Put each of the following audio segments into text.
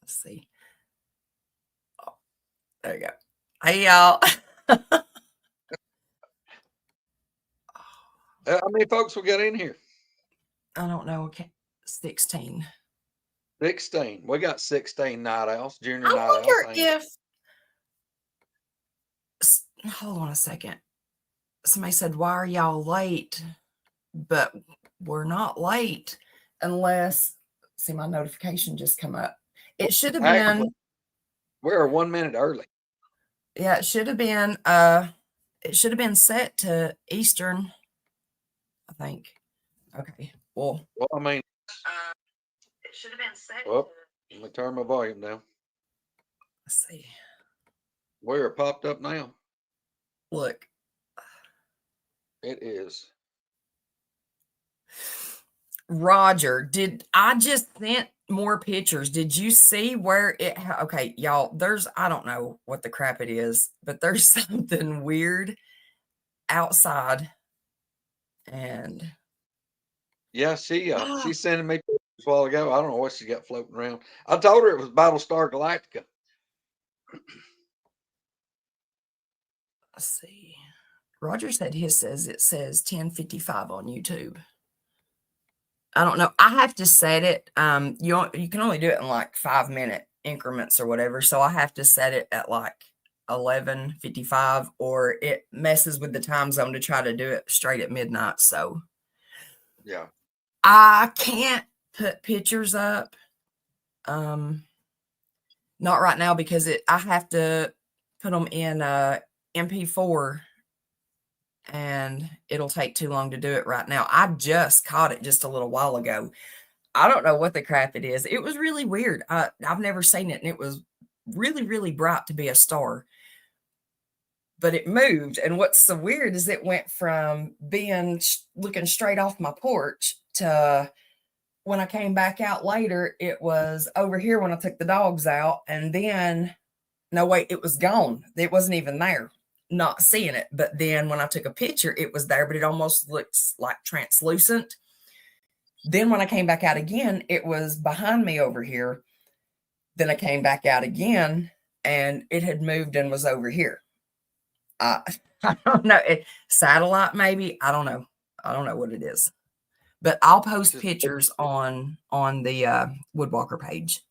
Let's see. Oh, there you go. Hey, y'all. How many folks we got in here? I don't know. Okay. 16. 16. We got 16 night owls, junior I night owls. wonder if, hold on a second. Somebody said, why are y'all late? But we're not late unless, see, my notification just come up. It should have Actually, been, we're 1 minute early. yeah, it should have been set to Eastern, I think. Okay. Well, I mean, it should have been set. well, let me turn my volume down. Let's see. Where it popped up now? Look. It is. Roger, did I just sent more pictures? Did you see where it? Okay, y'all, I don't know what the crap it is, but there's something weird outside. And yeah, she's sending me pictures a while ago. I don't know what she got floating around. I told her it was Battlestar Galactica. let's see. Roger said it says 10:55 on YouTube. I don't know. I have to set it. You can only do it in like 5-minute increments or whatever. So I have to set it at like 11:55, or it messes with the time zone to try to do it straight at midnight. So yeah, I can't put pictures up. Not right now because I have to put them in MP4, and it'll take too long to do it right now. I just caught it just a little while ago. I don't know what the crap it is. It was really weird. I've never seen it, and it was really, really bright to be a star. But it moved, and what's so weird is it went from being looking straight off my porch to when I came back out later, it was over here when I took the dogs out, and then no, wait, it was gone. It wasn't even there. Not seeing it. But then when I took a picture, it was there, but it almost looks like translucent. Then when I came back out again, it was behind me over here. Then I came back out again, and it had moved and was over here. I don't know. Satellite, maybe. I don't know. I don't know what it is. But I'll post pictures on the Woodwalker page.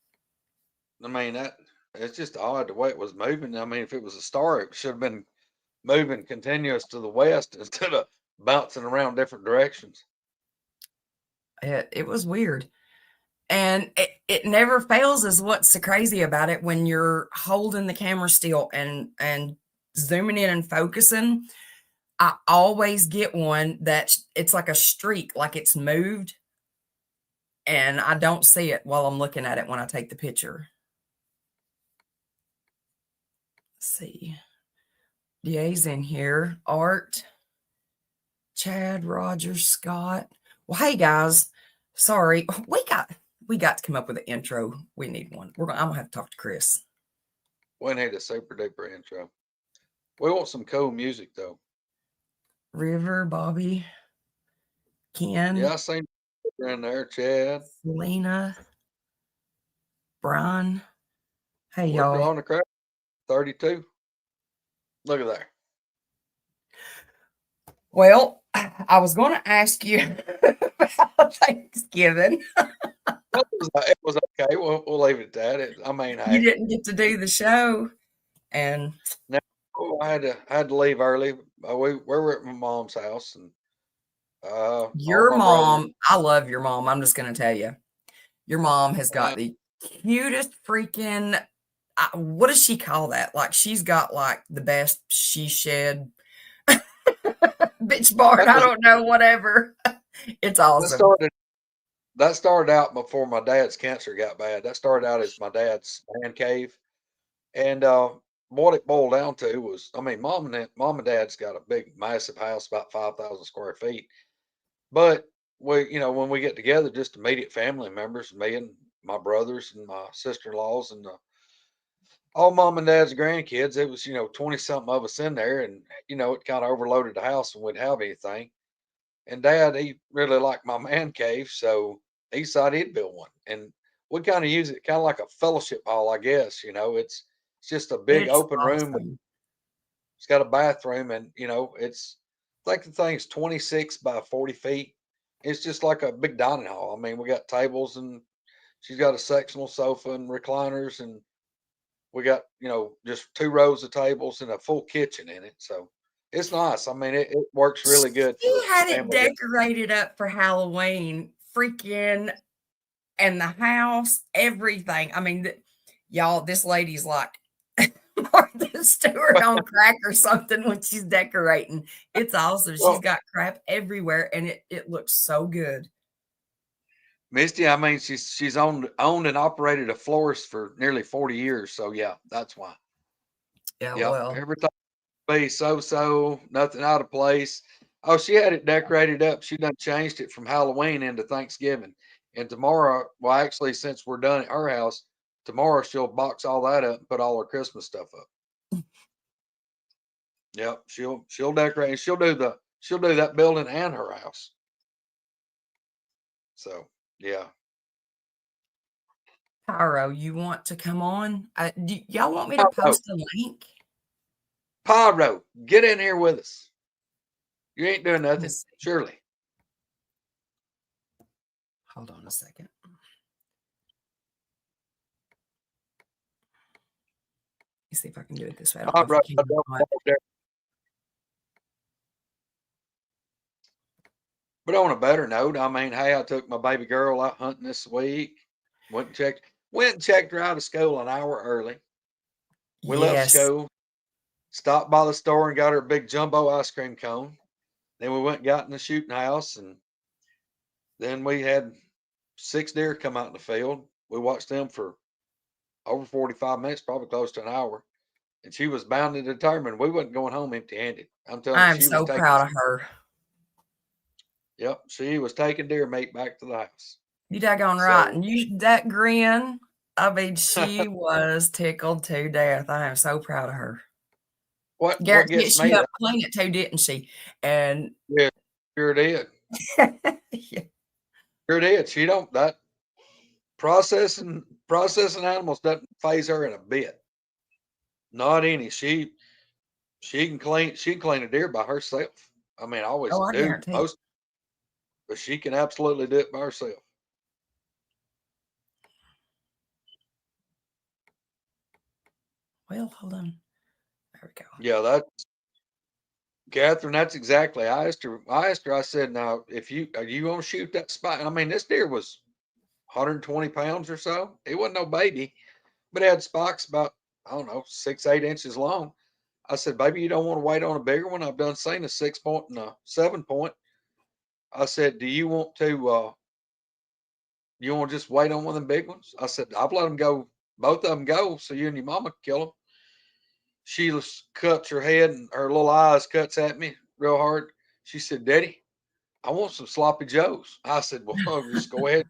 I mean, it's just odd the way it was moving. I mean, if it was a star, it should have been moving continuous to the west instead of bouncing around different directions. It was weird. And it never fails is what's so crazy about it when you're holding the camera still and zooming in and focusing. I always get one that it's like a streak, like it's moved, and I don't see it while I'm looking at it when I take the picture. Let's see. DA's in here. Art, Chad, Roger, Scott. Well, hey guys, sorry, we got to come up with an intro. We need one. I'm gonna have to talk to Chris. We need a super duper intro. We want some cool music though. River, Bobby, Ken. Yeah, I seen in there, Chad. Selena, Brian. Hey We're y'all. drawing the crowd. 32. Look at there. Well, I was going to ask you about Thanksgiving. It was okay. We'll leave it at that. I mean, You hey, didn't get to do the show, and now I had to leave early. We were at my mom's house, and all your my brothers. mom, I love your mom. I'm just going to tell you, your mom has got Uh, the cutest freaking, what does she call that? Like she's got like the best she shed bitch barn. that I was don't know, whatever. It's that awesome. started that started out before my dad's cancer got bad. That started out as my dad's man cave, and what it boiled down to was, I mean, mom and dad's got a big, massive house, about 5,000 square feet. But when we get together, just immediate family members, me and my brothers and my sister-in-laws and all mom and dad's grandkids, it was 20 something of us in there, and it kind of overloaded the house and we'd have anything. And dad, he really liked my man cave, so he decided he'd build one. And we kind of use it kind of like a fellowship hall, I guess. It's just a big It's open room. awesome. It's got a bathroom, and it's like the thing's 26 by 40 feet. It's just like a big dining hall. I mean, we got tables, and she's got a sectional sofa and recliners, and we got just 2 rows of tables and a full kitchen in it. So it's nice. I mean, it works really good She for had it family. decorated up for Halloween, freaking, and the house, everything. I mean, y'all, this lady's like Martha Stewart on crack or something when she's decorating. It's awesome. She's Well, got crap everywhere, and it looks so good. Misty, I mean, she's owned and operated a florist for nearly 40 years. So yeah, that's why. Yeah, Yep, well, everything be so, nothing out of place. Oh, she had it decorated up. She done changed it from Halloween into Thanksgiving. And tomorrow, well, actually, since we're done at her house, tomorrow she'll box all that up and put all her Christmas stuff up. Yep, she'll decorate. And she'll do that building and her house. So yeah, Pyro, you want to come on? Y'all want me to Pyro, post a link? Pyro, get in here with us. You ain't doing Let me nothing, see. surely. Hold on a second. Let me see if I can do it this way. I don't know if Pyro, you can or not. But on a better note, I mean, hey, I took my baby girl out hunting this week. Went and checked her out of school an hour early. We left Yes. school, stopped by the store and got her a big jumbo ice cream cone. Then we went and got in the shooting house, and then we had 6 deer come out in the field. We watched them for over 45 minutes, probably close to an hour. And she was bound and determined we wasn't going home empty handed. I'm telling you, I'm she was so taking, proud of her. yep, she was taking deer meat back to the house. You daggone right. So, And you that grin, I mean, she was tickled to death. I am so proud of her. what Guarantee it, gets she me, helped clean it too, didn't she? And yeah, sure did. yeah. Sure did. She don't that processing animals doesn't phase her in a bit. Not any. She can clean a deer by herself. I mean, I always Oh, I do guarantee. most, but she can absolutely do it by herself. Well, hold on. There we go. Yeah, that's Catherine. That's exactly. I asked her. I said, "Now, if are you gonna shoot that spot?" I mean, this deer was 120 pounds or so. It wasn't no baby, but it had spikes about, I don't know, 6, 8 inches long. I said, "Baby, you don't want to wait on a bigger one. I've done seen a 6 point and a 7 point." I said, "Do you want to just wait on one of them big ones?" I said, "I've let them go, both of them go, so you and your mama can kill them." She cuts her head and her little eyes cuts at me real hard. She said, "Daddy, I want some sloppy joes." I said, "Well, just go ahead."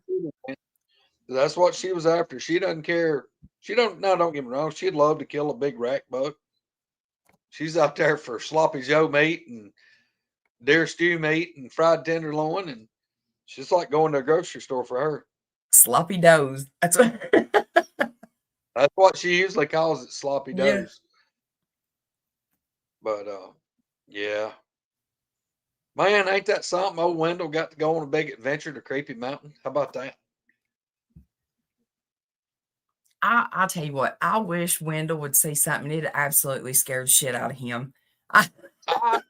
That's what she was after. She doesn't care. She don't. No, don't get me wrong. She'd love to kill a big rack buck. She's out there for sloppy joe meat and deer stew meat and fried tenderloin, and she's like going to a grocery store for her. Sloppy doughs. That's what. That's what she usually calls it, sloppy Yeah. doughs. But yeah, man, ain't that something? Old Wendell got to go on a big adventure to Creepy Mountain. How about that? I tell you what, I wish Wendell would see something. It absolutely scared the shit out of him. I, I,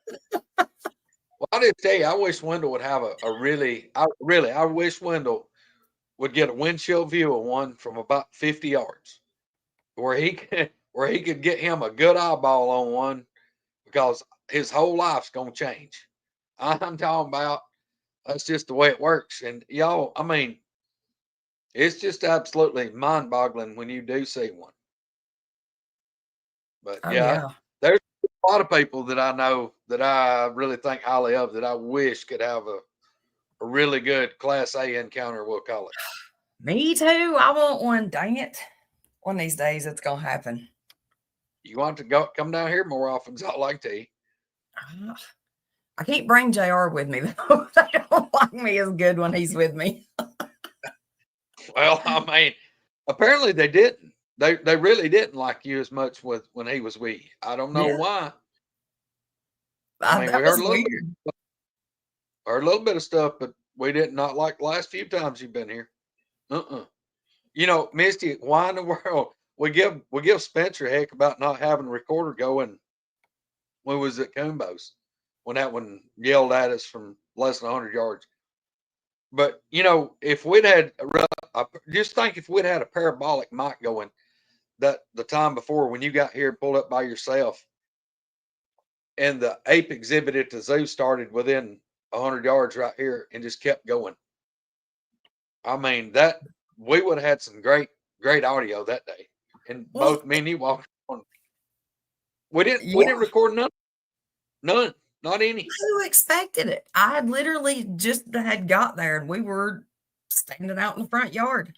well, I did tell you, I wish Wendell would have a really, I wish Wendell would get a windshield view of one from about 50 yards, where he could get him a good eyeball on one, because his whole life's gonna change. I'm talking about, that's just the way it works. And y'all, I mean, it's just absolutely mind-boggling when you do see one. But oh yeah, yeah. there's a lot of people that I know that I really think highly of, that I wish could have a really good Class A encounter, we'll call it. Me too. I want one. Dang it. One of these days it's gonna happen. You want to come down here more often, is all I like to eat. Ah, I can't bring JR with me though. They don't like me as good when he's with me. Well, I mean, apparently they didn't. They really didn't like you as much with when he was with you. I don't know Yeah, why. I mean, we that was weird. heard a little bit of stuff, but we did not like the last few times you've been here. Uh-uh. You know, Misty, why in the world we give Spencer heck about not having a recorder going when we was at Coombo's when that one yelled at us from less than 100 yards. But you know, if we'd had just think if we'd had a parabolic mic going that the time before when you got here and pulled up by yourself, and the ape exhibit at the zoo started within 100 yards right here and just kept going. I mean that we would have had some great audio that day, and Well, both me and you walked on. We didn't yeah, record none, not any. who expected it? I had literally just had got there and we were standing out in the front yard.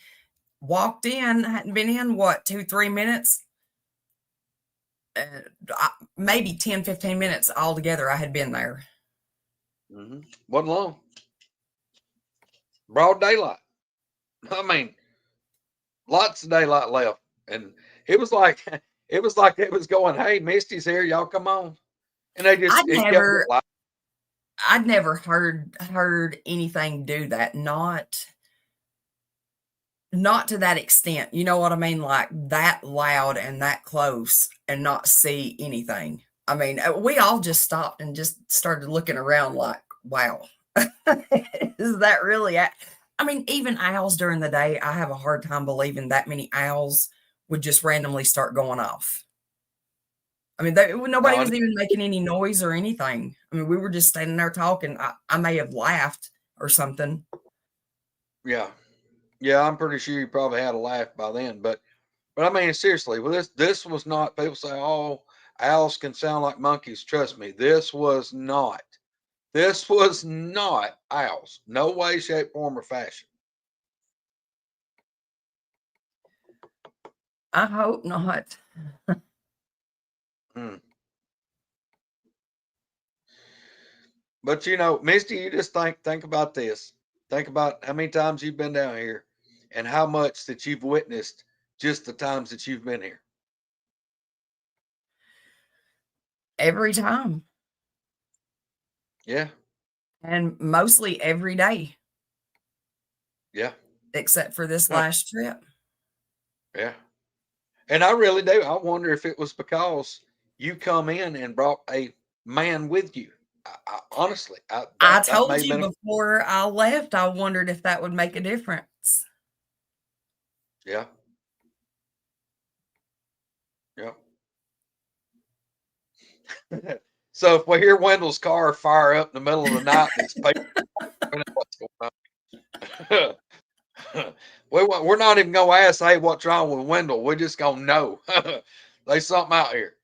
Walked in, hadn't been in what, 2, 3 minutes? Uh, Maybe 10, 15 minutes altogether I had been there. Wasn't long, broad daylight. I mean, lots of daylight left, and it was like it was going, "Hey, Misty's here, y'all come on," and they just I'd it kept going never like, I'd never heard anything do that, not to that extent, you know what I mean? Like, that loud and that close and not see anything. I mean, we all just stopped and just started looking around like, "Wow, is that really a" I mean, even owls during the day, I have a hard time believing that many owls would just randomly start going off. I mean, nobody no, was even making any noise or anything. I mean, we were just standing there talking. I may have laughed or something. yeah, yeah. I'm pretty sure you probably had a laugh by then, but I mean, seriously, well, this was not. People say, "Oh, owls can sound like monkeys." Trust me, this was not. This was not owls. No way, shape, form, or fashion. I hope not. Hmm. But you know, Misty, you just think about this. Think about how many times you've been down here and how much that you've witnessed just the times that you've been here. Every time, Yeah, and mostly every day, yeah, except for this huh, last trip. yeah. And I really do. I wonder if it was because you come in and brought a man with you. Honestly, I that may told have you been a before I left, I wondered if that would make a difference. yeah, yeah. So if we hear Wendell's car fire up in the middle of the night and it's paper, we know what's going on. We're not even gonna ask, hey, what's wrong with Wendell? We're just gonna know. There's something out here.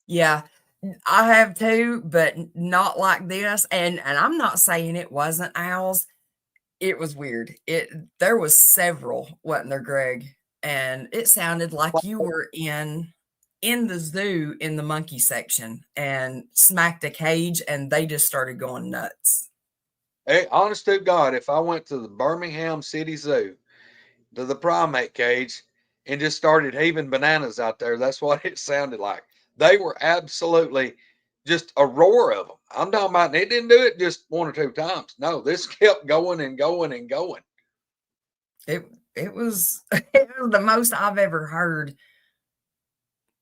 Yeah, I have too, but not like this. And I'm not saying it wasn't owls. It was weird. There was several, wasn't there, Greg? And it sounded like you were in the zoo in the monkey section and smacked a cage and they just started going nuts. Hey, honest to God, if I went to the Birmingham City Zoo to the primate cage and just started heaving bananas out there, that's what it sounded like. They were absolutely just a roar of them. I'm talking about, and it didn't do it just one or two times. No, this kept going and going and going. It it was it was the most I've ever heard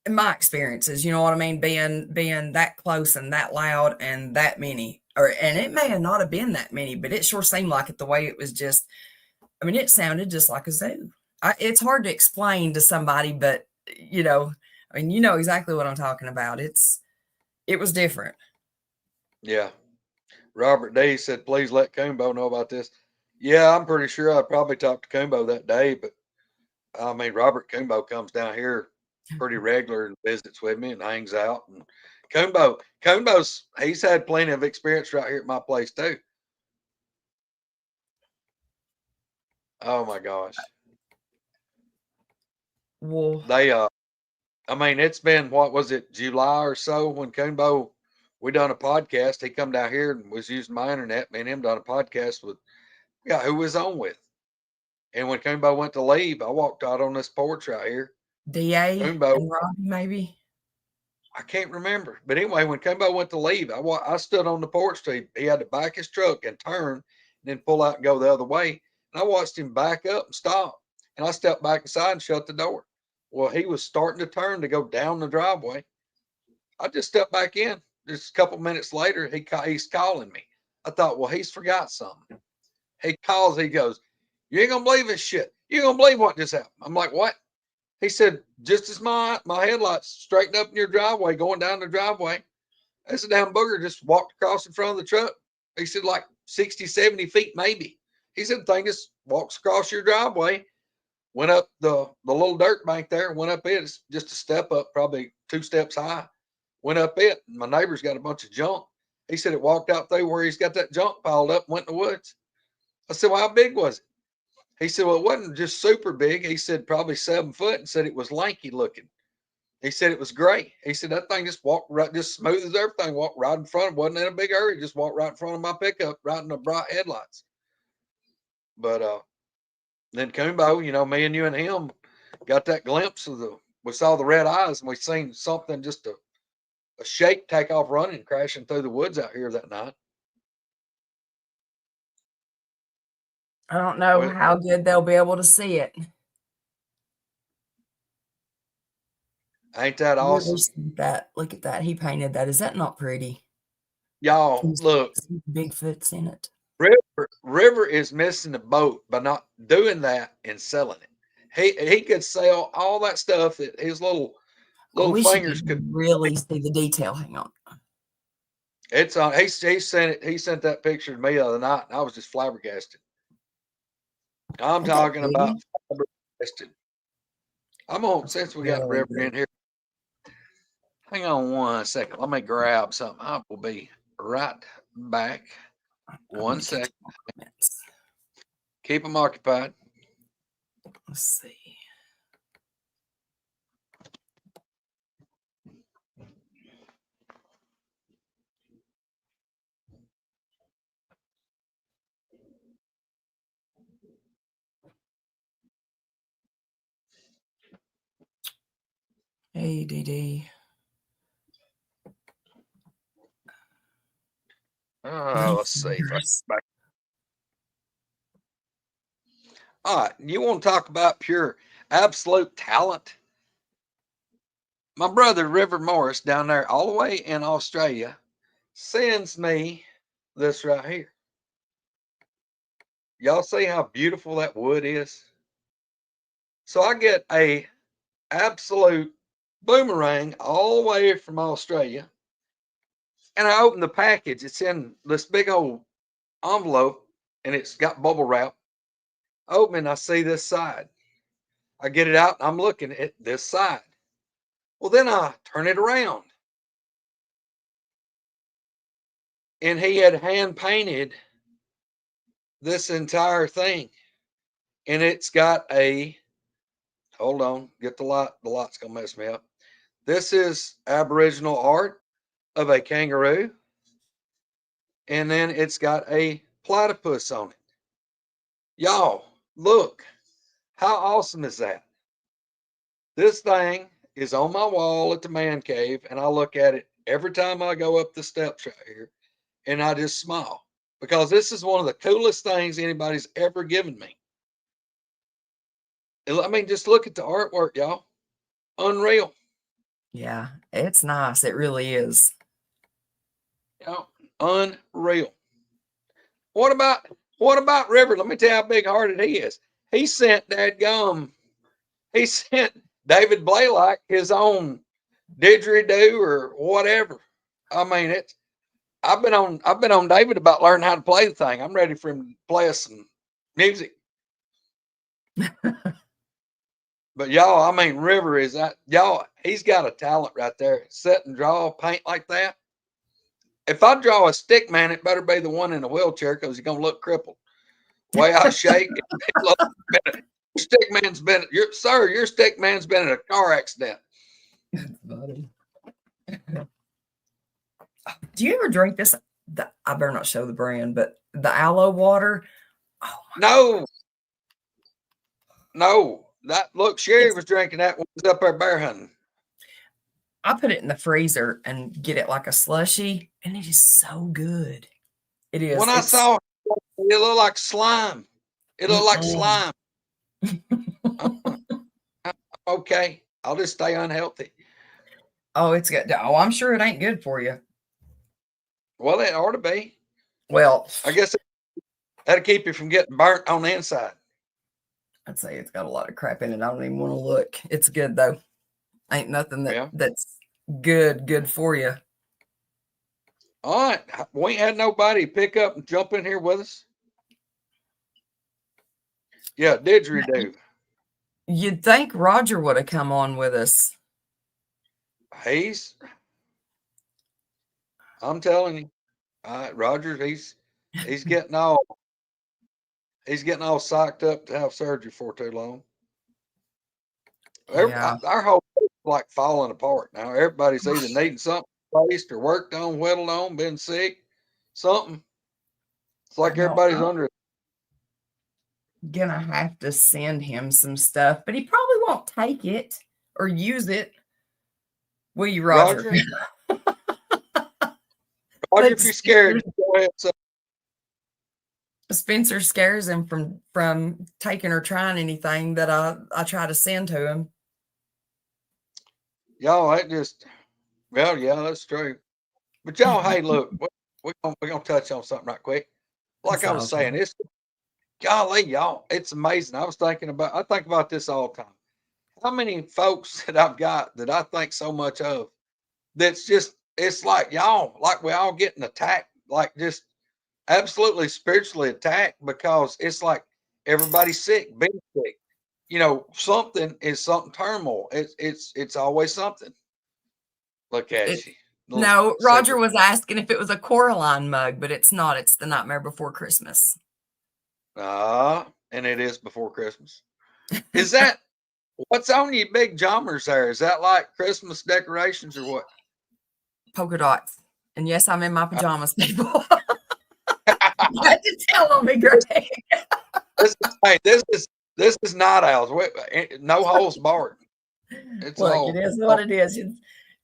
in my experiences, you know what I mean? Being that close and that loud and that many. Or and it may have not have been that many, but it sure seemed like it the way it was just I mean, it sounded just like a zoo. It's hard to explain to somebody, but you know, I mean, you know exactly what I'm talking about. It was different. Yeah. Robert Day said, please let Coombo know about this. Yeah, I'm pretty sure I probably talked to Coombo that day, but I mean, Robert Coombo comes down here pretty regular and visits with me and hangs out. And Coombo's he's had plenty of experience right here at my place too. Oh my gosh, Well, they I mean, it's been what was it, July or so when Coombo we done a podcast. He come down here and was using my internet. Me and him done a podcast with yeah, who was on with. And when Coonbo went to leave, I walked out on this porch right here. DA Coonbo, and Robbie, maybe. I can't remember. But anyway, when Coonbo went to leave, I stood on the porch. He had to back his truck and turn and then pull out and go the other way. And I watched him back up and stop. And I stepped back inside and shut the door. Well, he was starting to turn to go down the driveway. I just stepped back in. Just a couple minutes later, he's calling me. I thought, well, he's forgot something. He calls, he goes, "You ain't gonna believe this shit. You ain't gonna believe what just happened." I'm like, "What?" He said, "Just as my headlights straightened up in your driveway, going down the driveway, there's a damn booger just walked across in front of the truck." He said, like 60, 70 feet maybe. He said, "The thing just walks across your driveway, went up the little dirt bank there, went up it. It's just a step up, probably 2 steps high. Went up it. My neighbor's got a bunch of junk." He said it walked out there where he's got that junk piled up, went in the woods. I said, "Well, how big was it?" He said, "Well, it wasn't just super big." He said, "Probably 7 foot," and said it was lanky looking. He said it was gray. He said that thing just walked right, just smooth as everything, walked right in front. Wasn't in a big hurry, just walked right in front of my pickup, right in the bright headlights. But then Coonbo, me and you and him got that glimpse of we saw the red eyes and we seen something, just a shape take off running, crashing through the woods out here that night. I don't know Well, how good they'll be able to see it. ain't that You ever awesome? see that? Look at that. He painted that. Is that not pretty? Y'all, He's look, Bigfoot's in it. River is missing the boat by not doing that and selling it. He could sell all that stuff that his little I wish you fingers could could. really see the detail. Hang on. It's on. He sent it. He sent that picture to me the other night, and I was just flabbergasted. I'm Ain't that talking about pretty? flabbergasted. I'm on, That's since we got really River good. in here. Hang on 1 second. Let me grab something. I will be right back. I'm One gonna catch second. up on comments. Keep them occupied. Let's see. Hey, DD. Let's see if I back. All right, you want to talk about pure absolute talent? My brother River Morris down there, all the way in Australia, sends me this right here. Y'all see how beautiful that wood is? So I get a absolute boomerang all the way from Australia, and I open the package. It's in this big old envelope, and it's got bubble wrap. I open it and I see this side. I get it out and I'm looking at this side. Well, then I turn it around, and he had hand painted this entire thing, and it's got a, hold on, get the light. The light's gonna mess me up. This is Aboriginal art of a kangaroo, and then it's got a platypus on it. Y'all, look, how awesome is that? This thing is on my wall at the man cave, and I look at it every time I go up the steps right here, and I just smile because this is one of the coolest things anybody's ever given me. I mean, just look at the artwork, y'all. Unreal. Yeah, it's nice. It really is. Y'all, unreal. What about River? Let me tell you how big hearted he is. He sent he sent David Blaylock his own didgeridoo or whatever. I mean, I've been on David about learning how to play the thing. I'm ready for him to play us some music. But y'all, I mean, River is that y'all. He's got a talent right there. Set and draw, paint like that. If I draw a stick man, it better be the one in the wheelchair because he's gonna look crippled. Way I shake, your stick man's been your stick man's been in a car accident. Buddy. Do you ever drink this? I better not show the brand, but the aloe water. Oh my No, No, look, Sherry It's was drinking that when we was up there bear hunting. I put it in the freezer and get it like a slushy, and it is so good. It When is. I It's saw it, it looked like slime. It looked like mm-mm. slime. I'm okay. I'll just stay unhealthy. Oh, it's good. Oh, I'm sure it ain't good for you. Well, it ought to be. Well, I guess that'll keep you from getting burnt on the inside. I'd say it's got a lot of crap in it. I don't even want to look. It's good though. Ain't nothing Yeah. that's good for you. All right. We ain't had nobody pick up and jump in here with us. Yeah, didgeridoo. You'd think Roger would have come on with us. I'm telling you, Roger, he's getting all psyched up to have surgery for too long. Yeah. Our whole like falling apart now. Everybody's either needing something replaced or worked on, whittled on, been sick, something. It's I like know. everybody's I'm under. gonna have to send him some stuff, but he probably won't take it or use it. Will you, Roger? Roger, Roger, But if you're scared, go ahead. So, Spencer scares him from taking or trying anything that I try to send to him. y'all, well, yeah, that's true. But y'all, hey, look, we're gonna touch on something right quick. Like I was saying, it's golly, y'all, it's amazing. I think about this all the time. How many folks that I've got that I think so much of that's just it's like y'all, like we all getting attacked, like just absolutely spiritually attacked because it's like everybody's sick, being sick. Something turmoil. It's always something. Look It, at you. Little no, Roger secret. was asking if it was a Coraline mug, but it's not. It's the Nightmare Before Christmas. And it is before Christmas. Is that what's on your big jumpers there? Is that like Christmas decorations or what? Polka dots. And yes, I'm in my Uh, pajamas, people. You had to tell on me, Greg. this is night owls. No holes barred. It's Look, it all. is what it is.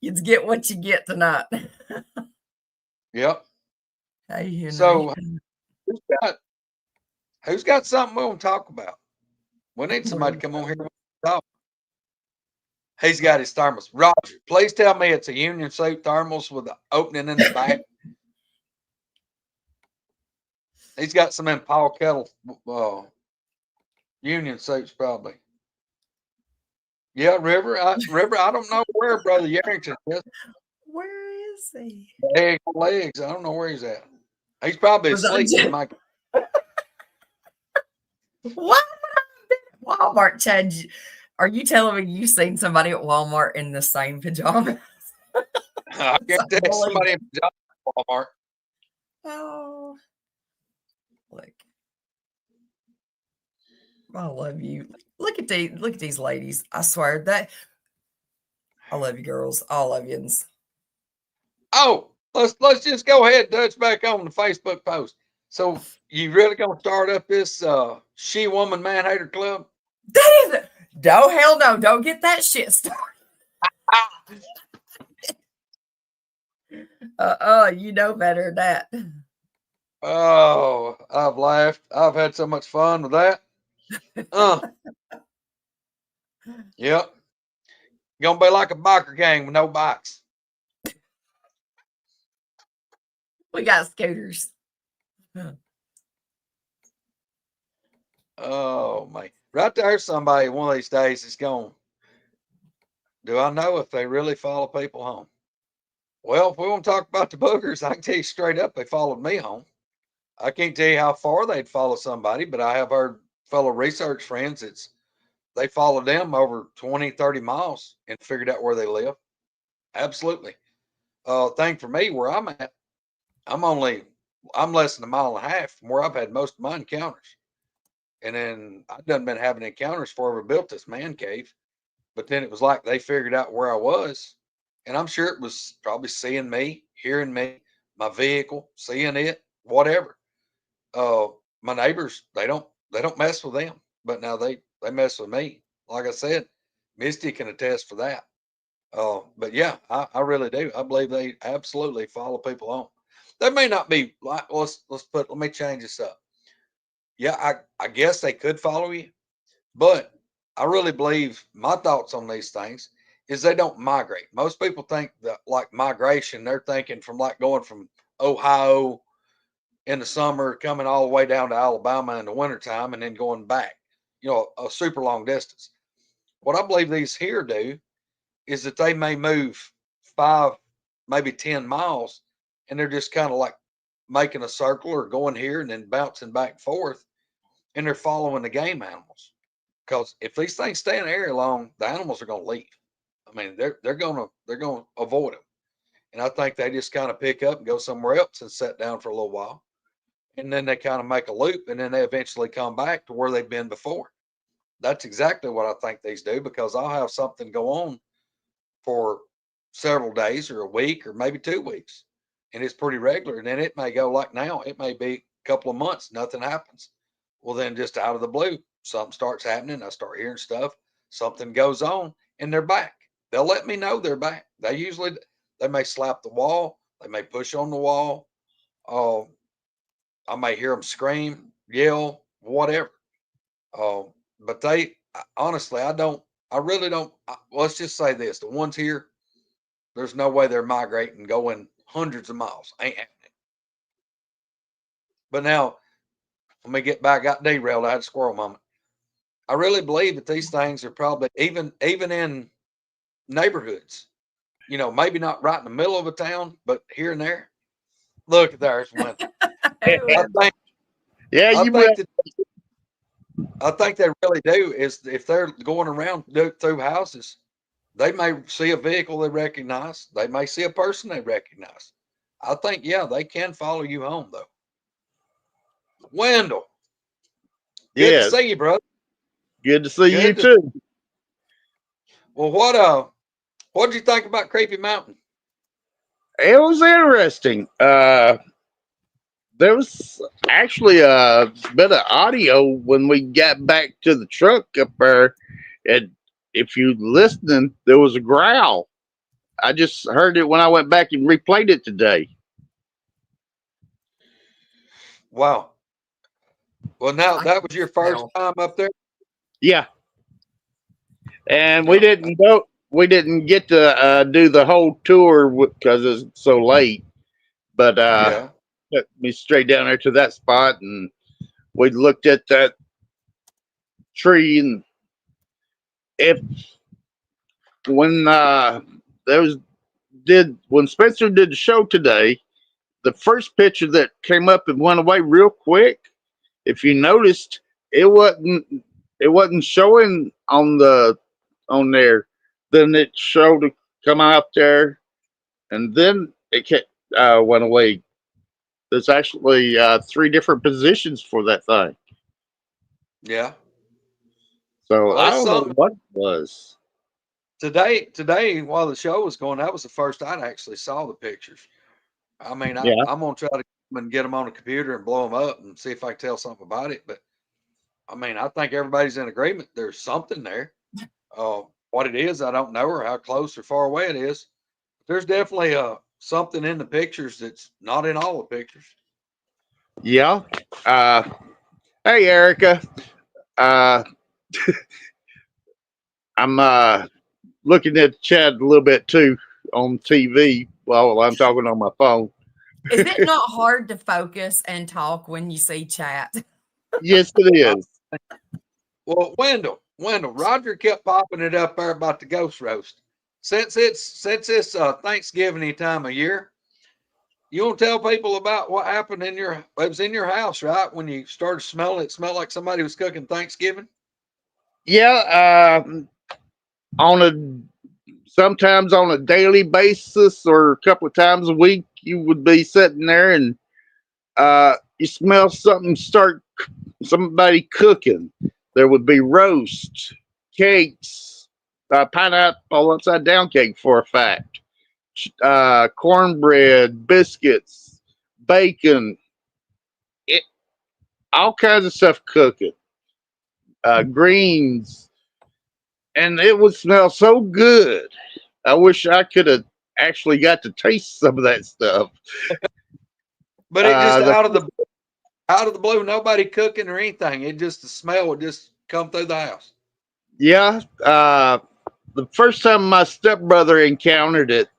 You get what you get tonight. Yep. Hey, Henry. So who's got who's got something we want to talk about? We need What are somebody we to come on here talking and about? talk. He's got his thermos. Roger, please tell me it's a Union Suit thermos with an opening in the back. He's got some in Paul Kettle Union Suits probably. Yeah, River. I don't know where Brother Yarrington is. Where is he? Legs. I don't know where he's at. He's probably Was on asleep in my. what? Walmart, Chad. Are you telling me you seen somebody at Walmart in the same pajamas? I It's can't tell somebody unbelievable. in Walmart. Oh, look. I love you. Look at these ladies. I swear that I love you girls. All of yous. Oh, let's just go ahead and touch back on the Facebook post. So you really gonna start up this she woman man hater club? That is no hell no. Don't get that shit started. You know better than that. Oh, I've laughed. I've had so much fun with that. Uh, yep. Gonna be like a biker gang with no bikes. We got scooters. Oh man. Right there's somebody one of these days is going, do I know if they really follow people home? Well, if we want to talk about the boogers, I can tell you straight up they followed me home. I can't tell you how far they'd follow somebody, but I have heard fellow research friends they followed them over 20, 30 miles and figured out where they live. Absolutely. Thing for me, where I'm at, I'm less than a mile and a half from where I've had most of my encounters. And then I done been having encounters before I ever built this man cave. But then it was like they figured out where I was. And I'm sure it was probably seeing me, hearing me, my vehicle, seeing it, whatever. My neighbors, they don't mess with them. But now They mess with me. Like I said, Misty can attest for that. But yeah, I really do. I believe they absolutely follow people on. They may not be like let me change this up. Yeah, I guess they could follow you, but I really believe my thoughts on these things is they don't migrate. Most people think that like migration, they're thinking from like going from Ohio in the summer, coming all the way down to Alabama in the wintertime, and then going back, a super long distance. What I believe these here do is that they may move 5, maybe 10 miles, and they're just kind of like making a circle or going here and then bouncing back and forth, and they're following the game animals. Because if these things stay in the area long, the animals are going to leave. I mean, they're gonna avoid them, and I think they just kind of pick up and go somewhere else and sit down for a little while, and then they kind of make a loop, and then they eventually come back to where they've been before. That's exactly what I think these do because I'll have something go on for several days or a week or maybe 2 weeks, and it's pretty regular. And then it may go like now, it may be a couple of months, nothing happens. Well, then just out of the blue, something starts happening. I start hearing stuff, something goes on, and they're back. They'll let me know they're back. They may slap the wall, they may push on the wall. Uh, I may hear them scream, yell, whatever. Uh, but honestly, I really don't. Let's just say this: the ones here, there's no way they're migrating, going hundreds of miles. Ain't happening. But now, let me get back. Got derailed. I had a squirrel moment. I really believe that these things are probably even in neighborhoods. Maybe not right in the middle of a town, but here and there. Look, there's one. I think Yeah, I you think that I think they really do is if they're going around through houses, they may see a vehicle they recognize. They may see a person they recognize. I think, yeah, they can follow you home though. Wendell, good to yeah, see you, brother. good to see you Good to. too. Well, what did you think about Creepy Mountain? It was interesting. There was actually a bit of audio when we got back to the truck up there, and if you listening, there was a growl. I just heard it when I went back and replayed it today. Wow. Well, now I that can was your first tell. time up there. Yeah, and we Yeah. didn't go. We didn't get to do the whole tour because it's so late. But Yeah. took me straight down there to that spot, and we looked at that tree. And if when there was did when Spencer did the show today, the first picture that came up and went away real quick. If you noticed, it wasn't it wasn't showing on there. Then it showed to come out there, and then went away. There's actually three different positions for that thing. Yeah. So Well, I it's don't know something. what it was. Today, while the show was going, that was the first I'd actually saw the pictures. I mean, Yeah, I'm gonna try to get them on the computer and blow them up and see if I can tell something about it. But I mean, I think everybody's in agreement. There's something there. What it is, I don't know, or how close or far away it is. There's definitely something in the pictures that's not in all the pictures. yeah. Uh, hey, Erica. Uh, I'm looking at the chat a little bit too on TV while I'm talking on my phone. Is it not hard to focus and talk when you see chat? Yes, it Uh, is. well, Wendell, Roger kept popping it up there about the ghost roast. Since it's Thanksgiving time of year, you want to tell people about what happened it was in your house, right? When you started smelling it, smelled like somebody was cooking Thanksgiving. Yeah. On a sometimes on a daily basis or a couple of times a week, you would be sitting there and you smell somebody cooking. There would be roast, cakes, pineapple upside down cake for a fact, cornbread, biscuits, bacon, it, all kinds of stuff cooking. greens, and it would smell so good. I wish I could have actually got to taste some of that stuff. But it just The out of the blue, nobody cooking or anything. It just the smell would just come through the house. Yeah, the first time my stepbrother encountered it,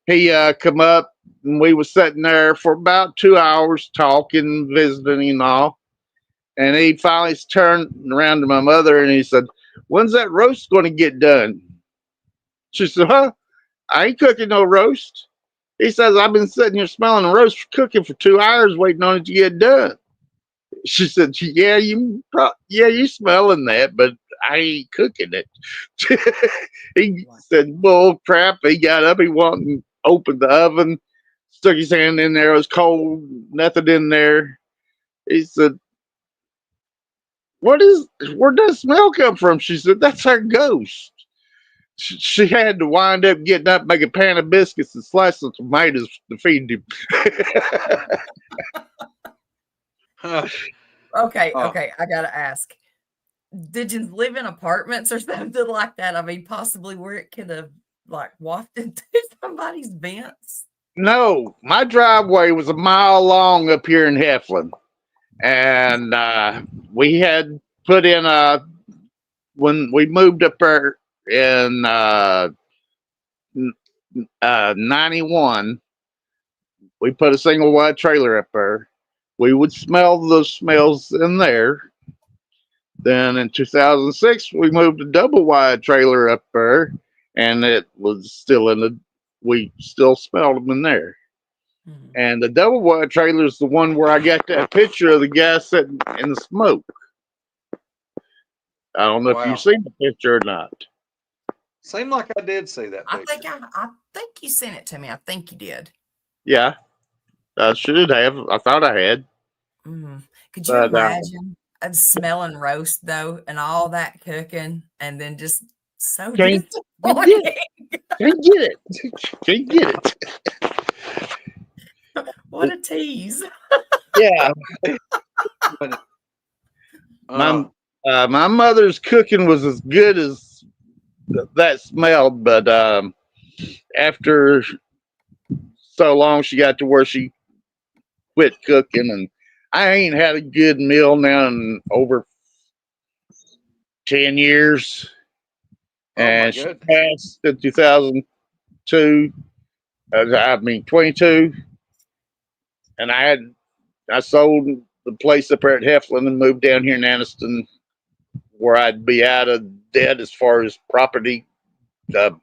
he come up and we was sitting there for about 2 hours talking, visiting and all. And he finally turned around to my mother and he said, "When's that roast going to get done?" She said, "Huh? I ain't cooking no roast." He says, "I've been sitting here smelling the roast cooking for 2 hours waiting on it to get done." She said, "Yeah, you smelling that, but I ain't cooking it." He said, "Bull crap." He got up, he went and opened the oven, stuck his hand in there. It was cold, nothing in there. He said, where does smell come from?" She said, "That's our ghost." She had to wind up getting up, make a pan of biscuits, and slice some tomatoes to feed him. Okay, Oh, okay, I gotta ask. Did you live in apartments or something like that? I mean, possibly where it could have like wafted to somebody's vents? No, my driveway was a mile long up here in Heflin, and we had put in when we moved up there in 91, we put a single wide trailer up there. We would smell those smells in there. Then in 2006, we moved a double wide trailer up there, and it was still we still smelled them in there. Hmm. And the double wide trailer is the one where I got that picture of the guy sitting in the smoke. I don't know if you've wow. seen the picture or not. Seemed like I did see that picture. I think you sent it to me. I think you did. Yeah, I should have. I thought I had. Mm. Could you But imagine smelling roast though and all that cooking and then just so can't, can't get it. disappointing? Can't get it. Can't get What it. a tease. Yeah, Uh, my my mother's cooking was as good as that smelled, but after so long, she got to where she quit cooking, and I ain't had a good meal now in over 10 years. oh my And she goodness. passed in 2002. I mean 22, and I sold the place up there at Heflin and moved down here in Anniston, where I'd be out of debt as far as property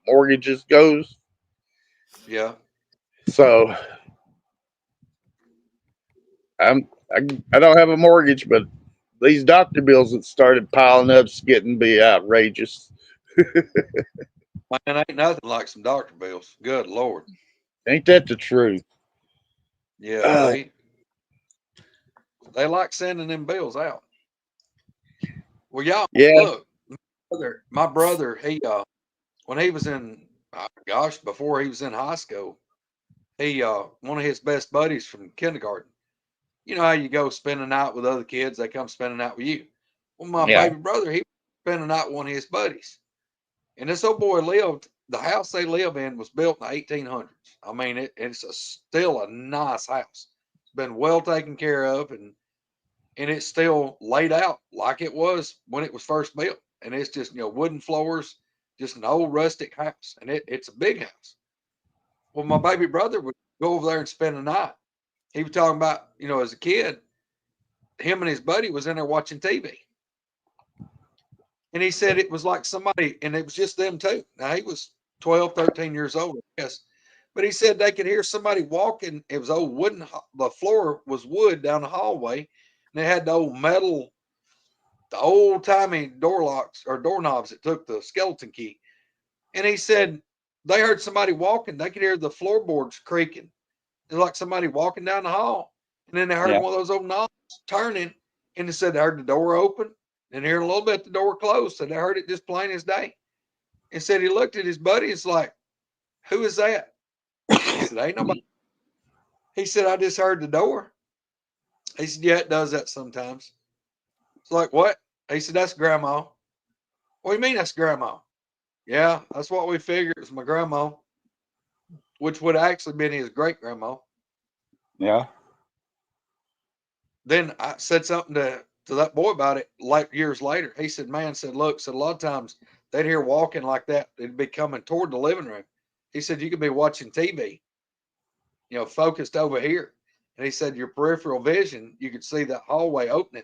mortgages goes. Yeah. So I'm I, I don't have a mortgage, but these doctor bills that started piling up is getting to be outrageous. Man, ain't nothing like some doctor bills. Good Lord. Ain't that the truth? Yeah, Uh, they like sending them bills out. Well, y'all yeah, look, my brother, he when he was in gosh, before he was in high school, he one of his best buddies from kindergarten. You know how you go spend a night with other kids, they come spend a night with you. Well, my yeah, baby brother, he spent a night with one of his buddies. And this old boy lived, the house they live in was built in the 1800s. I mean, still a nice house. It's been well taken care of, and it's still laid out like it was when it was first built. And it's just, wooden floors, just an old rustic house. And it's a big house. Well, my baby brother would go over there and spend the night. He was talking about, as a kid, him and his buddy was in there watching TV. And he said it was like somebody, and it was just them two. Now he was 12, 13 years old, yes. But he said they could hear somebody walking. It was old wooden, the floor was wood down the hallway. And they had the old metal, the old timey door locks or doorknobs that took the skeleton key. And he said they heard somebody walking. They could hear the floorboards creaking. It was like somebody walking down the hall. And then they heard yeah. one of those old knobs turning. And they said they heard the door open. And here in a little bit, the door closed. So they heard it just plain as day. And said he looked at his buddy. It's like, who is that? He said, ain't nobody. He said, I just heard the door. He said, yeah, it does that sometimes. It's like, what? He said, that's grandma. What do you mean that's grandma? Yeah, that's what we figured. It was my grandma, which would have actually been his great grandma. Yeah. Then I said something to that boy about it like years later. He said, man, said, look, said a lot of times they'd hear walking like that. It'd be coming toward the living room. He said, you could be watching TV, focused over here. And he said, your peripheral vision, you could see that hallway opening.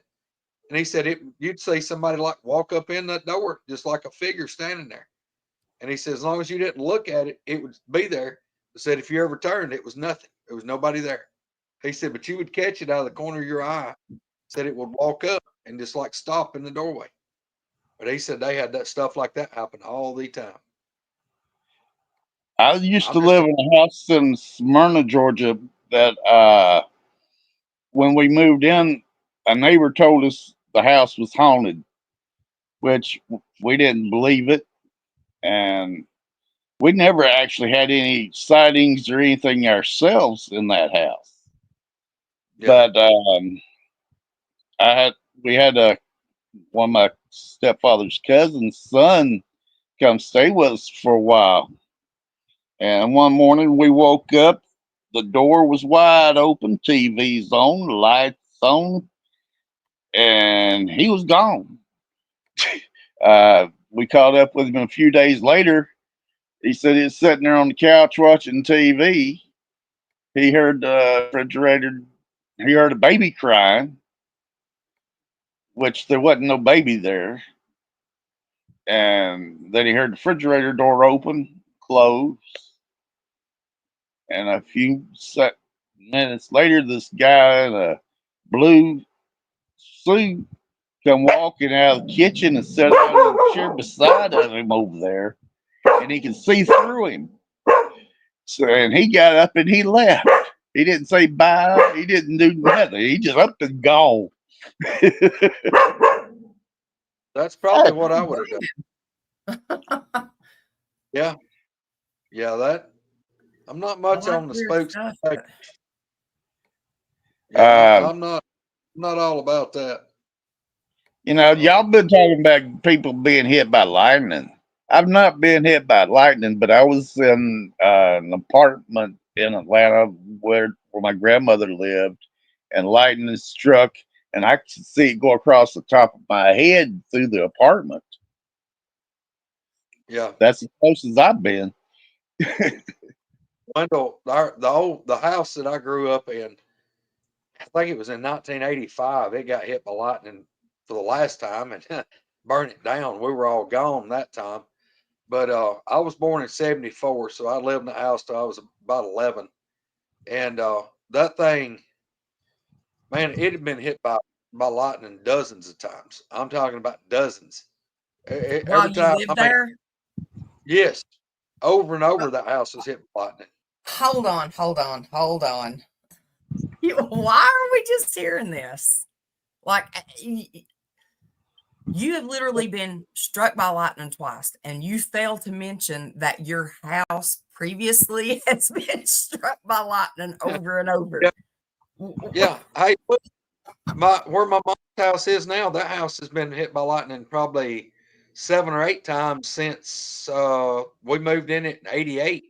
And he said, you'd see somebody like walk up in that door, just like a figure standing there. And he said, as long as you didn't look at it, it would be there. He said, if you ever turned, it was nothing. There was nobody there. He said, but you would catch it out of the corner of your eye. Said it would walk up and just like stop in the doorway. But he said they had that stuff like that happen all the time. I used to I'm just live in a house in Smyrna, Georgia, that when we moved in, a neighbor told us the house was haunted, which we didn't believe it. And we never actually had any sightings or anything ourselves in that house. yeah, But I had we had one of my stepfather's cousin's son come stay with us for a while. And one morning we woke up, the door was wide open, TV's on, lights on, and he was gone. We caught up with him a few days later. He said he was sitting there on the couch watching TV. He heard the refrigerator, he heard a baby crying, which there wasn't no baby there. And then he heard the refrigerator door open, close. And a few minutes later, this guy in a blue suit come walking out of the kitchen and sat down in the chair beside of him over there, and he could see through him. So, and he got up and he left. He didn't say bye. He didn't do nothing. He just up and gone. that's probably what I would have done. Yeah, yeah. That I'm not I much like on the weird spooks. stuff, but Yeah, uh, I'm not all about that. y'all Um, been talking about people being hit by lightning. I've not been hit by lightning, but I was in an apartment in Atlanta where my grandmother lived, and lightning struck, and I could see it go across the top of my head through the apartment. yeah, That's as close as I've been. Wendell, the house that I grew up in, I think it was in 1985. It got hit by lightning for the last time and burned it down. We were all gone that time. But I was born in '74, so I lived in the house till I was about 11. And that thing, man, it had been hit by lightning dozens of times. I'm talking about dozens. while Every you time, live I mean, there, yes, over and uh, over, that house was hit by lightning. hold on. Why are we just hearing this? Like, you have literally been struck by lightning twice, and you fail to mention that your house previously has been struck by lightning over and over. Yeah, yeah. Hey, look, where my mom's house is now, that house has been hit by lightning probably 7 or 8 times since we moved in it in '88.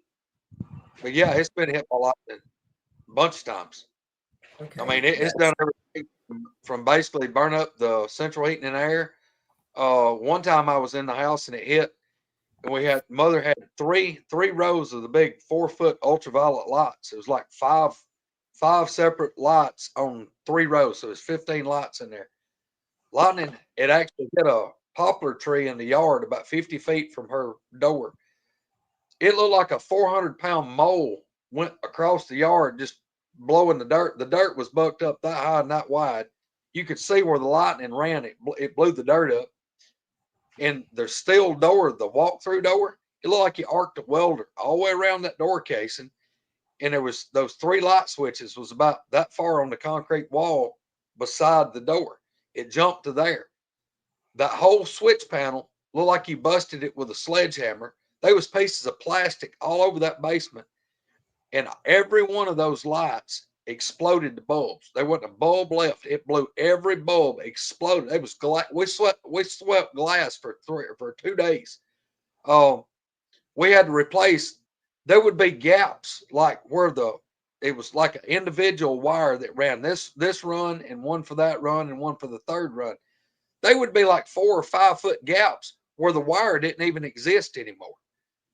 But yeah, it's been hit by lightning a bunch of times. I mean, Okay, it's done everything from basically burn up the central heating and air. One time I was in the house and it hit, and mother had three rows of the big 4 foot ultraviolet lights. It was like five separate lights on 3 rows, so there's 15 lights in there. Lightning, it actually hit a poplar tree in the yard about 50 feet from her door. It looked like a 400-pound mole went across the yard, just blowing the dirt. The dirt was bucked up that high and that wide. You could see where the lightning ran. It blew the dirt up. And the steel door, the walk-through door, it looked like you arced a welder all the way around that door casing. And there was those 3 light switches was about that far on the concrete wall beside the door. It jumped to there. That whole switch panel looked like you busted it with a sledgehammer. There was pieces of plastic all over that basement, and every one of those lights exploded the bulbs. There wasn't a bulb left. It blew every bulb, exploded. It was we swept glass for 2 days. We had to replace. There would be gaps like where it was like an individual wire that ran this run and one for that run and one for the third run. They would be like 4 or 5 foot gaps where the wire didn't even exist anymore.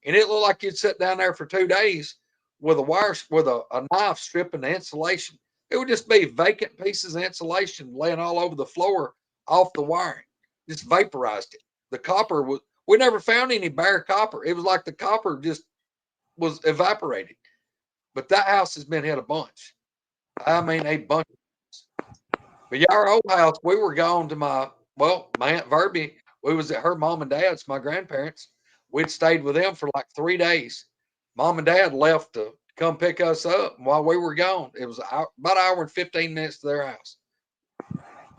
And it looked like you'd sit down there for 2 days with a knife stripping the insulation. It would just be vacant pieces of insulation laying all over the floor off the wiring, just vaporized it. The copper we never found any bare copper. It was like the copper just was evaporated. But that house has been hit a bunch. I mean, a bunch. But yeah, our old house, we were gone to my Aunt Verby. We was at her mom and dad's, my grandparents. We'd stayed with them for like 3 days. Mom and dad left to come pick us up. And while we were gone, it was about an hour and 15 minutes to their house.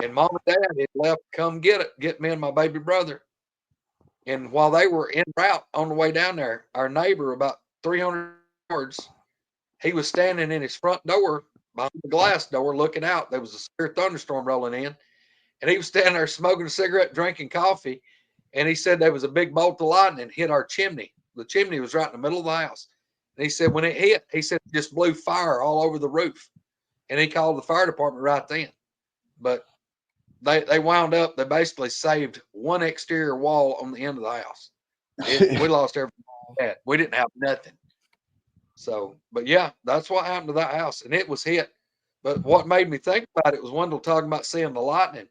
And mom and dad had left to come get me and my baby brother. And while they were en route on the way down there, our neighbor about 300 yards, he was standing in his front door behind the glass door looking out. There was a severe thunderstorm rolling in. And he was standing there smoking a cigarette, drinking coffee. And he said there was a big bolt of lightning hit our chimney. The chimney was right in the middle of the house. And he said when it hit, he said it just blew fire all over the roof. And he called the fire department right then. But they wound up, they basically saved one exterior wall on the end of the house. We lost everything we had. We didn't have nothing. So, but yeah, that's what happened to that house. And it was hit. But what made me think about it was Wendell talking about seeing the lightning.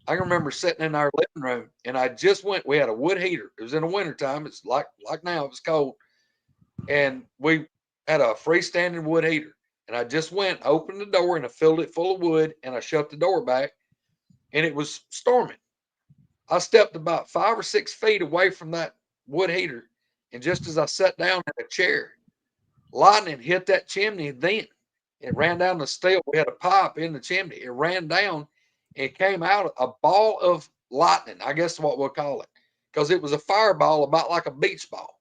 I can remember sitting in our living room and I just we had a wood heater. It was in the wintertime. It's like now, it was cold. And we had a freestanding wood heater. And I just opened the door and I filled it full of wood and I shut the door back and it was storming. I stepped about 5 or 6 feet away from that wood heater. And just as I sat down in a chair, lightning hit that chimney then. It ran down the steel. We had a pipe in the chimney. It ran down. It came out a ball of lightning, I guess what we'll call it, because it was a fireball about like a beach ball.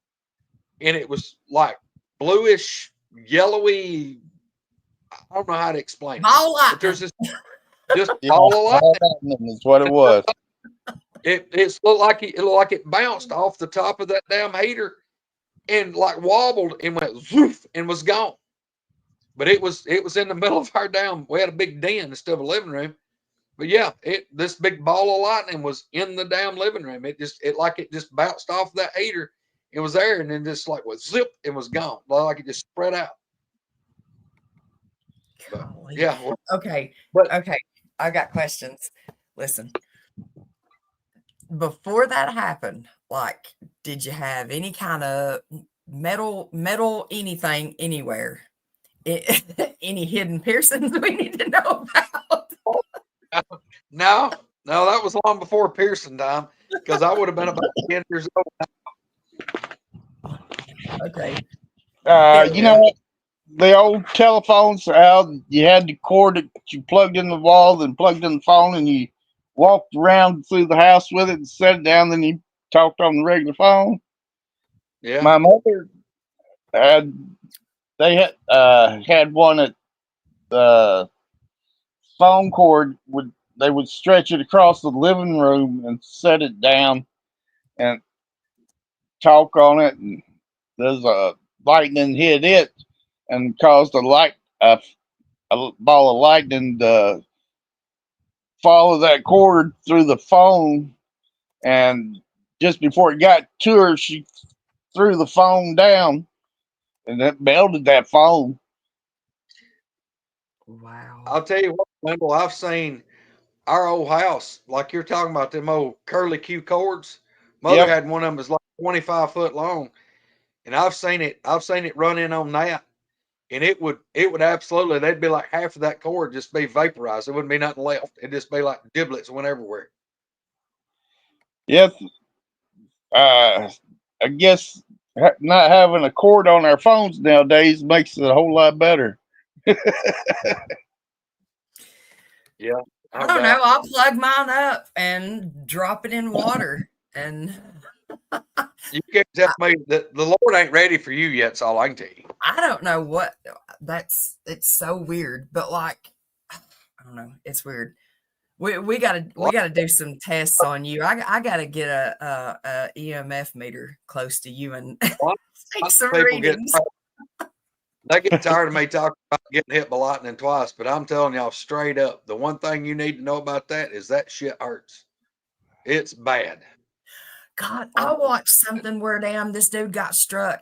And it was like bluish, yellowy. I don't know how to explain Ball it. But there's just ball of lightning. Is what it was. It looked like it bounced off the top of that damn heater and like wobbled and went zoof and was gone. But it was in the middle of our we had a big den instead of a living room. But yeah, this big ball of lightning was in the damn living room. It just bounced off that heater. It was there and then just like was zip and was gone. Like it just spread out. But, yeah. Okay. I got questions. Listen. Before that happened, like, did you have any kind of metal anything anywhere? Any hidden piercings we need to know about? No, that was long before piercing time because I would have been about 10 years old. Okay. You know what? The old telephones, how you had the cord that you plugged in the wall, then plugged in the phone, and you walked around through the house with it and set it down, then you talked on the regular phone. Yeah. My mother had one at the phone cord they would stretch it across the living room and set it down and talk on it, and there's a lightning hit it and caused a ball of lightning to follow that cord through the phone, and just before it got to her, she threw the phone down and that melted that phone. Wow. I'll tell you what, Wendell, I've seen our old house, like you're talking about them old curly Q cords. Mother had one of them was like 25 foot long, and I've seen it run in on that, and it would absolutely, they'd be like half of that cord just be vaporized. There wouldn't be nothing left. It'd just be like giblets went everywhere. Yes. I guess not having a cord on our phones nowadays makes it a whole lot better. Yeah. I don't know. I'll plug mine up and drop it in water. And you can't tell me that the Lord ain't ready for you yet. That's all I can tell you. I don't know what it's so weird, but like, I don't know, it's weird. We gotta do some tests on you. I gotta get a EMF meter close to you and take some People readings. they get tired of me talking about getting hit by lightning twice, but I'm telling y'all straight up, the one thing you need to know about that is that shit hurts. It's bad. God, I watched something where this dude got struck.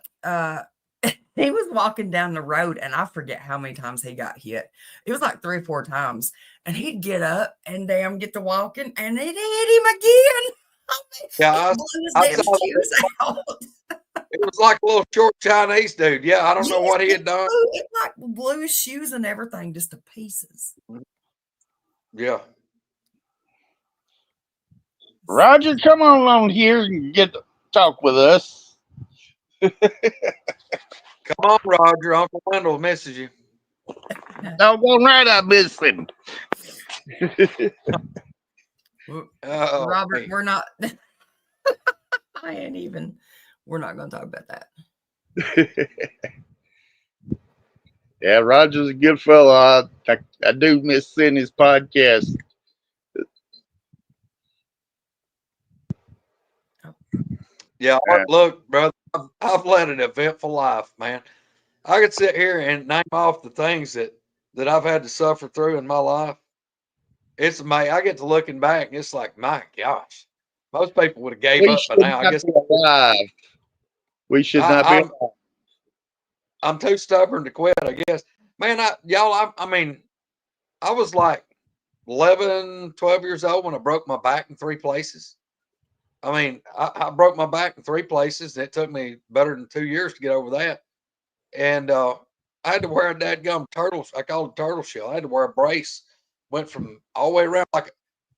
He was walking down the road, and I forget how many times he got hit. It was like 3 or 4 times, and he'd get up and get to walking, and it hit him again. Yeah, It blew his I damn saw shoes out. it was like a little short Chinese dude. Yeah, I don't know Yes, what he had done. it like blew his shoes and everything just to pieces. Yeah. Roger, come on along here and get to talk with us. Come on, Roger. Uncle Wendell misses you. Doggone right, I miss him. Oh, Robert, man. we're not. We're not going to talk about that. Yeah, Roger's a good fellow. I do miss seeing his podcast. Yeah, look, brother, I've led an eventful life, man. I could sit here and name off the things that I've had to suffer through in my life. It's amazing. I get to looking back, and it's like, my gosh, most people would have gave We up by should now. I not guess be alive. We should not be I'm alive. I'm too stubborn to quit. I guess, man. I mean, I was like 11, 12 years old when I broke my back in 3 places. I mean, I broke my back in 3 places, and it took me better than 2 years to get over that. And I had to wear a dadgum turtle. I call it turtle shell. I had to wear a brace. Went from all the way around. Like,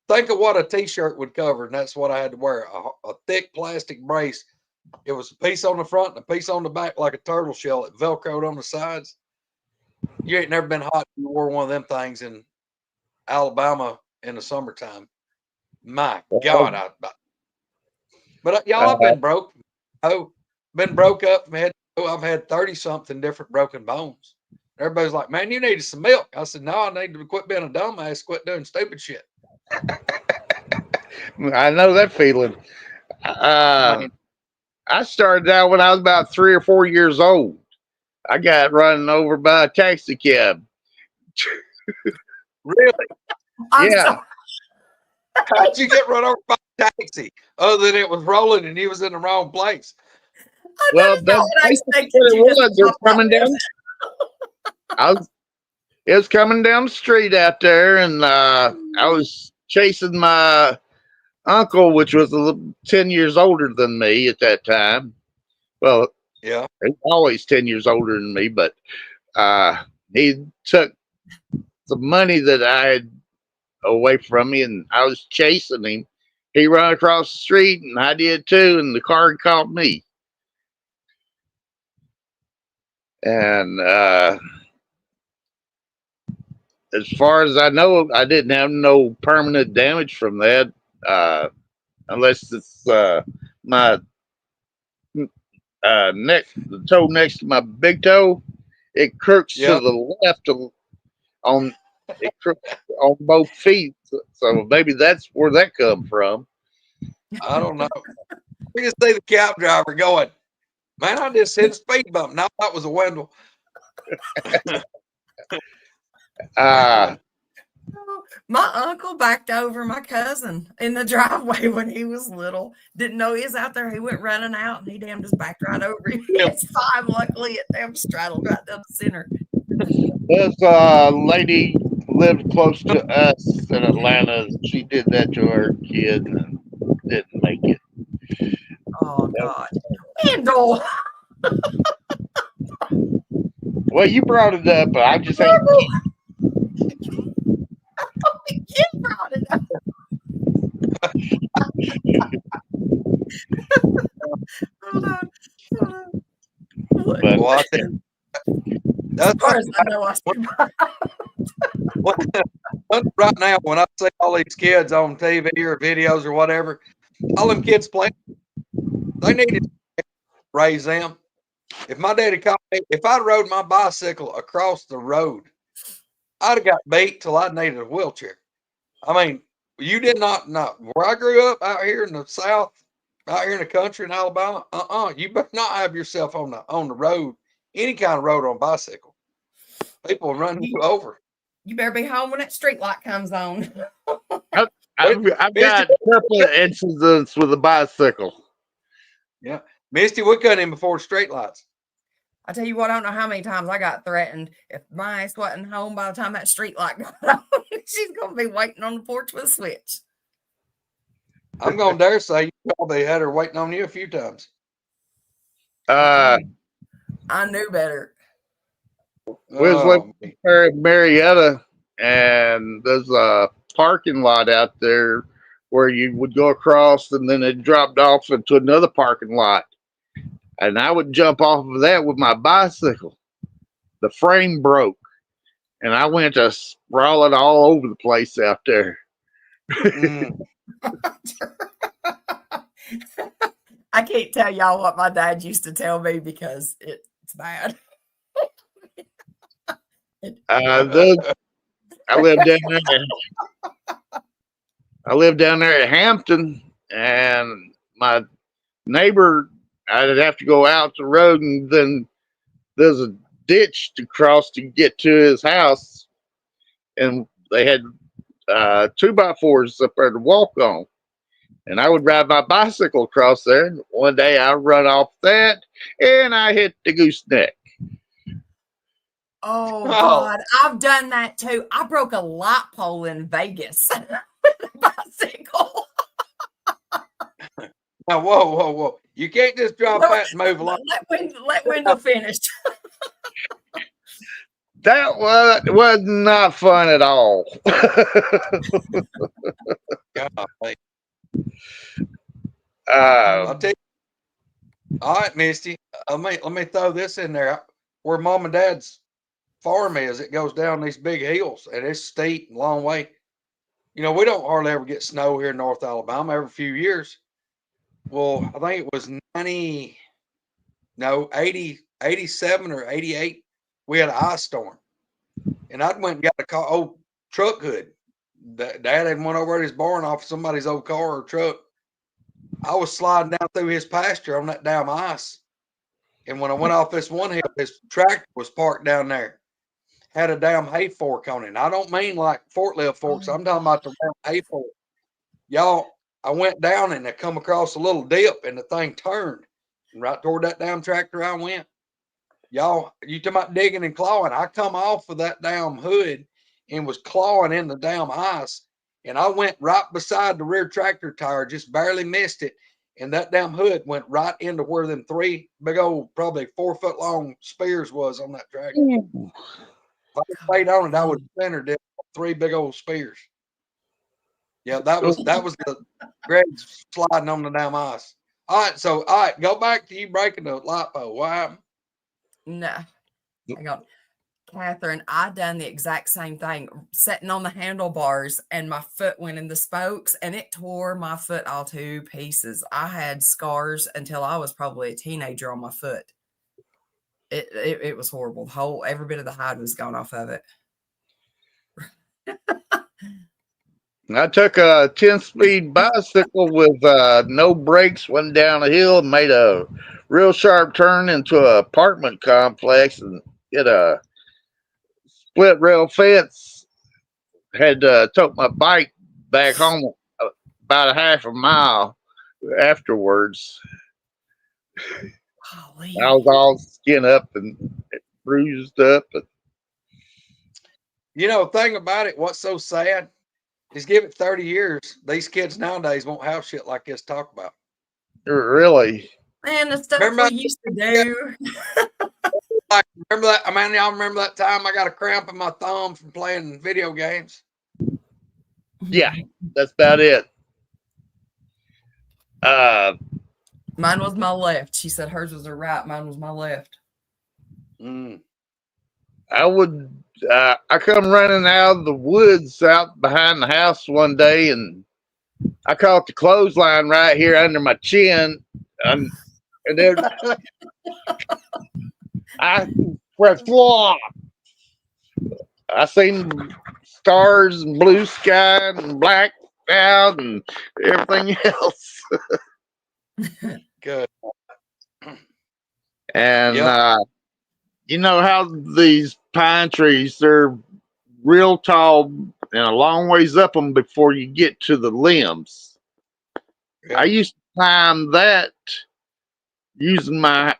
think of what a t-shirt would cover, and that's what I had to wear. A thick plastic brace. It was a piece on the front and a piece on the back, like a turtle shell. It velcroed on the sides. You ain't never been hot. You wore one of them things in Alabama in the summertime. My God, but y'all, I've been broke. Oh, been broke up from head. I've had 30 something different broken bones. Everybody's like, man, you needed some milk. I said, no, I need to quit being a dumbass, quit doing stupid shit. I know that feeling. I started out when I was about 3 or 4 years old. I got run over by a taxi cab. Really? I'm Yeah. sorry. How'd you get run over by a taxi other than it was rolling and you was in the wrong place? Well, that's what it was. It was coming down. It was coming down the street out there, and I was chasing my uncle, which was 10 years older than me at that time. Well, yeah, he's always 10 years older than me, but he took the money that I had away from me, and I was chasing him. He ran across the street, and I did too, and the car caught me. And as far as I know, I didn't have no permanent damage from that, unless it's my neck, the toe next to my big toe. It crooks to the left on it crooks on both feet. So maybe that's where that come from. I don't know. We just see the cab driver going, man, I just hit a speed bump. No, that was a Wendell. My uncle backed over my cousin in the driveway when he was little. Didn't know he was out there. He went running out and he damn just backed right over him. It's 5. Luckily, it damn straddled right down the center. This lady lived close to us in Atlanta. She did that to her kid and didn't make it. Oh, God. Wendell. Well, you brought it up, but I just ain't. You brought it up. Hold on. Look, Well, as far as I know, I right now, when I see all these kids on TV or videos or whatever, all them kids playing, they need to raise them. If my daddy caught me, if I rode my bicycle across the road, I'd have got beat till I needed a wheelchair. I mean, you did not know where I grew up out here in the South, out here in the country in Alabama. You better not have yourself on the road, any kind of road on a bicycle. People will run you over. You better be home when that street light comes on. I've got a couple of incidents with a bicycle. Yeah, Misty, we cut in before straight lights. I tell you what, I don't know how many times I got threatened. If my ass wasn't home by the time that street light got on, she's going to be waiting on the porch with a switch. I'm going to dare say you probably had her waiting on you a few times. I knew better. We was with Marietta, and there's a parking lot out there where you would go across, and then it dropped off into another parking lot. And I would jump off of that with my bicycle. The frame broke, and I went to sprawling all over the place out there. I can't tell y'all what my dad used to tell me because it's bad. I lived down there at Hampton, and my neighbor, I'd have to go out the road, and then there's a ditch to cross to get to his house, and they had 2x4s up there to walk on. And I would ride my bicycle across there. And one day I run off that, and I hit the gooseneck. Oh, God. I've done that too. I broke a light pole in Vegas with a bicycle. Now, whoa. You can't just drop that and move along. Let Wendell finish. That was not fun at all. I'll tell you. All right, Misty. Let me throw this in there. Where Mom and Dad's farm is, it goes down these big hills, and it's steep and long way. You know, we don't hardly ever get snow here in North Alabama every few years. Well, I think it was 87 or 88. We had an ice storm, and I went and got a old truck hood. Dad had went over at his barn off somebody's old car or truck. I was sliding down through his pasture on that damn ice. And when I went off this one hill, his tractor was parked down there. Had a damn hay fork on it. And I don't mean like forklift forks. I'm talking about the damn hay fork. Y'all, I went down and I come across a little dip and the thing turned. And right toward that damn tractor I went. Y'all, you talking about digging and clawing. I come off of that damn hood and was clawing in the damn ice. And I went right beside the rear tractor tire, just barely missed it. And that damn hood went right into where them three big old, probably 4 foot long spears was on that tractor. If I stayed on it, I would have centered it 3 big old spears. Yeah, that was the Greg sliding on the damn ice. All right, go back to you breaking the light pole. What happened? No. Hang on. Catherine, I done the exact same thing, sitting on the handlebars, and my foot went in the spokes, and it tore my foot all to pieces. I had scars until I was probably a teenager on my foot. It was horrible. Every bit of the hide was gone off of it. I took a 10-speed bicycle with no brakes, went down a hill, and made a real sharp turn into an apartment complex, and hit a split rail fence. Had took my bike back home about a half a mile afterwards. Holy. I was all skin up and bruised up. You know, thing about it, what's so sad is give it 30 years, these kids nowadays won't have shit like this to talk about. Really? Man, the stuff we used to do. Remember that? I mean, y'all remember that time I got a cramp in my thumb from playing video games? Yeah, that's about it. Mine was my left. She said hers was her right. Mine was my left. I come running out of the woods out behind the house one day, and I caught the clothesline right here under my chin, and And then I went, "Whoa." I seen stars and blue sky and black cloud and everything else. Good. And Yep. you know how these pine trees, they're real tall and a long ways up them before you get to the limbs. I Yep. used to climb that using my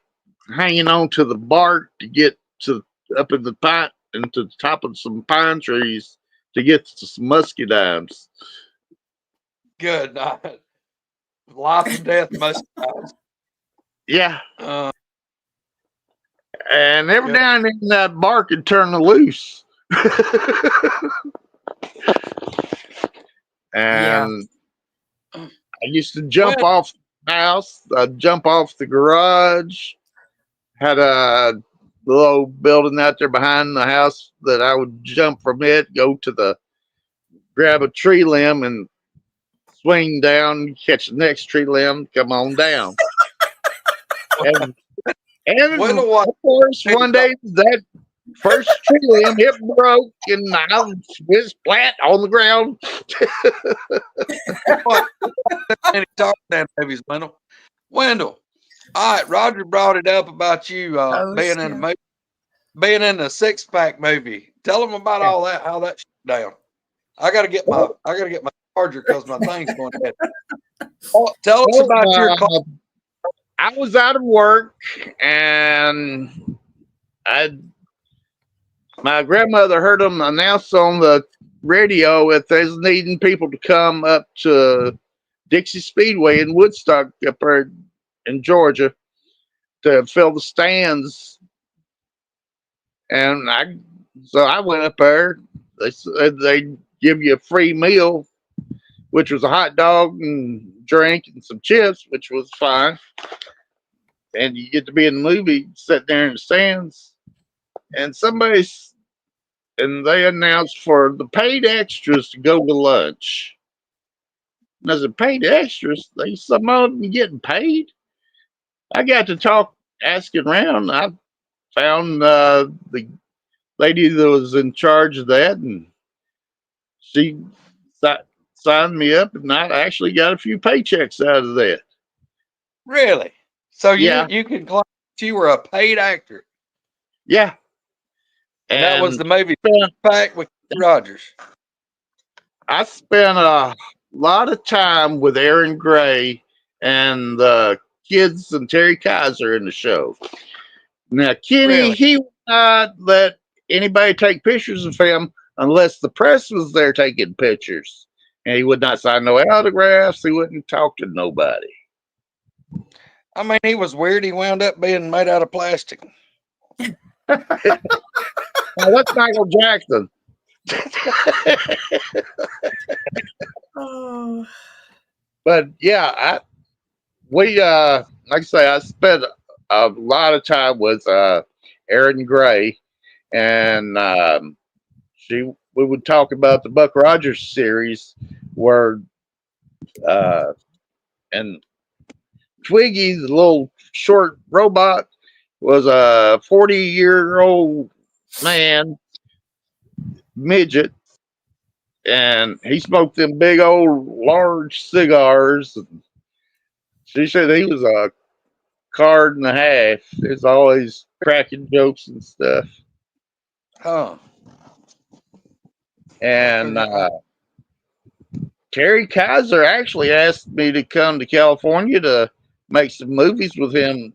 hanging on to the bark to get to up in the pine and to the top of some pine trees to get to some muscadines. Good. Life and death must. Yeah, Uh, and every good. now and then that bark would turn loose. Yeah. And I used to When jump off the house, jump off the garage. Had a little building out there behind the house that I would jump from it, go to the grab a tree limb and swing down, catch the next tree limb, come on down. And when and what? of course one day that first tree limb it broke and I was flat on the ground. Any talk that movies, Wendell. Wendell. All right, Roger brought it up about you Oh being in the shit. being in the Six Pack movie. Tell them about Yeah. all that, how that shut down. I gotta get my charger because my thing's going dead. Tell us Well, about your car. I was out of work and I my grandmother heard them announce on the radio that there's needing people to come up to Dixie Speedway in Woodstock up there in Georgia to fill the stands. And so I went up there. They said they give you a free meal, which was a hot dog and drink and some chips, which was fine. And you get to be in the movie, sitting there in the stands. And they announced for the paid extras to go to lunch. And as a paid extras, some of them getting paid. I got to asking around. I found the lady that was in charge of that, and she signed me up, and I actually got a few paychecks out of that. Really? So Yeah, you can claim that you were a paid actor, yeah. and that was And the movie spent, Pack with Rogers. I spent a lot of time with Aaron Gray and the kids and Terry Kaiser in the show. Now, Kenny, Really? he would not let anybody take pictures of him unless the press was there taking pictures. And he would not sign no autographs. He wouldn't talk to nobody. I mean, he was weird. He wound up being made out of plastic. Now, that's Michael Jackson. Oh. But yeah, like I say, I spent a lot of time with Erin Gray, and we would talk about the Buck Rogers series, where and Twiggy, the little short robot, was a 40-year-old man, midget, and he smoked them big old large cigars. She said he was a card and a half. There's always cracking jokes and stuff. Huh. And Terry Kaiser actually asked me to come to California to make some movies with him,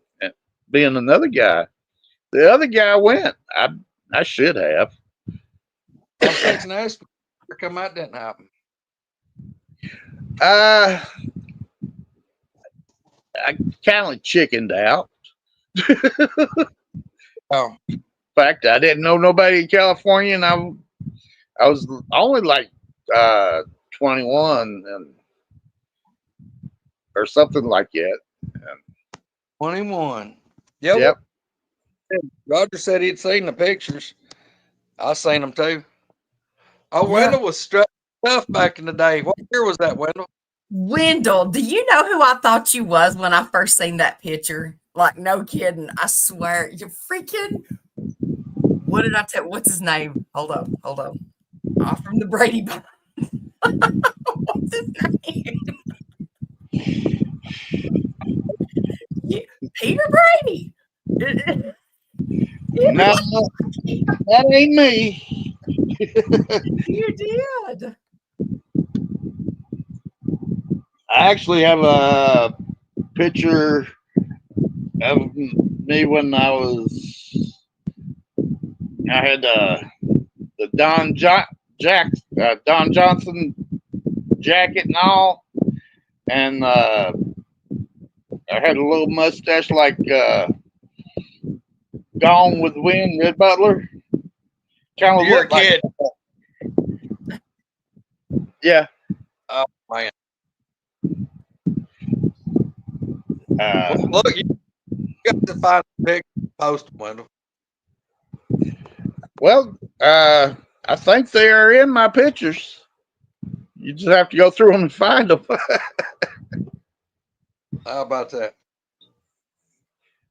being another guy. The other guy went. I should have. I'm fixing to ask you. How come that didn't happen? Uh, I kind of chickened out. Oh, In fact, I didn't know nobody in California, and I was only like 21 or something like that. 21. Yep. Yep. Roger said he'd seen the pictures. I seen them too. Oh, Yeah. Wendell was straight tough back in the day. What year was that, Wendell? Wendell, do you know who I thought you was when I first seen that picture? Like, no kidding. I swear. You freaking. What did I tell? What's his name? Hold on. Hold on. Off from the Brady Bunch. What's his name? Yeah, Peter Brady. No, that ain't me. You did. I actually have a picture of me when I had the Don Johnson jacket and all, and I had a little mustache like Gone with the Wind, Red Butler. Kind of You're a looked like, kid. yeah. Oh man. Uh, Look, you got to find a picture, post them, Wendell. well, I think they are in my pictures. You just have to go through them and find them. How about that?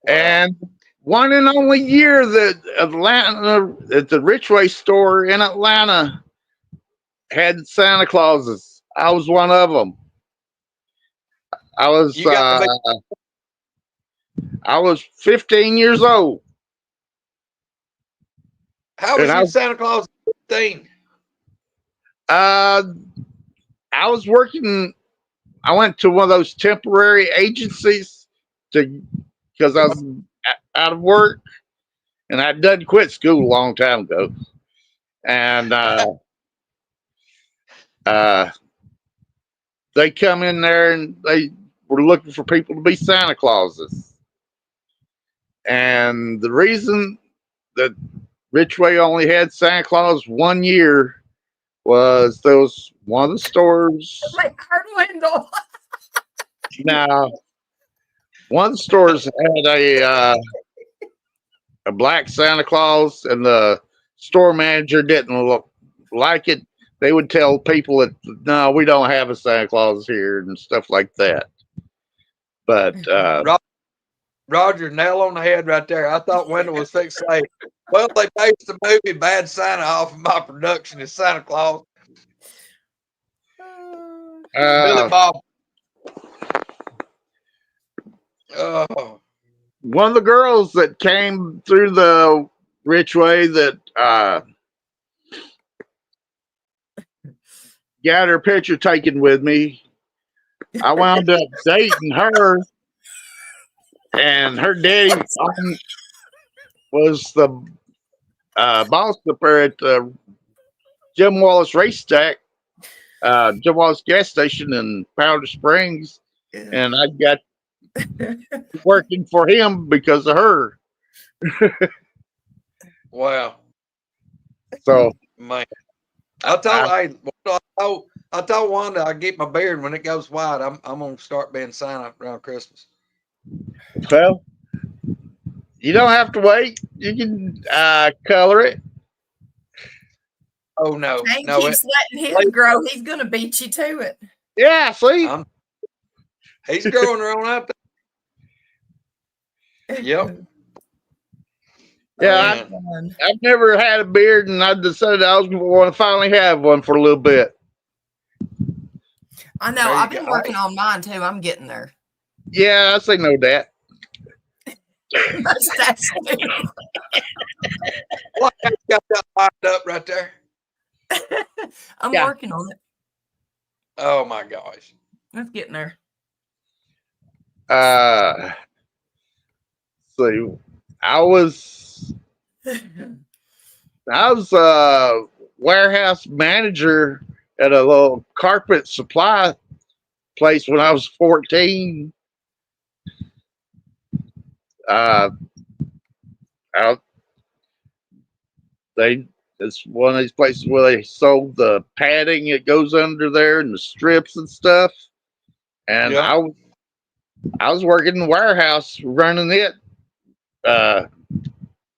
Wow. And one and only year that Atlanta, at the Richway store in Atlanta, had Santa Clauses. I was one of them. I was You got to be, I was 15 years old, how and was you Santa Claus 15? I was working. I went to one of those temporary agencies because I was out of work, and I'd done quit school a long time ago, and they come in there and they were looking for people to be Santa Clauses. And the reason that Richway only had Santa Claus 1 year was there was one of the stores. Like Kurt Wendell. Now, one of the stores had a black Santa Claus, and the store manager didn't like it. They would tell people that no, we don't have a Santa Claus here and stuff like that. But Roger, nail on the head right there. I thought Wendell was fixing to say, well, they based the movie Bad Santa off of my production as Santa Claus. Billy Bob. Oh. One of the girls that came through the Richway that got her picture taken with me, I wound up dating her, and her daddy was the boss up there at the Jim Wallace Racetrack, Jim Wallace gas station in Powder Springs, and I got working for him because of her. Wow. So, man, I told Wanda I get my beard when it goes white. I'm gonna start being Santa around Christmas. well, you don't have to wait. You can color it. Oh no, Hank no, keeps letting his grow. He's gonna beat you to it. Yeah, see, he's growing around out there. Yep. Yeah, I've never had a beard, and I decided I was going to finally have one for a little bit. I know. I've been working on mine too. I'm getting there. Yeah, I say no that. Mustache. Well, I got that lined up right there. I'm working on it. Oh my gosh. That's getting there. See, I was a warehouse manager at a little carpet supply place when I was 14. It's one of these places where they sold the padding that goes under there and the strips and stuff. And I was working in the warehouse running it.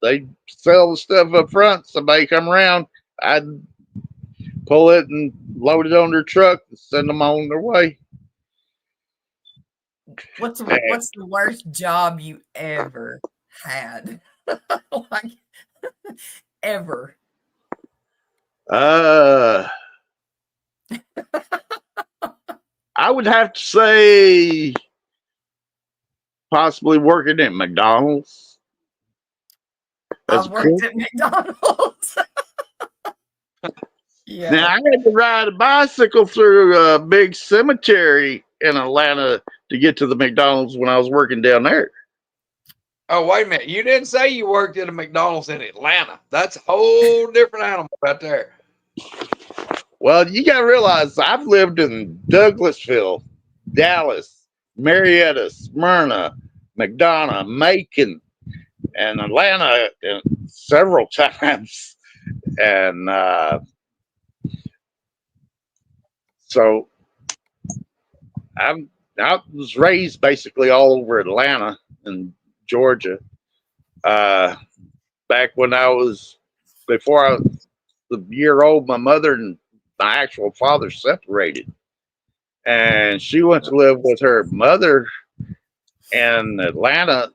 They sell the stuff up front. Somebody come around, I'd pull it and load it on their truck and send them on their way. What's And, the worst job you ever had? Like, ever. I would have to say possibly working at McDonald's as I've a worked cook. at McDonald's. Now Yeah. I had to ride a bicycle through a big cemetery in Atlanta to get to the McDonald's when I was working down there. Oh, wait a minute. You didn't say you worked at a McDonald's in Atlanta. That's a whole different animal right there. Well, you got to realize I've lived in Douglasville, Dallas, Marietta, Smyrna, McDonough, Macon, and Atlanta several times. And so I was raised basically all over Atlanta and Georgia. Back when before I was a year old, my mother and my actual father separated. And she went to live with her mother in Atlanta,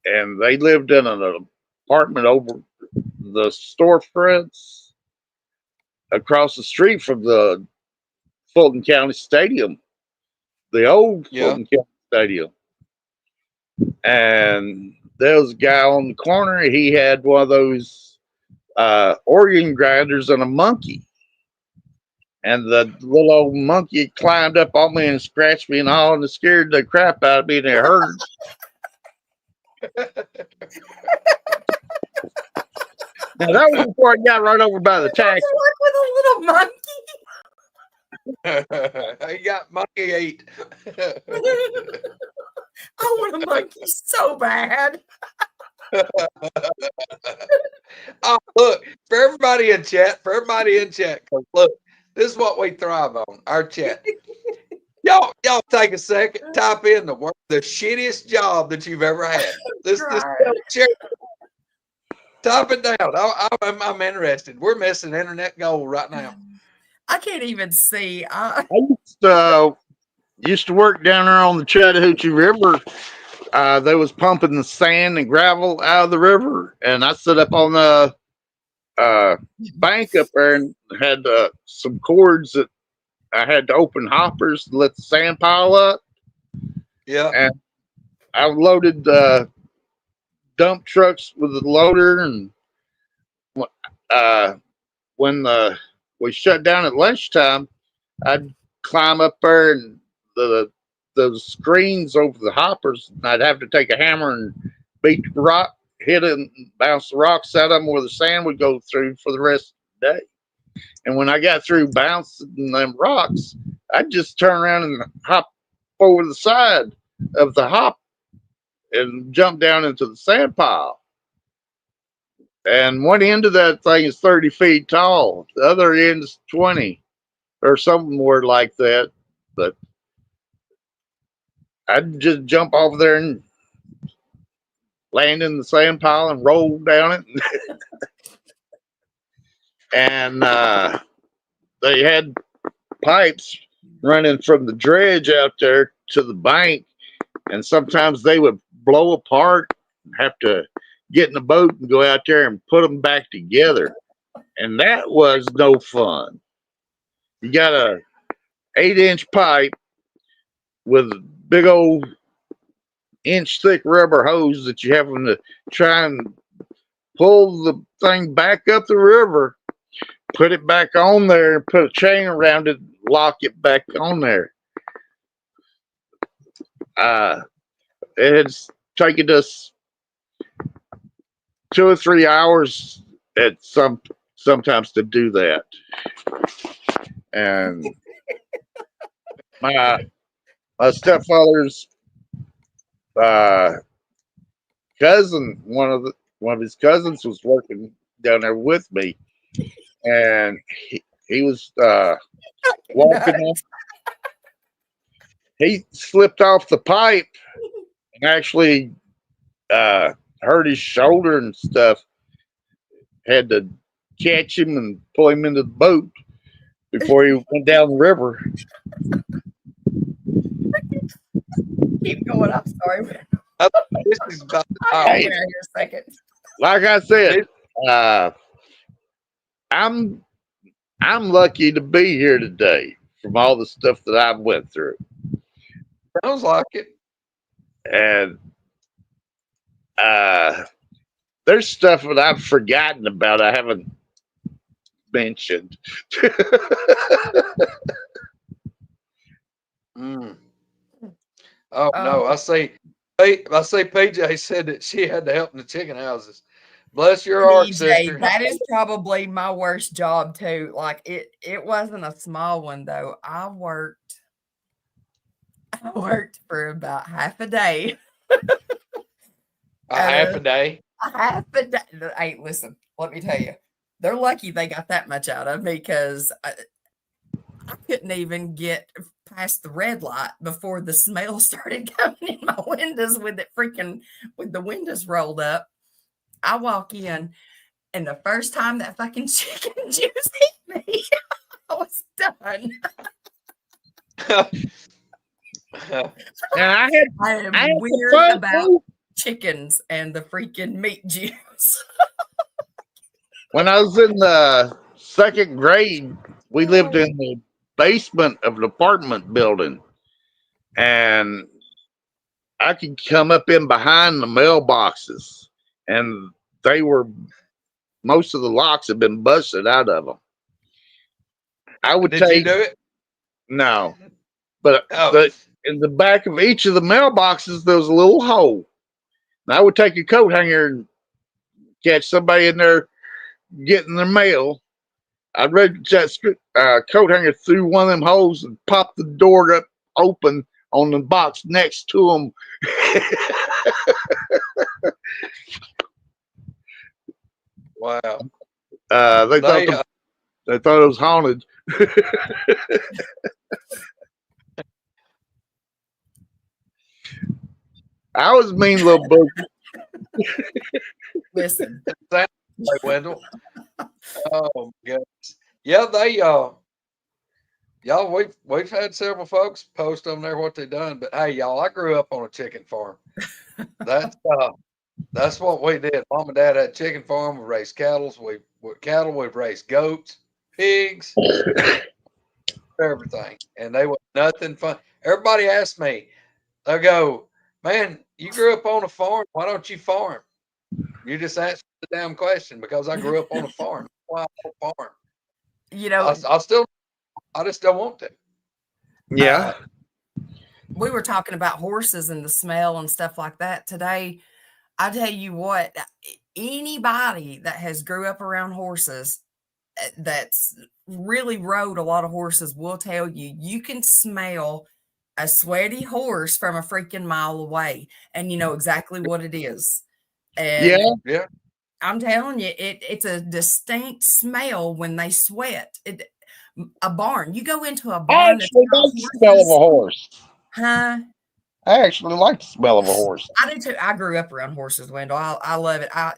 and they lived in an apartment over the storefronts across the street from the Fulton County Stadium, the old Yeah. Fulton County Stadium. And there was a guy on the corner. He had one of those organ grinders and a monkey. And the little old monkey climbed up on me and scratched me and all, and it scared the crap out of me, and it hurt. Now that was before I got run over by the taxi. Work with a little monkey. He got monkey ate. I want a monkey so bad. Oh, look, for everybody in chat, 'cause look, this is what we thrive on, our chat. Y'all take a second, type in the shittiest job that you've ever had. This share. Type it down. I'm interested. We're missing internet gold right now. I can't even see. I used to work down there on the Chattahoochee River. They was pumping the sand and gravel out of the river, and I stood up on the bank up there and had some cords that I had to open hoppers to let the sand pile up. Yeah. And I loaded dump trucks with the loader, and when we shut down at lunchtime, I'd climb up there and the screens over the hoppers, and I'd have to take a hammer and beat the rock, hit it, and bounce the rocks out of them where the sand would go through for the rest of the day. And when I got through bouncing them rocks, I'd just turn around and hop over the side of the hop and jump down into the sand pile. And one end of that thing is 30 feet tall. The other end is 20 or something more like that. But I'd just jump off there and land in the sand pile and roll down it. And they had pipes running from the dredge out there to the bank. And sometimes they would blow apart and have to get in the boat and go out there and put them back together. And that was no fun. You got a 8-inch pipe with a big old inch thick rubber hose that you have to try and pull the thing back up the river, put it back on there, and put a chain around it, lock it back on there. It's taken us 2 or 3 hours at sometimes to do that. And my stepfather's cousin, one of his cousins was working down there with me, and he was walking off. He slipped off the pipe and actually hurt his shoulder and stuff. Had to catch him and pull him into the boat before he went down the river. keep going. I'm sorry. This is about the I gotta time. get out of here a second. Like I said, I'm lucky to be here today from all the stuff that I've went through. Sounds like it. And there's stuff that I've forgotten about. I haven't mentioned. Mm. Oh Oh, no, I see. PJ said that she had to help in the chicken houses. Bless your heart, DJ, sister. that is probably my worst job too. Like it wasn't a small one though. I worked for about half a day. A half a day. A half a day. Hey, listen, let me tell you, they're lucky they got that much out of me because I couldn't even get past the red light before the smell started coming in my windows with the windows rolled up. I walk in, and the first time that fucking chicken juice hit me, I was done. And I am I had weird some fun about too. chickens and the freaking meat juice. When I was in the second grade, we lived in the basement of an apartment building, and I could come up in behind the mailboxes, and they were most of the locks had been busted out of them. I would Did you take do it? no, but Oh, in the back of each of the mailboxes there was a little hole, and I would take a coat hanger and catch somebody in there getting their mail. I'd reach that coat hanger through one of them holes and pop the door up open on the box next to them. wow. They They thought they thought it was haunted. I was a mean little book. Listen, like Wendell. Oh my goodness. Yeah, y'all we've had several folks post on there what they done, but hey y'all, I grew up on a chicken farm. That's what we did. Mom and dad had a chicken farm. We raised cattle. We've raised goats, pigs, everything. And they were nothing fun. Everybody asked me, they go, man, you grew up on a farm. Why don't you farm? You just answered the damn question because I grew up on a farm. Why I don't farm? you know, I just don't want to. Yeah. We were talking about horses and the smell and stuff like that today. I tell you what, anybody that has grew up around horses, that's really rode a lot of horses will tell you you can smell a sweaty horse from a freaking mile away, and you know exactly what it is. Yeah. And Yeah. I'm telling you, it's a distinct smell when they sweat. A barn, you go into a I barn that's actually got like the smell of a horses, horse. huh? I actually like the smell of a horse. I do too. I grew up around horses, Wendell. I love it. I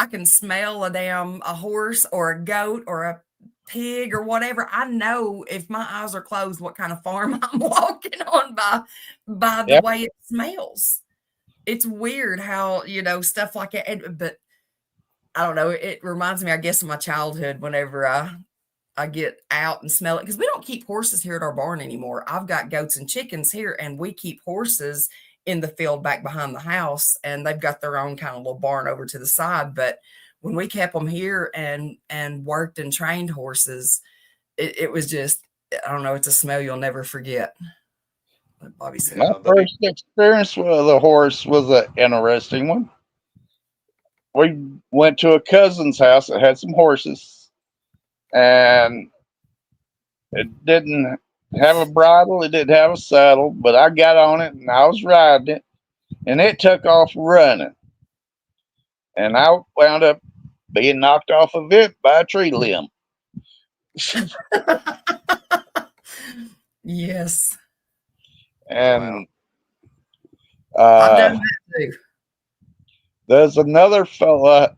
can smell a horse or a goat or a pig or whatever. I know if my eyes are closed what kind of farm I'm walking on by the Yep. way it smells. It's weird how, stuff like that. But I don't know. It reminds me, I guess, of my childhood whenever I get out and smell it, because we don't keep horses here at our barn anymore. I've got goats and chickens here, and we keep horses in the field back behind the house, and they've got their own kind of little barn over to the side. But when we kept them here and worked and trained horses, it was just, I don't know, it's a smell you'll never forget. Like Bobby said. My first experience with a horse was an interesting one. We went to a cousin's house that had some horses, and it didn't have a bridle, it didn't have a saddle, but I got on it and I was riding it, and it took off running. And I wound up being knocked off of it by a tree limb. Yes. And I've done that too. there's another fella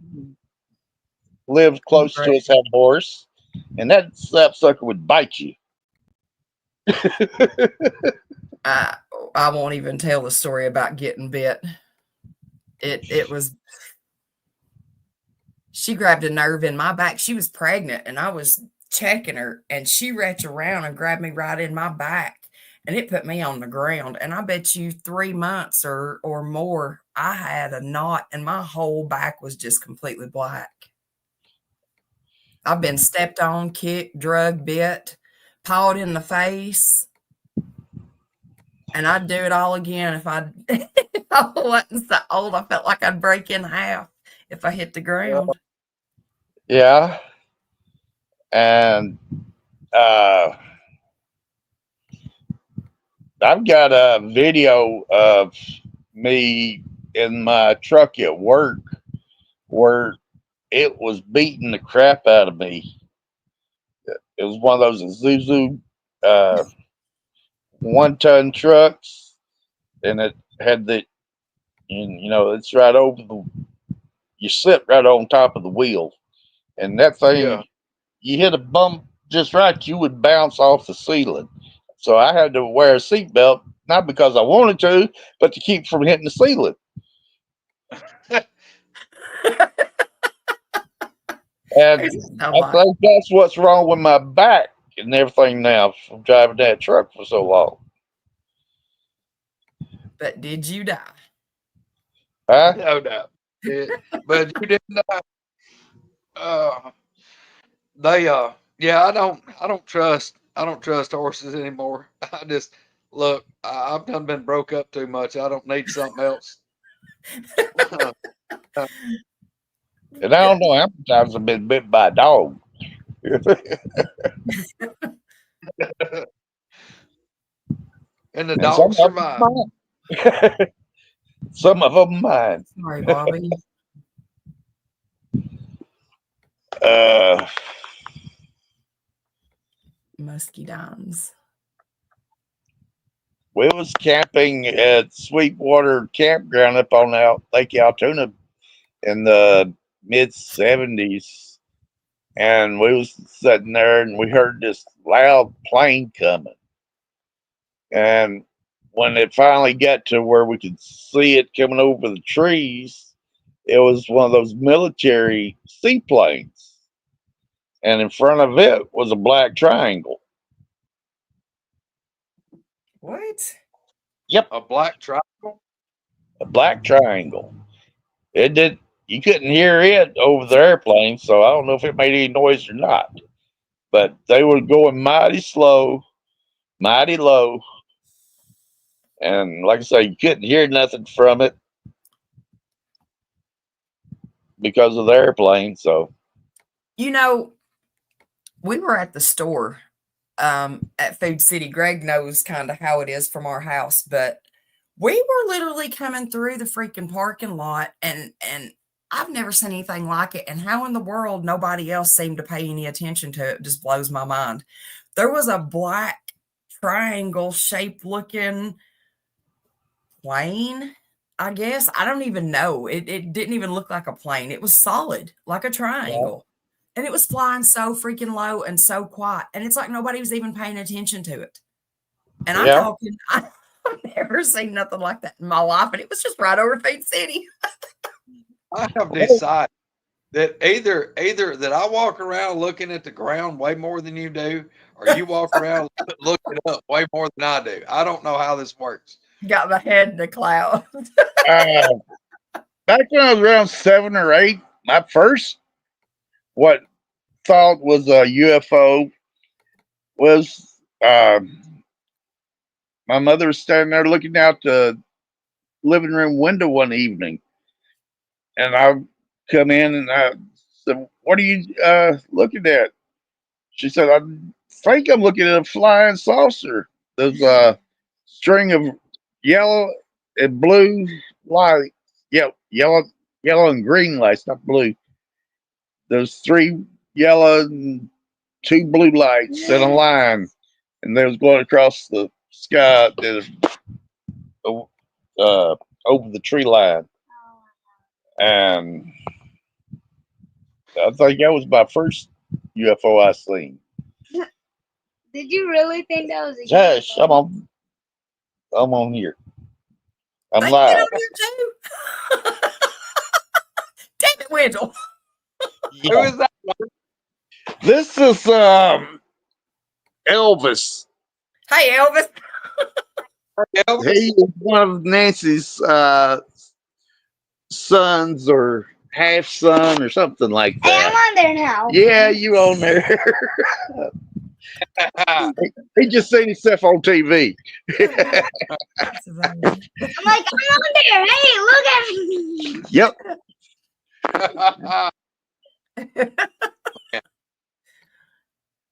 lived close to us, had a horse, and that sapsucker would bite you. I I won't even tell the story about getting bit. It was she grabbed a nerve in my back. She was pregnant and I was checking her and she reached around and grabbed me right in my back and it put me on the ground. And I bet you 3 months or more, I had a knot and my whole back was just completely black. I've been stepped on, kicked, drugged, bit, pawed in the face, and I'd do it all again if I if I wasn't so old. I felt like I'd break in half if I hit the ground. Yeah. And uh, I've got a video of me in my truck at work where it was beating the crap out of me. It was one of those Isuzu uh, 1-ton trucks, and it had the, and, it's right over the, you sit right on top of the wheel, and that thing, Yeah. you hit a bump just right, you would bounce off the ceiling. So I had to wear a seatbelt, not because I wanted to, but to keep from hitting the ceiling. And There's so I much. think that's what's wrong with my back and everything now from driving that truck for so long. But did you die? Huh? No doubt. But you didn't. Uh, they yeah, I don't trust horses anymore. I just look. I've done been broke up too much. I don't need something else. And I don't know how many times I've been bit by a dog. And the And some dog of them survived. mine. Some of them mine. Sorry, Bobby. Uh, Musky dimes. we was camping at Sweetwater Campground up on Lake Altoona in the mid-70s, and we was sitting there and we heard this loud plane coming. And when it finally got to where we could see it coming over the trees, it was one of those military seaplanes. And in front of it was a black triangle. What? Yep, A black triangle. a black triangle. It did. You couldn't hear it over the airplane, so I don't know if it made any noise or not. But they were going mighty slow, mighty low, and like I say, you couldn't hear nothing from it because of the airplane. So You know, we were at the store at Food City. Greg knows kind of how it is from our house, but we were literally coming through the freaking parking lot and I've never seen anything like it. And how in the world nobody else seemed to pay any attention to it just blows my mind. There was a black triangle shaped looking plane, I guess. I don't even know. It didn't even look like a plane. It was solid, like a yeah, triangle. And it was flying so freaking low and so quiet. And it's like nobody was even paying attention to it. And I'm yeah. talking, I've never seen nothing like that in my life. And it was just right over Food City. I have decided that either that I walk around looking at the ground way more than you do, or you walk around looking up way more than I do. I don't know how this works. Got my head in the cloud. Uh, back when I was around 7 or 8, my first what thought was a UFO was my mother was standing there looking out the living room window one evening, and I come in and I said, "What are you looking at?" She said, "I think I'm looking at a flying saucer. There's a string of yellow and blue light, yellow and green lights, not blue. There's 3 yellow and 2 blue lights in a line, and they was going across the sky uh, over the tree line." And I think that was my first UFO I seen. Did you really think that was a Hush, I'm UFO? on. I'm on here. I'm They get live. on here too. Damn it, Wendell. Who Yeah. is that? This is Elvis. Hey, Elvis. Elvis? He is one of Nancy's sons or half son or something like Hey, I'm that. on there now. Yeah, you on there. He just seen himself on TV. That's amazing. I'm like, I'm on there. Hey, look at me. Yep.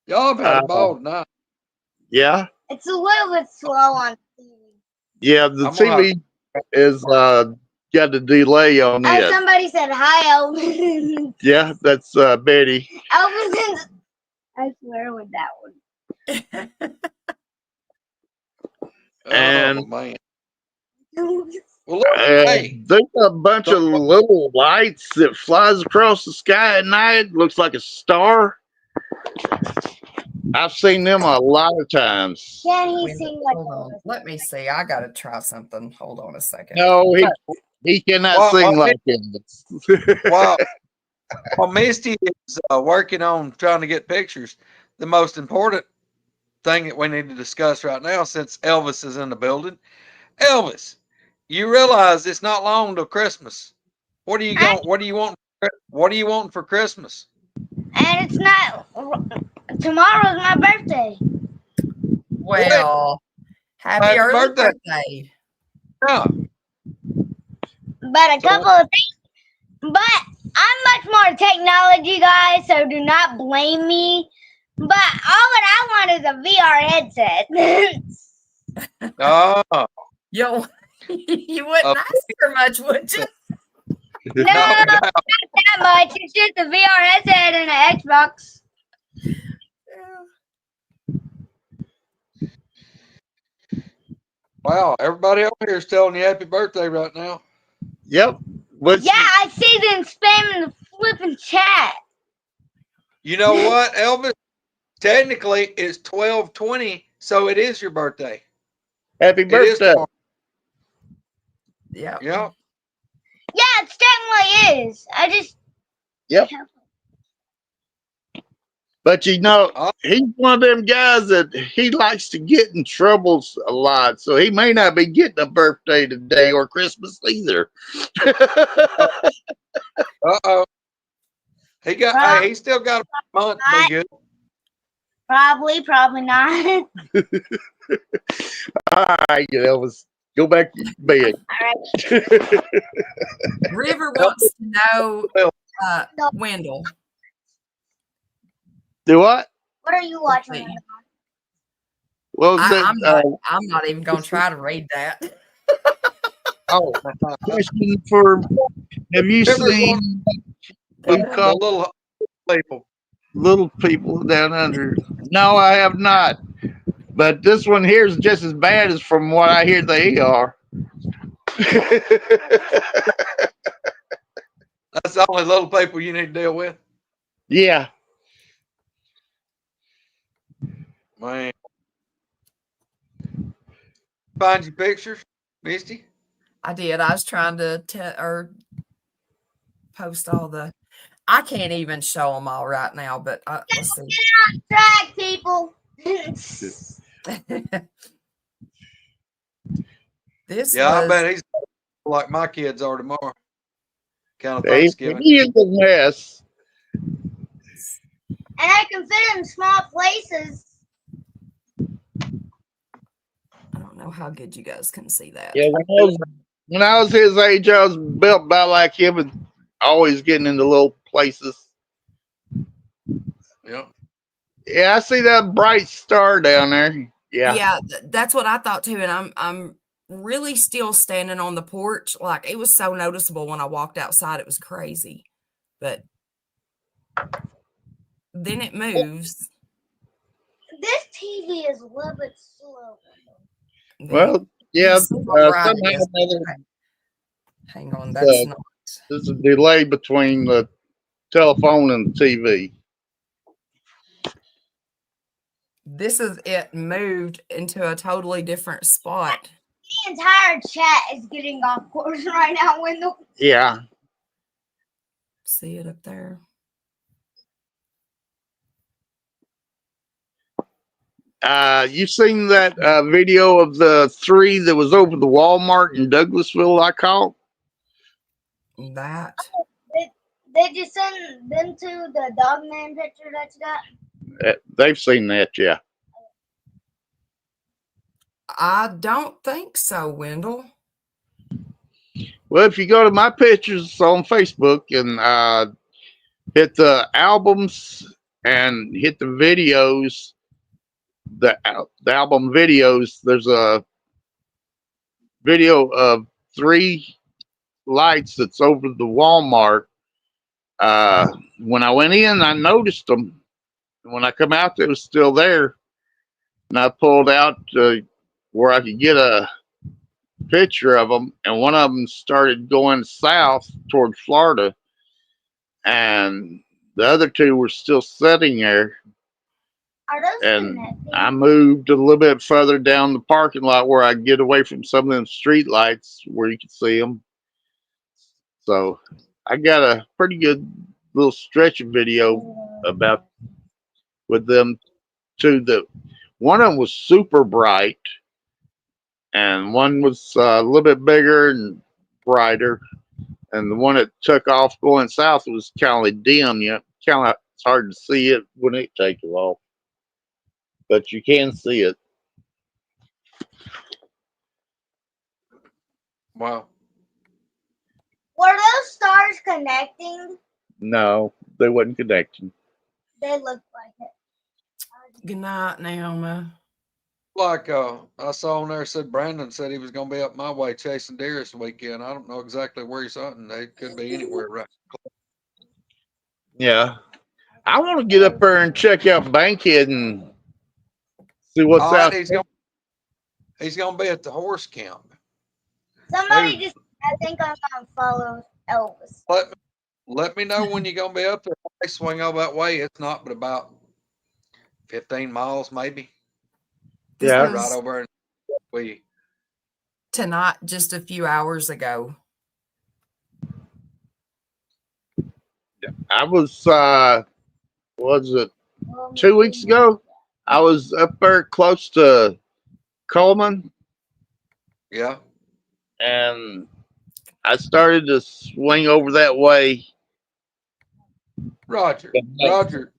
Y'all have had a ball tonight. Yeah. It's a little bit slow on TV. Yeah, the I'm gonna TV is got a delay on Oh, it. somebody said hi, Elvis. Yeah, that's Betty. Elvis is. I swear with that one. And oh man. Well, look, hey, there's a bunch of little lights that flies across the sky at night. Looks like a star. I've seen them a lot of times. Can he Wendell, sing like hold on. Elvis? Let me see. I gotta try something. Hold on a second. No, he cannot Well, sing well, like Elvis. while Misty is working on trying to get pictures, the most important thing that we need to discuss right now, since Elvis is in the building, Elvis, you realize it's not long till Christmas. What are you going? What do you want? What do you want for Christmas? And it's not. Tomorrow's my birthday. Well, happy Happy early birthday. birthday. Yeah. But a couple of things. But I'm much more technology guy, so do not blame me. But all that I want is a VR headset. Oh, You wouldn't ask for much, would you? No, not that much. It's just a VR headset and an Xbox. wow! Everybody over here is telling you happy birthday right now. Yep. What's, Yeah, I see them spamming the flipping chat. You know what, Elvis? Technically, it's 12/20, so it is your birthday. happy It is birthday. tomorrow. Yeah. Yeah. Yeah, it technically is. I just. Yep. But you know, he's one of them guys that he likes to get in troubles a lot. So he may not be getting a birthday today or Christmas either. Uh-oh. Hey, he still got a month to be good. Probably not. All right, Elvis, go back to bed. All right. River wants to know, Wendell. Do what? What are you watching? See. Well, I'm not even gonna try to read that. Oh, question for: have you River's seen the little people? little people down under? No, I have not. But this one here is just as bad as from what I hear they are. That's the only little people you need to deal with. Yeah. Man. Find your pictures, Misty? I did. I was trying to post all the. I can't even show them all right now, but let's see. Get on track, people. I bet he's like my kids are tomorrow. Kind of Thanksgiving. He is a mess. And I can fit in small places. I don't know how good you guys can see that. Yeah, when I was his age, I was built about like him and always getting into little places. Yeah. Yeah, I see that bright star down there. Yeah. Yeah, that's what I thought too. And I'm really still standing on the porch. Like, it was so noticeable when I walked outside. It was crazy. But then it moves. This TV is a little bit slow. Well, yeah. Hang on, that's not. There's a delay between the telephone and the TV. This is it moved into a totally different spot. The entire chat is getting off course right now, Wendell. Yeah. See it up there. You seen that video of the 3 that was over the Walmart in Douglasville I caught? That Did you send them to the dog man picture that you got? They've seen that, yeah. I don't think so, Wendell. Well, if you go to my pictures on Facebook and hit the albums and hit the videos, the album videos, there's a video of 3 lights that's over the Walmart. When I went in, I noticed them. When I come out, they was still there. And I pulled out where I could get a picture of them, and one of them started going south toward Florida, and the other 2 were still sitting there. Are those And connected? I moved a little bit further down the parking lot where I could get away from some of them street lights where you could see them. So I got a pretty good little stretch of video about with them 2. That one of them was super bright, and one was a little bit bigger and brighter, and the one that took off going south was kind of like dim. It's hard to see it when it takes off, but you can see it. Wow. Were those stars connecting? No, they wasn't connecting. They looked like it. Good night, Naomi. Like I saw on there said Brandon said he was gonna be up my way chasing deer this weekend. I don't know exactly where he's hunting. They could be anywhere, right? Yeah, I want to get up there and check out Bankhead and see what's All right, out. he's gonna be at the horse camp. Somebody Hey. just, I think I'm gonna follow Elvis. Let me know when you're gonna be up there. I swing over that way. It's not but about 15 miles, maybe. This Yeah. was Right over and we tonight, just a few hours ago. I was it 2 weeks ago? I was up there close to Coleman, yeah. and I started to swing over that way. Roger. Roger.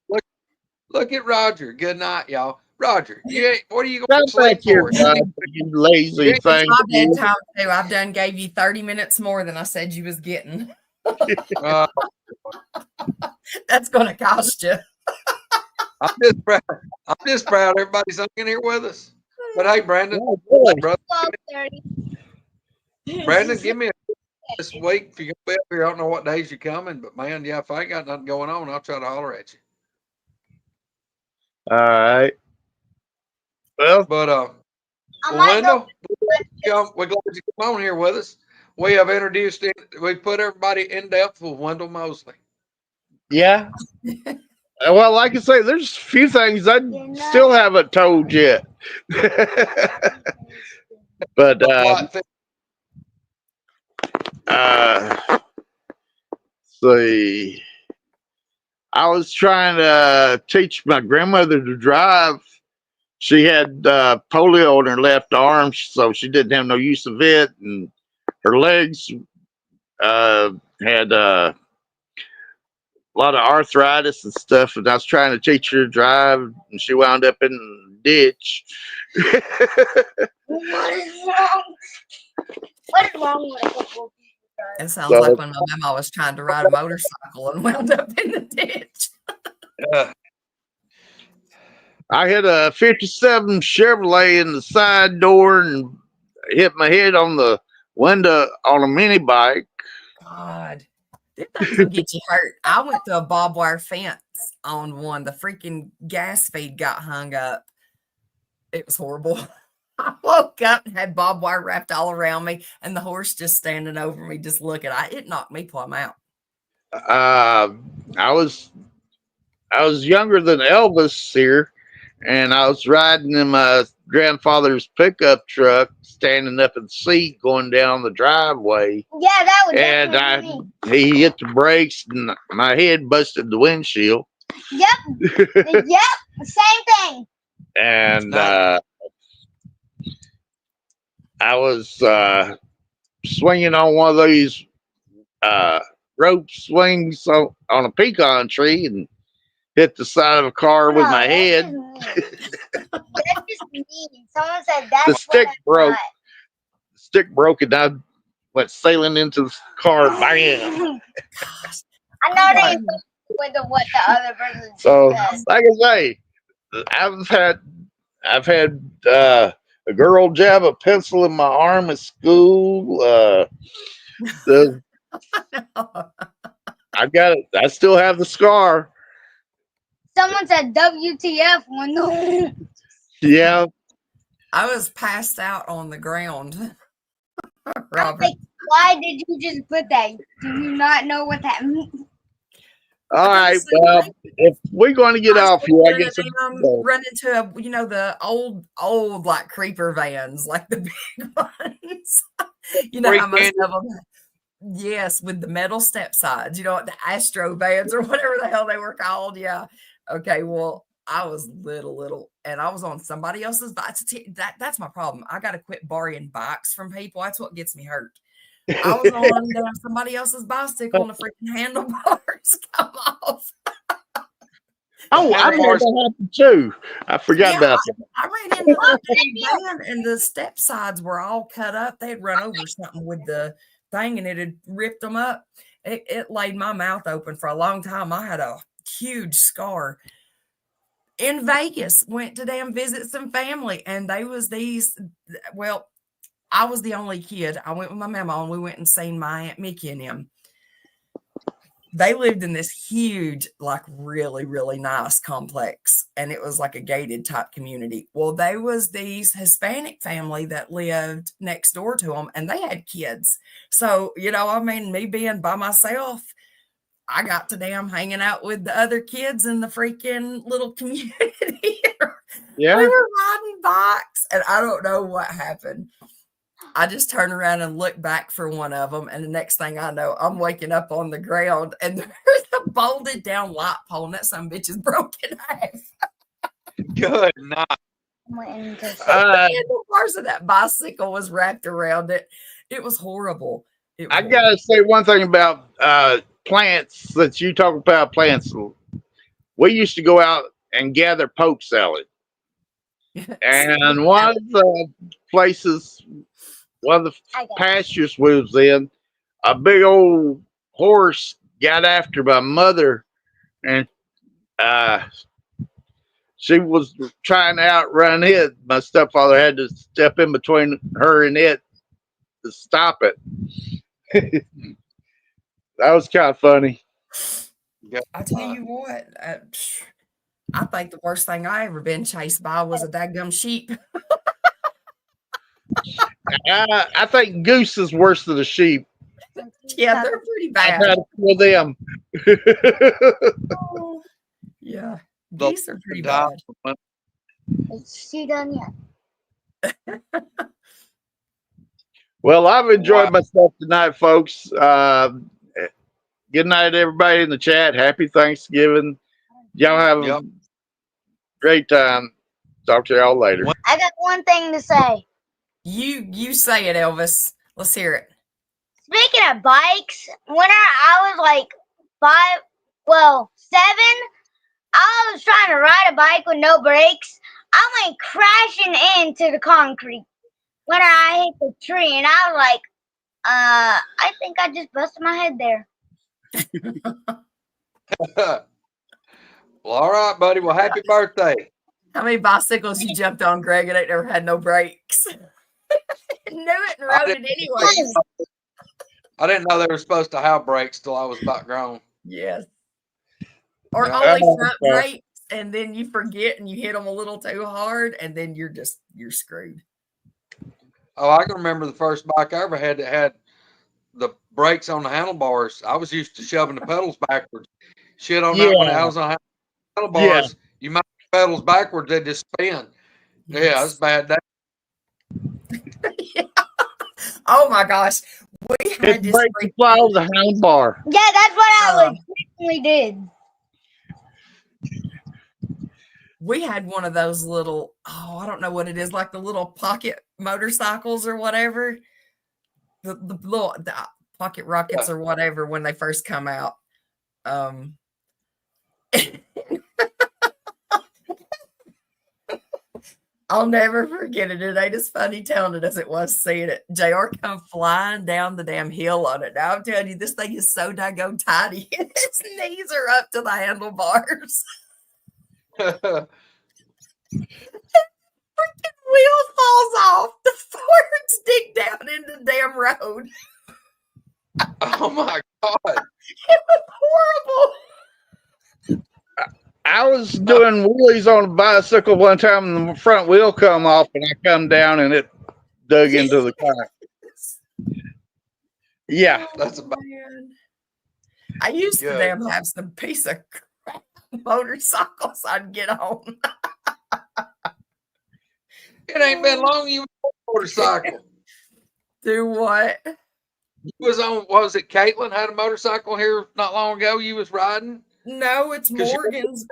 Look at Roger. Good night, y'all. Roger, what are you Come gonna sleep back here, for? bud, you lazy It's thing. my bedtime too. I've done gave you 30 minutes more than I said you was getting. Uh, That's going to cost you. I'm just proud everybody's hanging here with us. But hey, Brandon, Oh, boy. brother, 12:30. Brandon, give me this week if you're gonna be up here. I don't know what days you're coming, but man, yeah, if I ain't got nothing going on, I'll try to holler at you. All right. Well, But I might go. We're glad you come on here with us. We have we put everybody in depth with Wendell Mosley. yeah. Well, like I say, there's a few things I still haven't told yet. But see, I was trying to teach my grandmother to drive. She had polio in her left arm, so she didn't have no use of it, and her legs had a lot of arthritis and stuff. And I was trying to teach her to drive, and she wound up in the ditch. What is wrong? What is wrong with football? It sounds like when my mama was trying to ride a motorcycle and wound up in the ditch. I hit a 57 Chevrolet in the side door and hit my head on the window on a mini bike. God, them things will get you hurt. I went to a barbed wire fence on one. The freaking gas feed got hung up. It was horrible. I woke up and had barbed wire wrapped all around me, and the horse just standing over me, just looking. It knocked me plumb out. I was younger than Elvis here, and I was riding in my grandfather's pickup truck, standing up in the seat, going down the driveway. Yeah, that would And definitely be me. he hit the brakes, and my head busted the windshield. Yep, yep, same thing. And Nice. I was swinging on one of these rope swings on a pecan tree and hit the side of a car with No, my that's head. just me. That's just me. Someone said that's The what stick I broke. thought. The stick broke, and I went sailing into the car. Bam! Gosh. I know they with what the other person So, said. like I say, I've had a girl jab a pencil in my arm at school. The I still have the scar. Someone said WTF when the Yeah. I was passed out on the ground, I'm Robert. like, why did you just put that? Do you not know what that means? All I right. think the same Well, thing. if we're going to get I off said here, I run guess. run into the old like creeper vans, like the big ones. You know Free how most candy. of them, yes, with the metal step sides. You know, the Astro vans or whatever the hell they were called. Yeah. Okay. Well, I was little, and I was on somebody else's bike. That's my problem. I got to quit borrowing bikes from people. That's what gets me hurt. I was on somebody else's bicycle and the freaking handlebars come off. Oh, I had handlebars. that happen too. I forgot Yeah, about that. I ran into the big van and the step sides were all cut up. They had run over something with the thing and it had ripped them up. It laid my mouth open for a long time. I had a huge scar. In Vegas, went to damn visit some family, and they was these. Well, I was the only kid. I went with my mama, and we went and seen my Aunt Mickey and them. They lived in this huge, like really, really nice complex, and it was like a gated type community. Well, they was these Hispanic family that lived next door to them, and they had kids. So, I mean, me being by myself, I got to damn hanging out with the other kids in the freaking little community. Yeah. We were riding bikes, and I don't know what happened. I just turned around and looked back for one of them, and the next thing I know, I'm waking up on the ground, and there's a bolted down light pole, and that some bitch is broken in half. Good night. Uh, The parts of that bicycle was wrapped around it. It was horrible. It was I gotta say one thing about plants. That you talk about plants. We used to go out and gather poke salad, horrible. and one of the places, one of the pastures we was in, a big old horse got after my mother, and she was trying to outrun it. My stepfather had to step in between her and it to stop it. That was kind of funny. Good I tell night. you what, I think the worst thing I ever been chased by was a daggum sheep. I think goose is worse than a sheep. Yeah, they're pretty I've bad. had a few of them. Yeah, The geese are pretty time bad. Is she done yet? Well, I've enjoyed myself tonight, folks. Good night, everybody in the chat. Happy Thanksgiving. Y'all have Yep. a great time. Talk to y'all later. I got one thing to say. You say it, Elvis. Let's hear it. Speaking of bikes, when I was like 7, I was trying to ride a bike with no brakes. I went crashing into the concrete when I hit the tree, and I was like, I think I just busted my head there. Well, all right, buddy. Well, happy birthday. How many bicycles you jumped on, Greg, and it never had no brakes? Knew it and rode it anyways. I didn't know they were supposed to have brakes till I was about grown. Yes. Or Yeah. only front brakes, and then you forget and you hit them a little too hard, and then you're screwed. Oh, I can remember the first bike I ever had that had the brakes on the handlebars. I was used to shoving the pedals backwards. Shit on that when I was on handlebars. You might pedals backwards, they just spin. Yeah, it's bad. Yeah. Oh my gosh. We Hit had the this brake and freak. fly over the handlebar. Yeah, that's what I Uh, legitimately did. we had one of those little, oh, I don't know what it is, like the little pocket motorcycles or whatever. The little pocket rockets Yeah. or whatever when they first come out. Um I'll never forget it. It ain't as funny telling it as it was seeing it. JR come flying down the damn hill on it. Now I'm telling you, this thing is so daggone tiny. His knees are up to the handlebars. Wheel falls off. The forks dig down in the damn road. Oh my God. It was horrible. I was doing wheelies on a bicycle one time, and the front wheel come off, and I come down, and it dug into the car. Yeah, That's about man. I used to good. damn have some piece of crap motorcycles I'd get on. It ain't been long you was on a motorcycle. Do what? You was on, was it Caitlin had a motorcycle here not long ago you was riding? No, it's 'Cause you- Morgan's.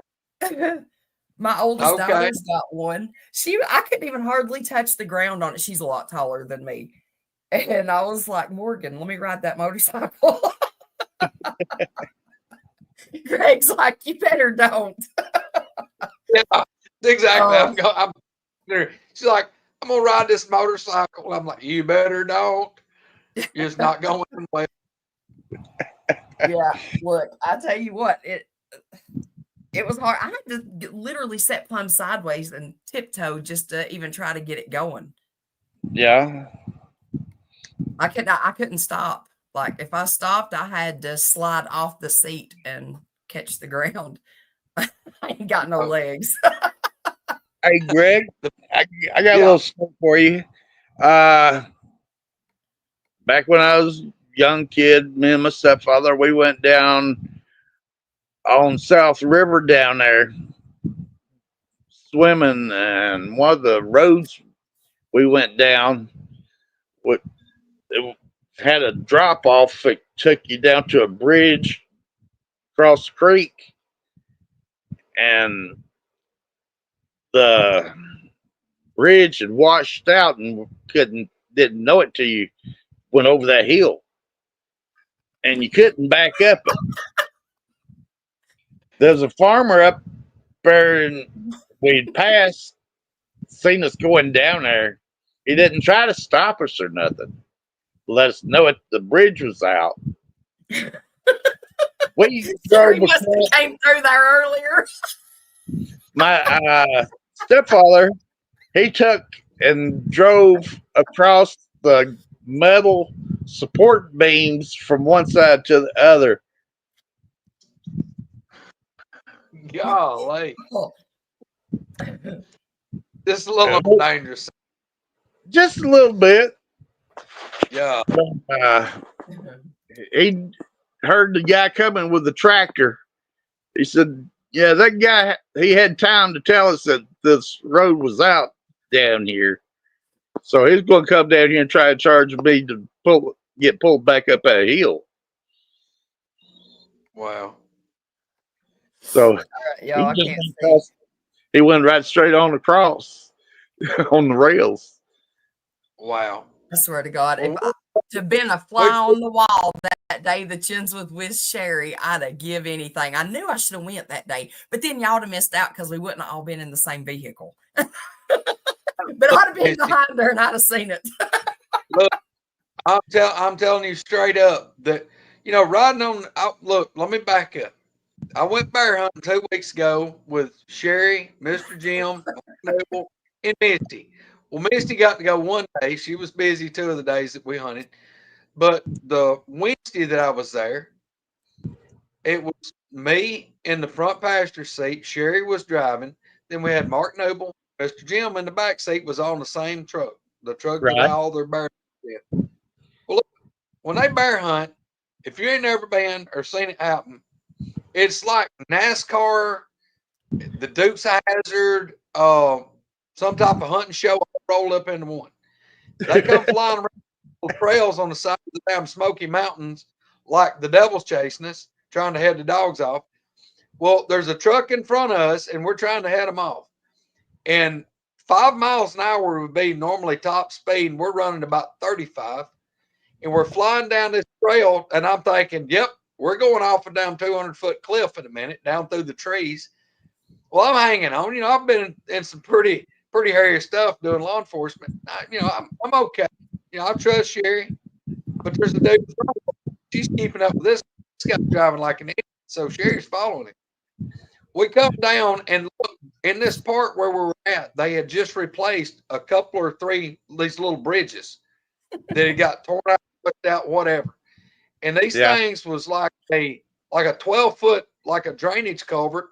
My oldest Okay. daughter's got one. I couldn't even hardly touch the ground on it. She's a lot taller than me. And I was like, Morgan, let me ride that motorcycle. Greg's like, you better don't. Yeah, exactly. Oh. I'm there. She's like, I'm gonna ride this motorcycle. I'm like, you better don't. It's not going well. Yeah, look, I tell you what, it was hard. I had to literally set plumb sideways and tiptoe just to even try to get it going. yeah. I couldn't stop. Like if I stopped, I had to slide off the seat and catch the ground. I ain't got no legs. Hey, Greg, I got a Yeah. little story for you. Back when I was a young kid, me and my stepfather, we went down on South River down there swimming, and one of the roads we went down, it had a drop off that took you down to a bridge across the creek, and the bridge had washed out and didn't know it till you went over that hill, and you couldn't back up it. There's a farmer up there, and we'd passed, seen us going down there. He didn't try to stop us or nothing. Let us know it the bridge was out. We Sherry drove must across. have came through there earlier. My stepfather, he took and drove across the metal support beams from one side to the other. Golly. Oh. This is a little dangerous. Just a little bit. Yeah. He heard the guy coming with the tractor. He said, yeah, that guy, he had time to tell us that this road was out down here. So he's going to come down here and try to charge me to get pulled back up that hill. Wow. So Y'all, I he, can't see. he went right straight on across on the rails. Wow. I swear to God, if Well, to been a fly on the wall that day the chins with Sherry, I'd have give anything. I knew I should have went that day, but then y'all would have missed out because we wouldn't have all been in the same vehicle. But I'd have been behind her and I'd have seen it. Look, I'm telling you straight up that, riding on, look, let me back up. I went bear hunting 2 weeks ago with Sherry, Mr. Jim, Noble, and Misty. Well, Misty got to go one day. She was busy 2 of the days that we hunted. But the Wednesday that I was there, it was me in the front passenger seat. Sherry was driving. Then we had Mark Noble. Mr. Jim in the back seat was on the same truck, the truck that Right. all their bear in. Well, look, when they bear hunt, if you ain't never been or seen it happen, it's like NASCAR the Dukes of Hazzard, some type of hunting show rolled up into one. They come flying around trails on the side of the damn Smoky Mountains like the devil's chasing us, trying to head the dogs off. Well, there's a truck in front of us, and we're trying to head them off. And 5 miles an hour would be normally top speed, and we're running about 35. And we're flying down this trail, and I'm thinking, yep, we're going off a damn 200-foot cliff in a minute, down through the trees. Well, I'm hanging on. I've been in some pretty hairy stuff doing law enforcement. I'm okay. I trust Sherry, but there's a dude in front of her. She's keeping up with this guy driving like an idiot, so Sherry's following him. We come down and look in this part where we were at. They had just replaced a couple or three these little bridges that had got torn out, put out, whatever. And these things was like a 12-foot like a drainage culvert,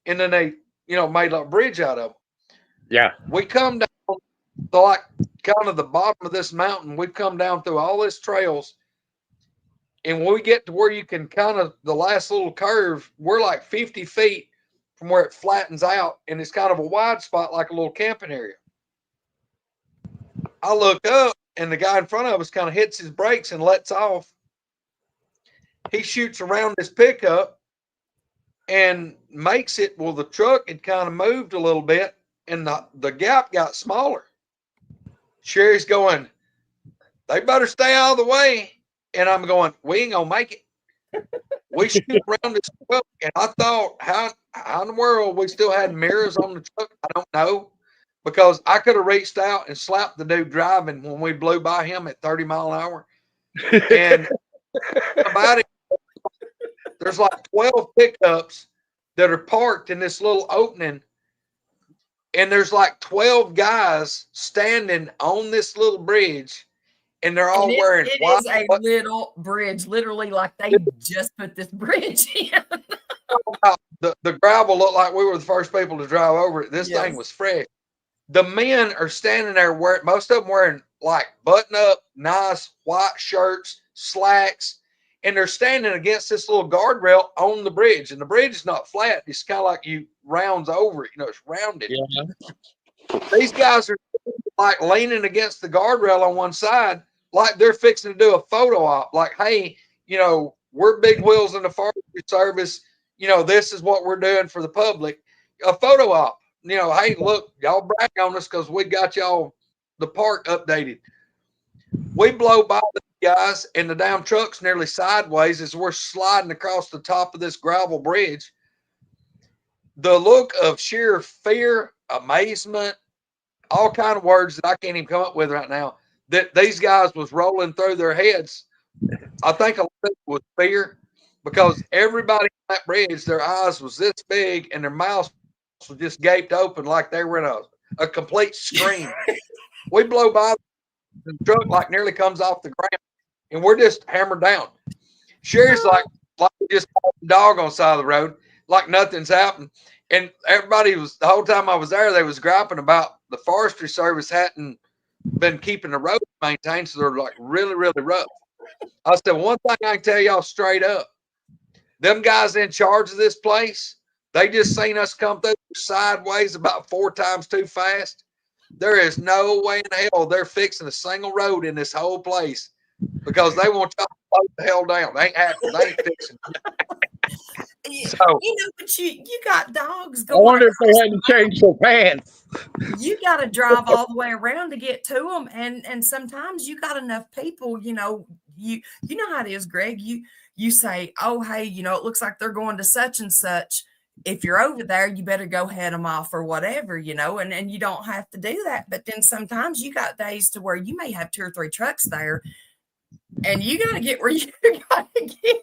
and then they made a bridge out of them. Yeah. We come down to like kind of the bottom of this mountain. We've come down through all these trails. And when we get to where you can kind of the last little curve, we're like 50 feet from where it flattens out. And it's kind of a wide spot, like a little camping area. I look up and the guy in front of us kind of hits his brakes and lets off. He shoots around this pickup and makes it. Well, the truck had kind of moved a little bit and the gap got smaller. Sherry's going, they better stay out of the way. And I'm going, we ain't gonna make it. We shoot around this truck, and I thought, how in the world we still had mirrors on the truck? I don't know, because I could have reached out and slapped the dude driving when we blew by him at 30 mile an hour. And about it, there's like 12 pickups that are parked in this little opening, and there's like 12 guys standing on this little bridge. And they're all wearing white. It is a little bridge, literally like they just put this bridge in. The gravel looked like we were the first people to drive over it. This thing was fresh. The men are standing there most of them wearing like button-up, nice white shirts, slacks, and they're standing against this little guardrail on the bridge. And the bridge is not flat. It's kind of like you rounds over it. It's rounded. Yeah. These guys are like leaning against the guardrail on one side, like they're fixing to do a photo op. Like, hey, we're big wheels in the forestry service. This is what we're doing for the public. A photo op. Hey, look, y'all brag on us because we got y'all the park updated. We blow by the guys, and the damn truck's nearly sideways as we're sliding across the top of this gravel bridge. The look of sheer fear, amazement, all kind of words that I can't even come up with right now, that these guys was rolling through their heads. I think a lot of it was fear, because everybody on that bridge, their eyes was this big and their mouths was just gaped open like they were in a complete scream. We blow by, the truck like nearly comes off the ground, and we're just hammered down. Sherry's like we just caught the dog on the side of the road, like nothing's happened. And everybody was, the whole time I was there, they was griping about the forestry service hadn't been keeping the road maintained, so they're like really, really rough. I said, one thing I can tell y'all straight up, them guys in charge of this place, they just seen us come through sideways about 4 times too fast. There is no way in hell they're fixing a single road in this whole place, because they want y'all to slow the hell down. They ain't happening. They ain't fixing it. So, but you got dogs going. I wonder if they had to change their pants. You got to drive all the way around to get to them, and sometimes you got enough people. You know how it is, Greg. You say, oh, hey, it looks like they're going to such and such. If you're over there, you better go head them off or whatever, and you don't have to do that. But then sometimes you got days to where you may have 2 or 3 trucks there, and you got to get where you got to get.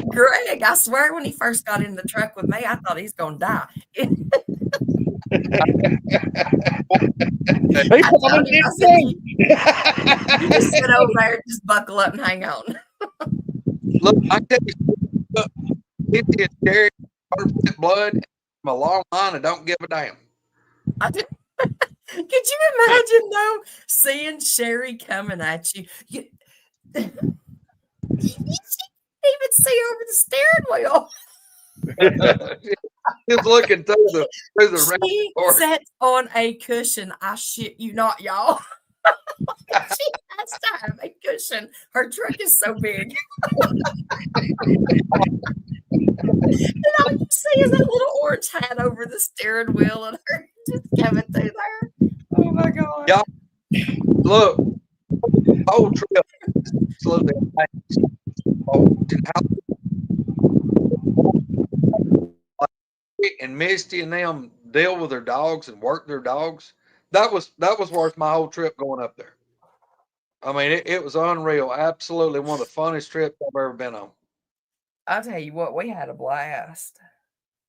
Greg, I swear, when he first got in the truck with me, I thought he's going to die. You just sit over there, just buckle up and hang on. Look, I tell you, 50 and Sherry, 100% blood, I'm a long line and don't give a damn. Could you imagine, though, seeing Sherry coming at you? You even see over the steering wheel. He was looking through the She door. sat on a cushion. I shit you not, y'all. She has to have a cushion. Her truck is so big. And all you see is that little orange hat over the steering wheel and her just coming through there. Oh my God. Y'all, look, whole trip, absolutely amazing. Watching how and Misty and them deal with their dogs and work their dogs. That was worth my whole trip going up there. I mean, it was unreal. Absolutely one of the funnest trips I've ever been on. I'll tell you what, we had a blast.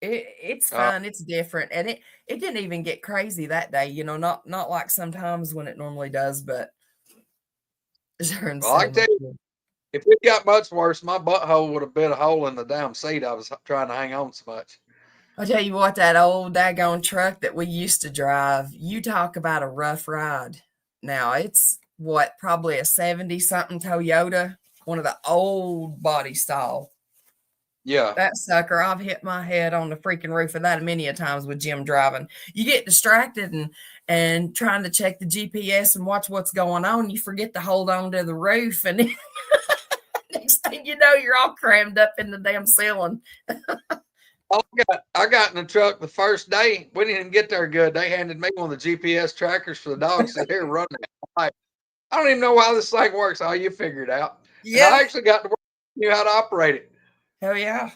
It's Uh, fun, it's different, and it didn't even get crazy that day, not like sometimes when it normally does, but during well, I so can tell much you, fun. if it got much worse, my butthole would have been a hole in the damn seat. I was trying to hang on so much. I'll tell you what, that old daggone truck that we used to drive, you talk about a rough ride. Now it's what, probably a 70 something Toyota, one of the old body style. Yeah. That sucker, I've hit my head on the freaking roof of that many a times with Jim driving. You get distracted and trying to check the GPS and watch what's going on. You forget to hold on to the roof, and next thing you know, you're all crammed up in the damn ceiling. Oh, I got in the truck the first day. We didn't even get there good. They handed me one of the GPS trackers for the dogs that they're running. I'm like, I don't even know how this thing works. Oh, you figure it out. And I Yeah, actually got to work, knew how to operate it. hell yeah.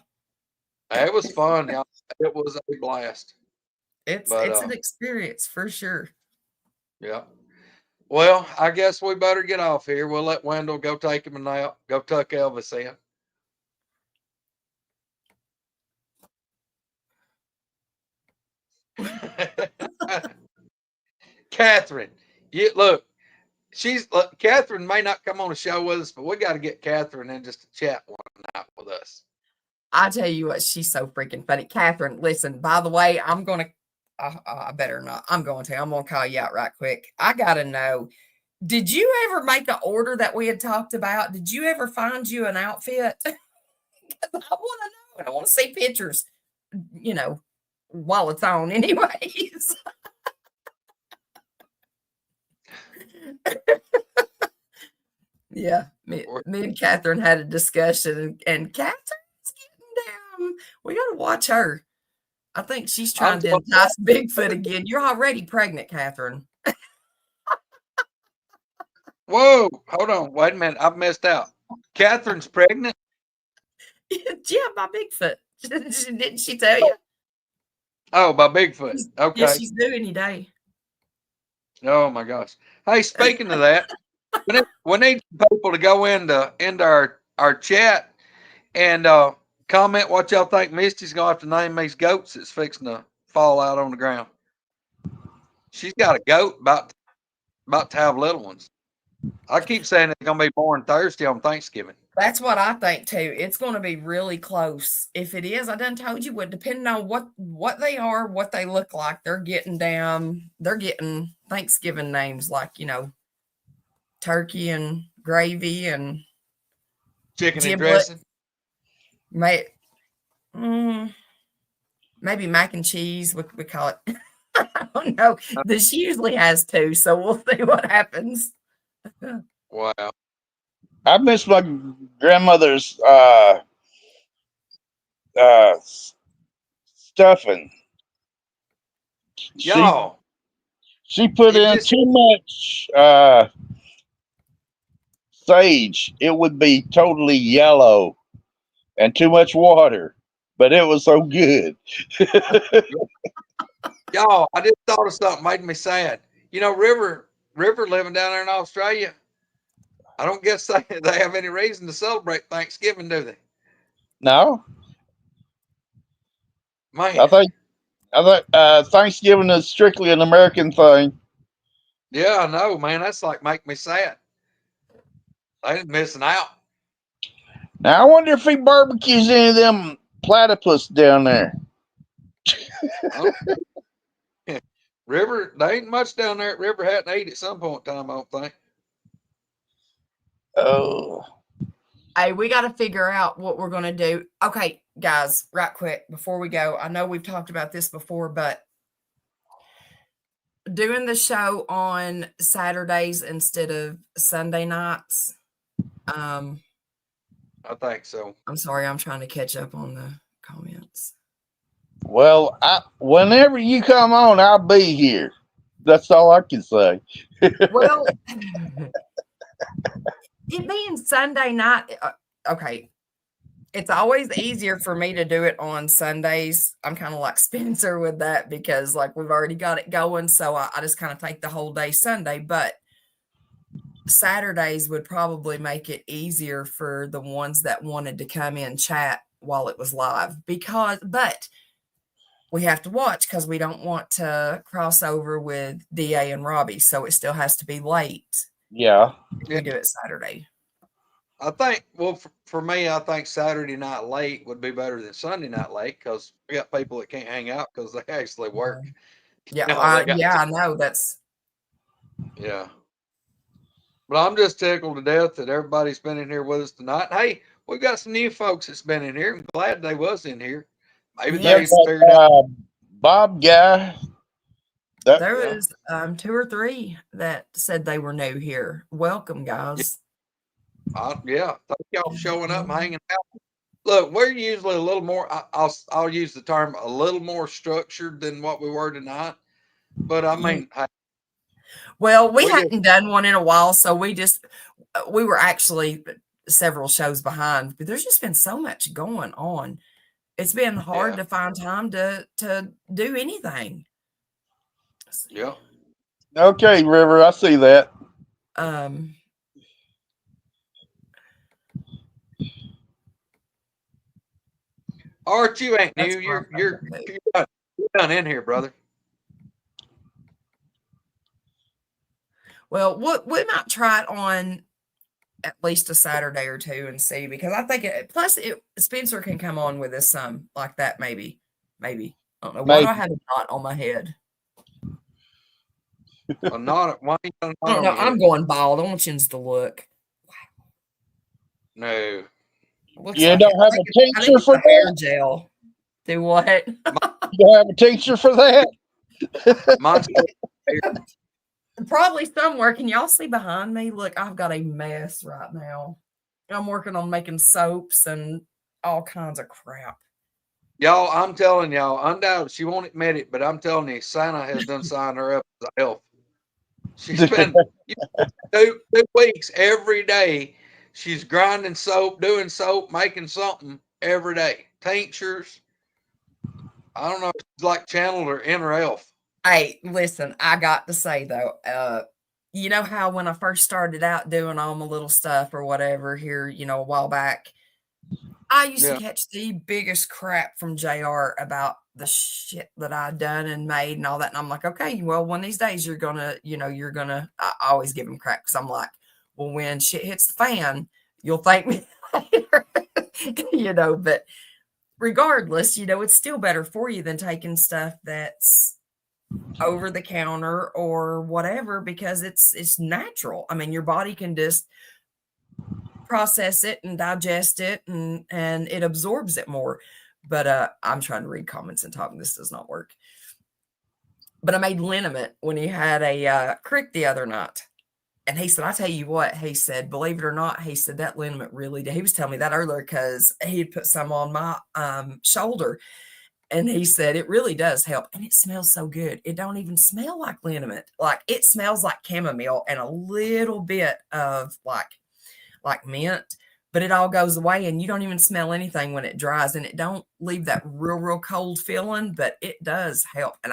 It was fun, y'all. It was a blast. But It's an experience for sure. yeah. Well, I guess we better get off here. We'll let Wendell go take him a nap. Go tuck Elvis in. Catherine, you look. Catherine may not come on the show with us, but we got to get Catherine in just to chat one night with us. I tell you what, she's so freaking funny. Catherine, listen, by the way, I better not. I'm going to call you out right quick. I got to know, did you ever make an order that we had talked about? Did you ever find you an outfit? I want to know. I want to see pictures, while it's on anyways. Yeah, me and Catherine had a discussion, and Catherine's getting down. We got to watch her. I think she's trying to entice Bigfoot again. You're already pregnant, Catherine. Whoa, hold on. Wait a minute. I've missed out. Catherine's pregnant? Yeah, by Bigfoot. Didn't she tell you? Oh, by Bigfoot. Yeah, Okay. she's due any day. Oh my gosh. Hey, speaking of that, we need people to go into our chat and comment what y'all think Misty's gonna have to name these goats that's fixing to fall out on the ground. She's got a goat about to have little ones. I keep saying it's gonna be born Thursday on Thanksgiving. That's what I think too. It's going to be really close. If it is, I done told you what. Depending on what they are, what they look like, they're getting Thanksgiving names like turkey and gravy and Chicken and giblet. dressing. Maybe mac and cheese. We call it. I don't know. This usually has two, so we'll see what happens. Wow. I miss my grandmother's stuffing. Y'all. She put in too much sage. It would be totally yellow, and too much water, but it was so good. Y'all, I just thought of something made me sad. River living down there in Australia. I don't guess they have any reason to celebrate Thanksgiving, do they? No, Man. I think Thanksgiving is strictly an American thing. Yeah, I know, man. That's like make me sad. They missing out. Now I wonder if he barbecues any of them platypus down there. River, there ain't much down there at River hadn't ate at some point in time, I don't think. Oh. Hey, we got to figure out what we're going to do. Okay, guys, right quick before we go. I know we've talked about this before, but doing the show on Saturdays instead of Sunday nights. I think so. I'm sorry, I'm trying to catch up on the comments. Well, whenever you come on, I'll be here. That's all I can say. Well, it being Sunday night, okay. It's always easier for me to do it on Sundays. I'm kind of like Spencer with that because like we've already got it going. So I just kind of take the whole day Sunday, but Saturdays would probably make it easier for the ones that wanted to come in chat while it was live but we have to watch because we don't want to cross over with DA and Robbie. So it still has to be late. Yeah. If we do it Saturday. I think, well, for me, I think Saturday night late would be better than Sunday night late because we got people that can't hang out because they actually work. Yeah, I know that's. Yeah. But I'm just tickled to death that everybody's been in here with us tonight. Hey, we've got some new folks that's been in here. I'm glad they was in here. Maybe Yeah, they figured out. Bob guy. There was 2 or 3 that said they were new here. Welcome, guys. Yeah, thank y'all for showing up and hanging out. Look, we're usually a little more. I'll use the term a little more structured than what we were tonight. But I mean, well, we hadn't done one in a while, so we were actually several shows behind. But there's just been so much going on. It's been hard to find time to do anything. Yeah. Okay, River, I see that. Art, you ain't new. You're done in here, brother. Well, we might try it on at least a Saturday or 2 and see, because I think Spencer can come on with us some like that. Maybe. I don't know. Why do I have a knot on my head? A knot. Why you got a knot I don't know. on your I'm head? going bald. I want you to look. No. You don't have a tincture for that? Gel. Do what? You don't have a tincture for that? Mine's probably somewhere. Can y'all see behind me? Look, I've got a mess right now. I'm working on making soaps and all kinds of crap. Y'all, I'm telling y'all, undoubtedly, she won't admit it, but I'm telling you, Santa has done signed her up as a elf. She's been 2 weeks every day. She's grinding soap, doing soap, making something every day. Tinctures. I don't know. She's like channeled her inner elf. Hey, listen, I got to say though, you know how when I first started out doing all my little stuff or whatever here, a while back, I used to catch the biggest crap from JR about the shit that I'd done and made and all that. And I'm like, okay, well, one of these days you're gonna, I always give him crap because I'm like, well, when shit hits the fan, you'll thank me later, but regardless, it's still better for you than taking stuff that's over the counter or whatever, because it's natural. I mean, your body can just process it and digest it and it absorbs it more. But I'm trying to read comments and talk, and this does not work. But I made liniment when he had a crick the other night. And he said, I tell you what, he said, believe it or not, he said that liniment really did. He was telling me that earlier because he had put some on my shoulder. And he said, it really does help. And it smells so good. It don't even smell like liniment. Like, it smells like chamomile and a little bit of like mint, but it all goes away and you don't even smell anything when it dries, and it don't leave that real cold feeling, but it does help. And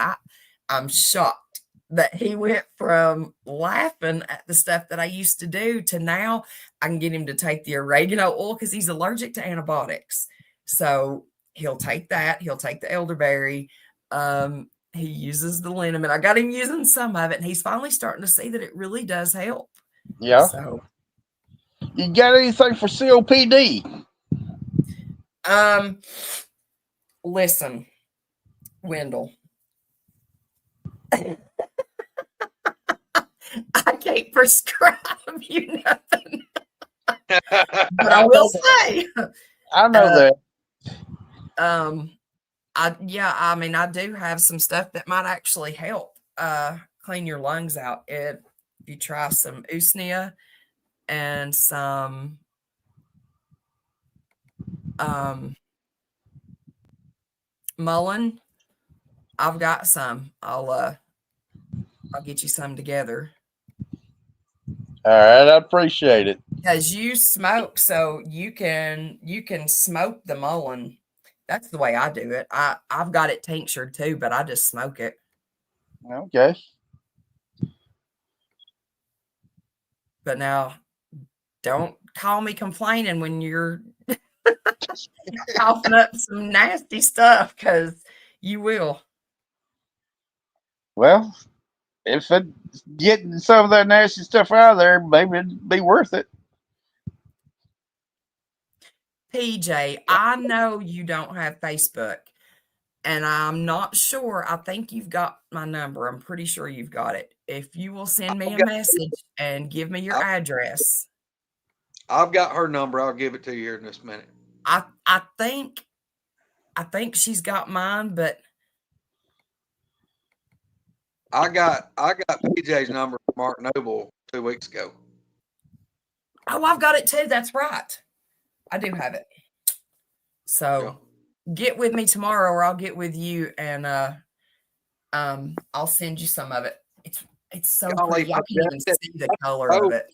I'm shocked that he went from laughing at the stuff that I used to do to now I can get him to take the oregano oil because he's allergic to antibiotics. So he'll take that. He'll take the elderberry. He uses the liniment. I got him using some of it, and he's finally starting to see that it really does help. Yeah. So, you got anything for COPD? Listen, Wendell. I can't prescribe you nothing. But I will say, I know that. I mean, I do have some stuff that might actually help clean your lungs out. If you try some usnea and some mullein, I've got some. I'll get you some together. All right, I appreciate it. Because you smoke, so you can smoke the mullein. That's the way I do it. I've got it tinctured too, but I just smoke it. Okay. But now, don't call me complaining when you're coughing up some nasty stuff, because you will. Well, if it's getting some of that nasty stuff out of there, maybe it'd be worth it. PJ, I know you don't have Facebook, and I'm not sure. I think you've got my number. I'm pretty sure you've got it. If you will send me a message and give me your address. I've got her number. I'll give it to you here in this minute. I think she's got mine, but I got PJ's number from Mark Noble 2 weeks ago. oh, I've got it too. That's right. I do have it. So get with me tomorrow, or I'll get with you, and I'll send you some of it. It's so pretty. I can't even see the color of it.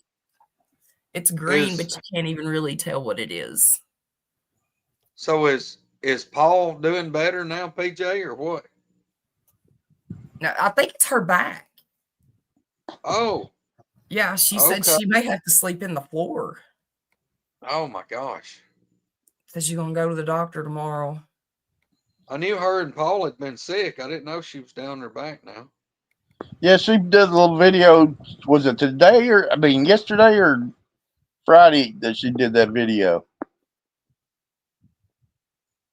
It's green, but you can't even really tell what it is. So is Paul doing better now, PJ, or what? No, I think it's her back. Oh. Yeah, she said she may have to sleep in the floor. Oh my gosh. Says she's gonna go to the doctor tomorrow. I knew her and Paul had been sick. I didn't know she was down her back now. Yeah, she did a little video. Was it today yesterday or Friday that she did that video?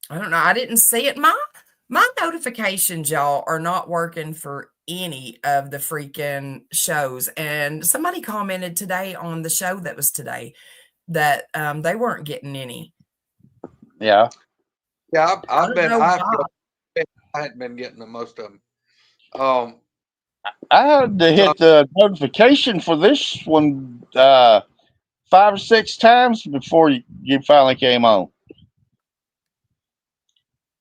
I don't know. I didn't see it. My notifications, y'all, are not working for any of the freaking shows. And somebody commented today on the show that was today that they weren't getting any. Yeah. Yeah, I hadn't been getting most of them. I had to hit the notification for this one 5 or 6 times before you finally came on.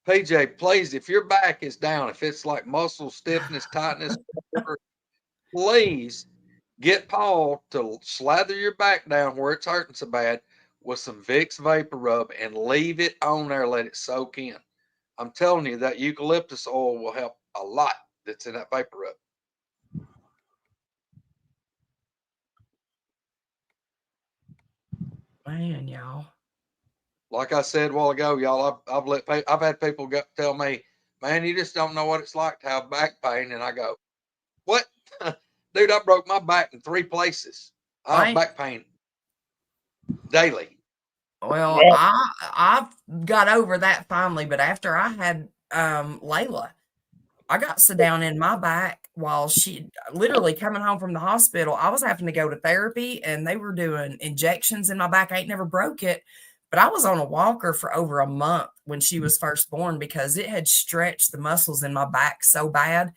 PJ, please, if your back is down, if it's like muscle stiffness, tightness, whatever, please get Paul to slather your back down where it's hurting so bad with some Vicks Vapor Rub and leave it on there, let it soak in. I'm telling you, that eucalyptus oil will help a lot that's in that Vapor Rub. Man, y'all. Like I said a while ago, y'all, I've had people tell me, man, you just don't know what it's like to have back pain. And I go, what? Dude, I broke my back in 3 places. I have back pain daily. Well, I've got over that finally, but after I had Layla, I got sit down in my back while she literally coming home from the hospital. I was having to go to therapy, and they were doing injections in my back. I ain't never broke it, but I was on a walker for over a month when she was first born because it had stretched the muscles in my back so bad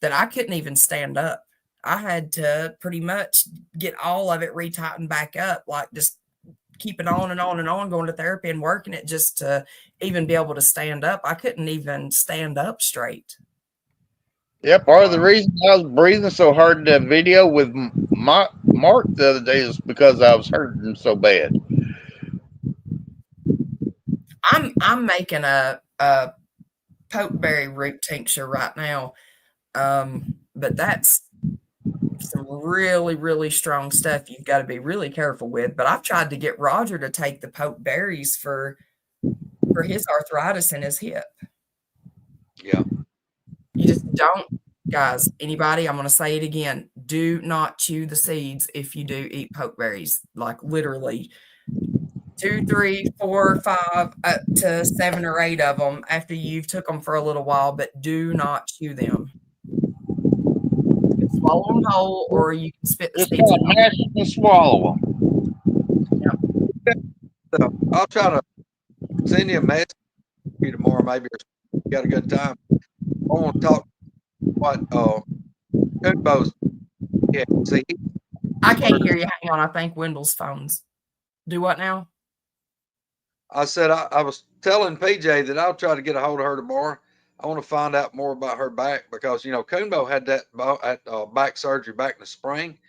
that I couldn't even stand up. I had to pretty much get all of it retightened back up, like just keep it on and on and on, going to therapy and working it just to even be able to stand up. I couldn't even stand up straight. Yeah, part of the reason I was breathing so hard in that video with Mark the other day is because I was hurting so bad. I'm making a pokeberry root tincture right now, but that's some really, really strong stuff you've got to be really careful with. But I've tried to get Roger to take the pokeberries for his arthritis in his hip. Yeah. You just don't, guys, anybody, I'm going to say it again. Do not chew the seeds if you do eat pokeberries. Like literally 2, 3, 4, 5, up to 7 or 8 of them after you've took them for a little while, but do not chew them. You can swallow them whole, or you can spit the seeds. Mash and swallow them. Yep. I'll try to send you a message tomorrow. Maybe you got a good time. I want to talk what Kubo's. Yeah, see, I can't hear you. Hang on. I think Wendell's phone's. Do what now? I said I was telling PJ that I'll try to get a hold of her tomorrow. I want to find out more about her back because Kubo had that back surgery back in the spring,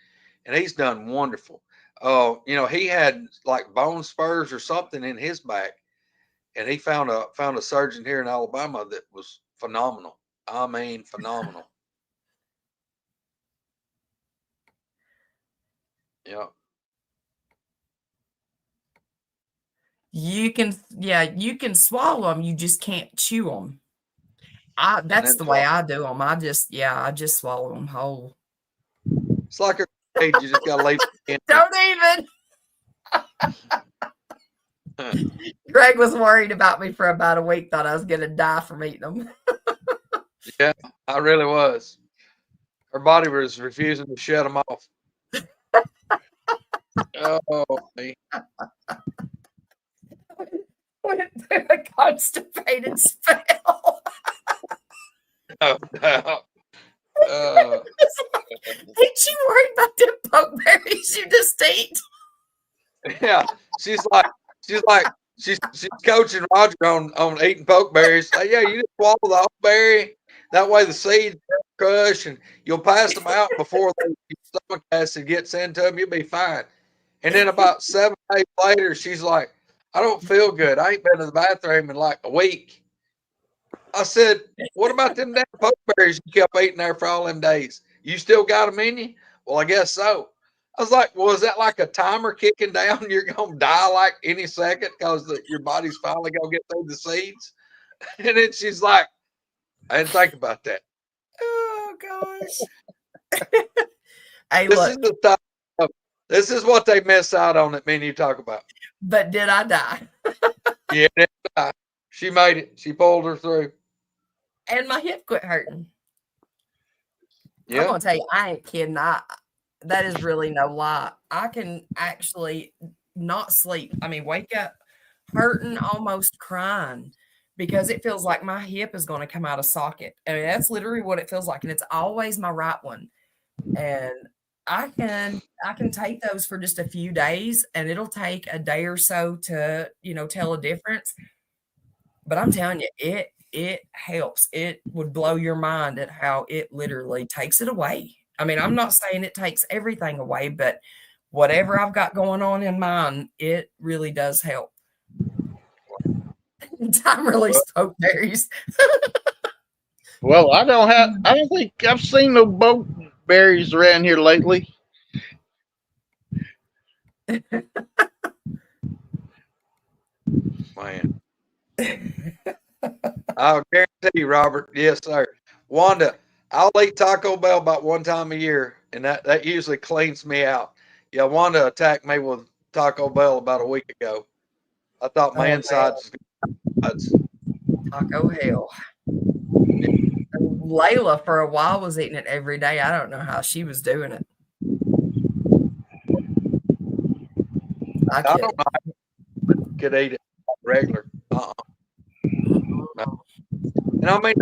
and he's done wonderful. He had like bone spurs or something in his back, and he found a surgeon here in Alabama that was phenomenal. I mean, phenomenal. Yeah. You can swallow them. You just can't chew them. That's then the way swallow. I do them. I just swallow them whole. It's like a grenade. You just gotta leave it in. Don't even. Greg was worried about me for about a week. Thought I was gonna die from eating them. Yeah, I really was. Her body was refusing to shut them off. Oh, me. Went through a constipated spell. No doubt. Ain't you worried about them pokeberries you just ate? Yeah, she's coaching Roger on eating pokeberries. Like, yeah, you just swallow the whole berry. That way the seeds crush and you'll pass them out before the stomach acid gets into them. You'll be fine. And then about 7 days later, she's like, I don't feel good. I ain't been to the bathroom in like a week. I said, what about them damn pokeberries you kept eating there for all them days? You still got them in you? Well, I guess so. I was like, well, is that like a timer kicking down? You're going to die like any second because your body's finally going to get through the seeds? And then she's like, I didn't think about that. Oh gosh. Hey, This look. is the stuff. This is what they miss out on that me and you talk about. But did I die? Yeah, she made it. She pulled her through. And my hip quit hurting. Yeah. I'm gonna tell you, I ain't kidding. That is really no lie. I can actually not sleep. I mean, wake up hurting, almost crying because it feels like my hip is going to come out of socket. I mean, that's literally what it feels like. And it's always my right one. And I can take those for just a few days and it'll take a day or so to, tell a difference. But I'm telling you, it helps. It would blow your mind at how it literally takes it away. I mean, I'm not saying it takes everything away, but whatever I've got going on in mine, it really does help. Time release pokeberries. Well, I don't think I've seen no pokeberries around here lately. Man. I'll guarantee you, Robert. Yes, sir. Wanda, I'll eat Taco Bell about one time a year, and that usually cleans me out. Yeah, Wanda attacked me with Taco Bell about a week ago. I thought my insides was Taco hell. Layla for a while was eating it every day. I don't know how she was doing it. I don't know. But could eat it regular. No. And I mean,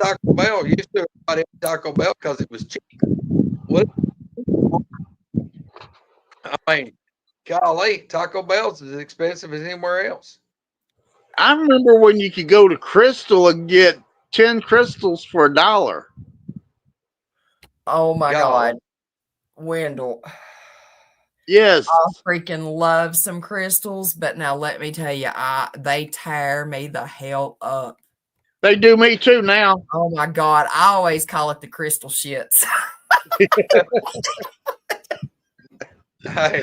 Taco Bell used to everybody ate Taco Bell because it was cheap. What? I mean, golly, Taco Bell's as expensive as anywhere else. I remember when you could go to Crystal and get 10 crystals for $1. Oh my God. Wendell. Yes. I freaking love some crystals, but now let me tell you, they tear me the hell up. They do me too now. Oh my God. I always call it the crystal shits. Hey,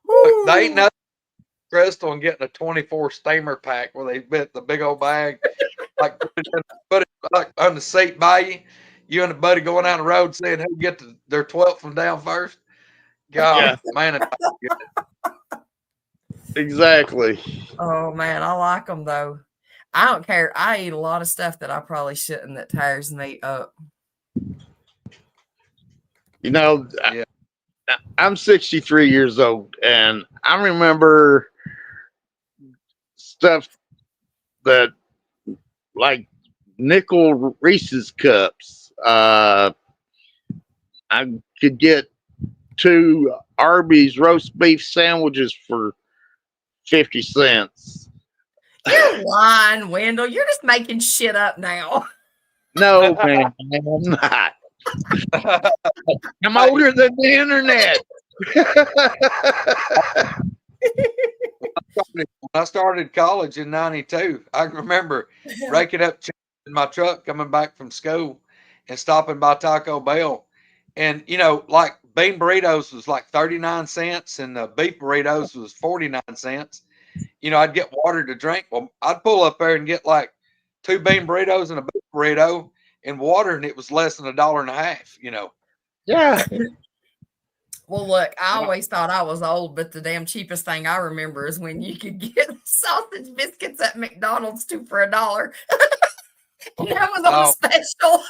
look, they ain't nothing Crystal and getting a 24 steamer pack where they bit the big old bag, like put it like on the seat by you. You and the buddy going down the road saying who get their 12th from down first. God, man, exactly. Oh man, I like them though. I don't care. I eat a lot of stuff that I probably shouldn't that tires me up. I'm 63 years old, and I remember stuff that like nickel Reese's cups. I could get 2 Arby's roast beef sandwiches for 50 cents. You're lying, Wendell. You're just making shit up now. No, man, I'm not. I'm older than the internet. When I started college in '92, I can remember breaking up in my truck coming back from school and stopping by Taco Bell. And, like bean burritos was like 39 cents and the beef burritos was 49 cents. I'd get water to drink. Well, I'd pull up there and get like 2 bean burritos and a beef burrito and water, and it was less than $1.50. Yeah. Well, look, I always thought I was old, but the damn cheapest thing I remember is when you could get sausage biscuits at McDonald's 2 for $1. And that was on special.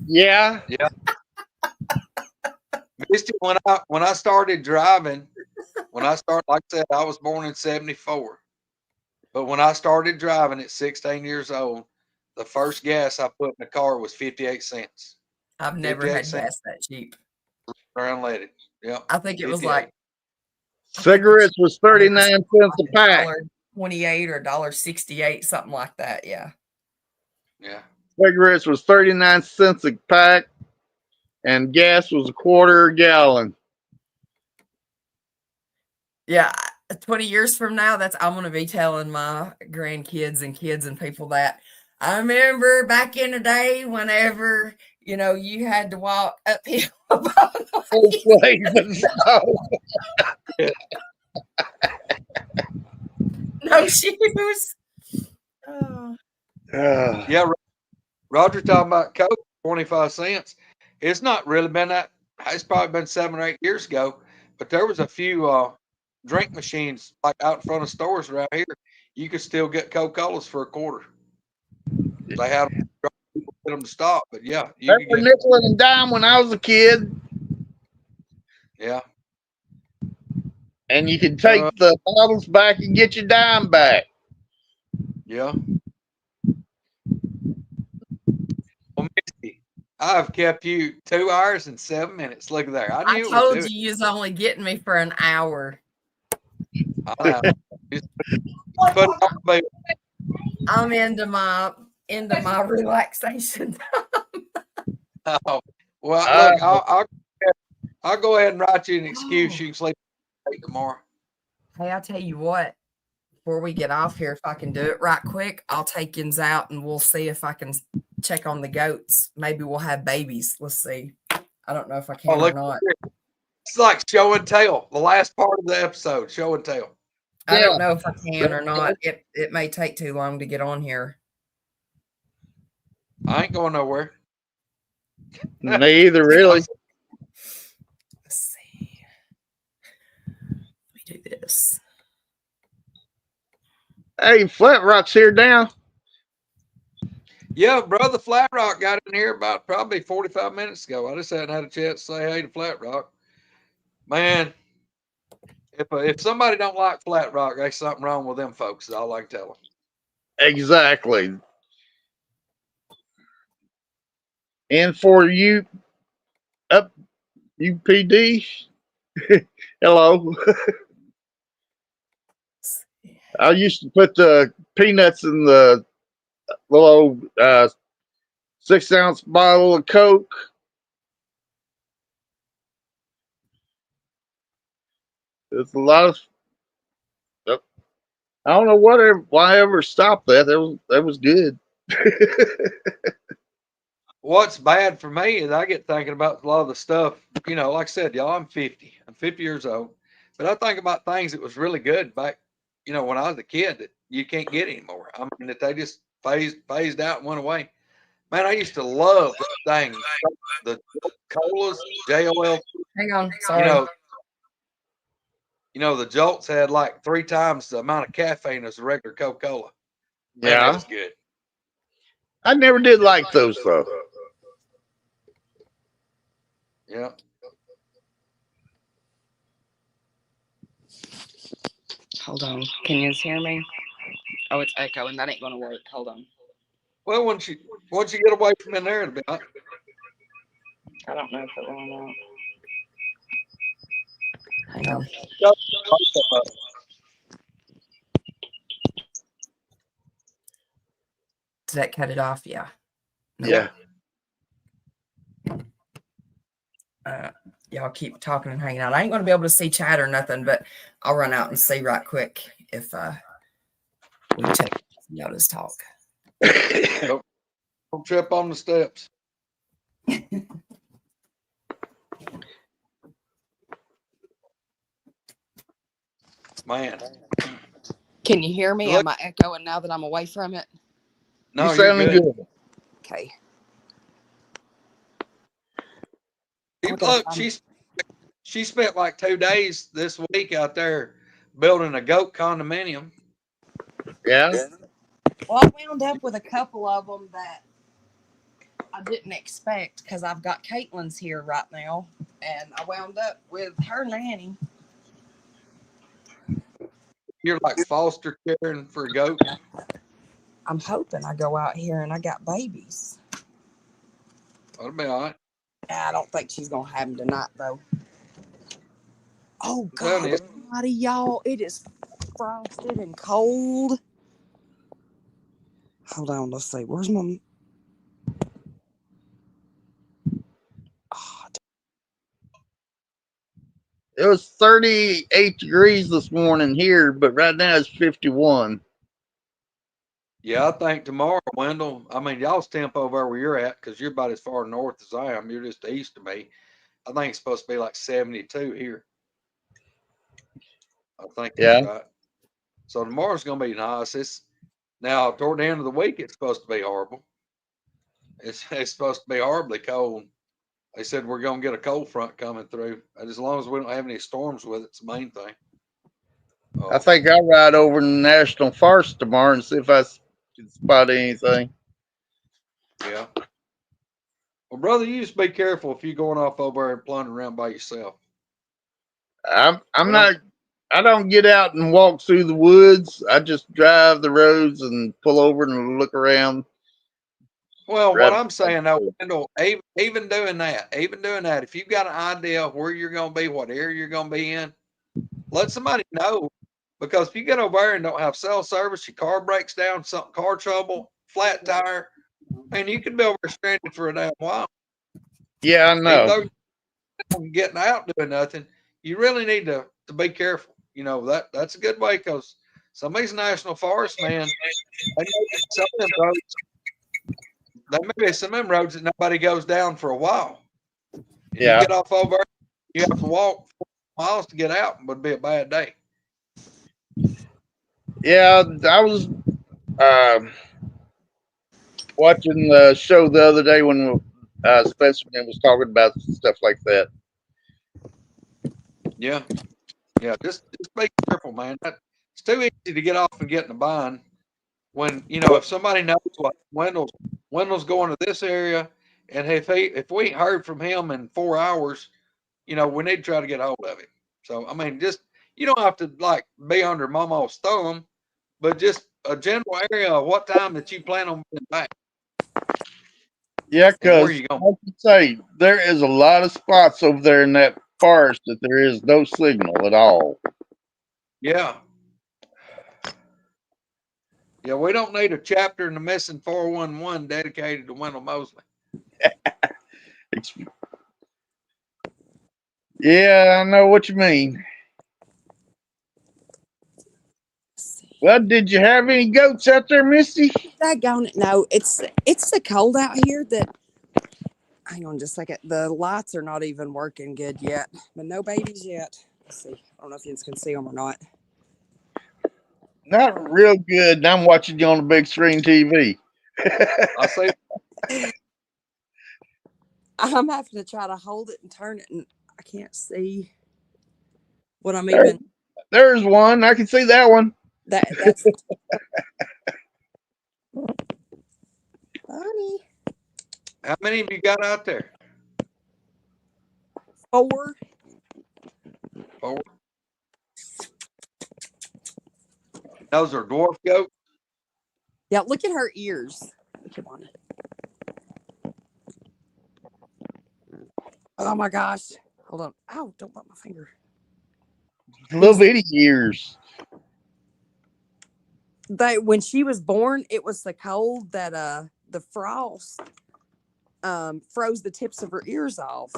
Yeah. Yeah. Misty, when I started driving, like I said, I was born in '74. But when I started driving at 16 years old, the first gas I put in the car was 58 cents. I've never had gas that cheap. Unleaded. Yeah. I think it was like cigarettes was 39 cents a pack. $1.28 or $1.68, something like that. Yeah. Yeah. Cigarettes was 39 cents a pack, and gas was $0.25 a gallon. Yeah. 20 years from now, I'm going to be telling my grandkids and kids and people that I remember back in the day whenever, you had to walk uphill. No shoes. Oh. Yeah, Roger talking about Coke, 25 cents. It's not really been that. It's probably been 7 or 8 years ago, but there was a few drink machines like out in front of stores around here. You could still get Coca-Colas for $0.25. They had people get them to stop, but yeah, they were nickel and dime when I was a kid. Yeah. And you could take the bottles back and get your dime back. Yeah. Well, Misty, I've kept you 2 hours and 7 minutes. Look at there. I told you was only getting me for an hour. I'm into my relaxation time. Oh, well, look, I'll go ahead and write you an excuse. You can sleep late tomorrow. Hey, I'll tell you what. Before we get off here, if I can do it right quick, I'll take yins out and we'll see if I can check on the goats. Maybe we'll have babies. Let's see. I don't know if I can or not. It's like show and tell. The last part of the episode, show and tell. I don't know if I can or not. It may take too long to get on here. I ain't going nowhere. Me either, really. Let's see. Let me do this. Hey, Flat Rock's here now. Yeah, brother Flat Rock got in here about probably 45 minutes ago. I just hadn't had a chance to say hey to Flat Rock. Man, if somebody don't like Flat Rock, there's something wrong with them folks. Is all I can tell them. Exactly. And for you, UPD, hello. I used to put the peanuts in the little 6-ounce bottle of Coke. There's a lot of. I don't know why I ever stopped that. That was good. What's bad for me is I get thinking about a lot of the stuff. Like I said, y'all, I'm 50. I'm 50 years old, but I think about things that was really good back. When I was a kid that you can't get anymore. I mean, that they just phased out and went away. Man, I used to love things. The colas, JOL. Hang on, sorry. The Jolts had like 3 times the amount of caffeine as a regular Coca-Cola. Man, Yeah, that was good. I never did like those though. Yeah. Hold on. Can you hear me? Oh, it's echoing. That ain't gonna work. Hold on. Well, once you get away from in there, it'll be all right. I don't know if it will or not. Hang on. Did that cut it off? Yeah. Yeah. Y'all keep talking and hanging out. I ain't going to be able to see chat or nothing, but I'll run out and see right quick if we check y'all just talk. Don't trip on the steps. Man. Can you hear me? Am I echoing now that I'm away from it? No, you you're sounding good. Okay. Look, she spent like 2 days this week out there building a goat condominium. Yeah. Well, I wound up with a couple of them that I didn't expect because I've got Caitlin's here right now, and I wound up with her nanny. You're like foster caring for a goat. I'm hoping I go out here and I got babies. That'll be all right. I don't think she's gonna have them tonight though. Oh Tell you. God, y'all, it is frosted and cold. Hold on, let's see. Where's my? Oh, It was 38 degrees this morning here, but right now it's 51. Yeah, I think tomorrow, Wendell. I mean, y'all's temp over where you're at because you're about as far north as I am. You're just east of me. I think it's supposed to be like 72 here. I think that's right. So tomorrow's gonna be nice. It's now toward the end of the week. It's supposed to be horrible. It's supposed to be horribly cold. They said we're gonna get a cold front coming through, and as long as we don't have any storms with it, it's the main thing. I think I'll ride over to the National Forest tomorrow and see if I can spot anything. Yeah. Well, brother, you just be careful if you're going off over there and plundering around by yourself. I'm not. I don't get out and walk through the woods. I just drive the roads and pull over and look around. Well, what I'm saying though, Wendell, even doing that, if you've got an idea of where you're going to be, what area you're going to be in, let somebody know. Because if you get over there and don't have cell service, your car breaks down, something, car trouble, flat tire, and you could be over there stranded for a damn while. Yeah, I know. Even though you're getting out doing nothing, you really need to be careful. You know, that's a good way because some of these national forests, man, they may some of them roads, there may be some of them roads that nobody goes down for a while. And you get off over, you have to walk 4 miles to get out. It would be a bad day. Yeah, I was watching the show the other day when Spencer was talking about stuff like that. Yeah. Yeah, just be careful, man. It's too easy to get off and get in a bind when, you know, if somebody knows what Wendell's going to this area, and if we ain't heard from him in 4 hours, you know, we need to try to get a hold of him. So I mean, just you don't have to like be under Mama's thumb, but just a general area of what time that you plan on being back. Yeah, because you going? like you say, there is a lot of spots over there in that forest that there is no signal at all. Yeah. Yeah, we don't need a chapter in the missing 411 dedicated to Wendell Mosley. Yeah, I know what you mean. Well, did you have any goats out there, Misty? Daggone it. No, it's so cold out here that hang on just a second. The lights are not even working good yet. But no babies yet. Let's see. I don't know if you can see them or not. Not real good. And I'm watching you on the big screen TV. I see. I'm having to try to hold it and turn it, and I can't see what I'm even. There's one. I can see that one. That's funny. How many have you got out there? 4. 4. Those are dwarf goats. Yeah, look at her ears. Come on. Oh my gosh. Hold on. Ow, don't bump my finger. Little bitty ears. When she was born, it was so cold that the frost froze the tips of her ears off.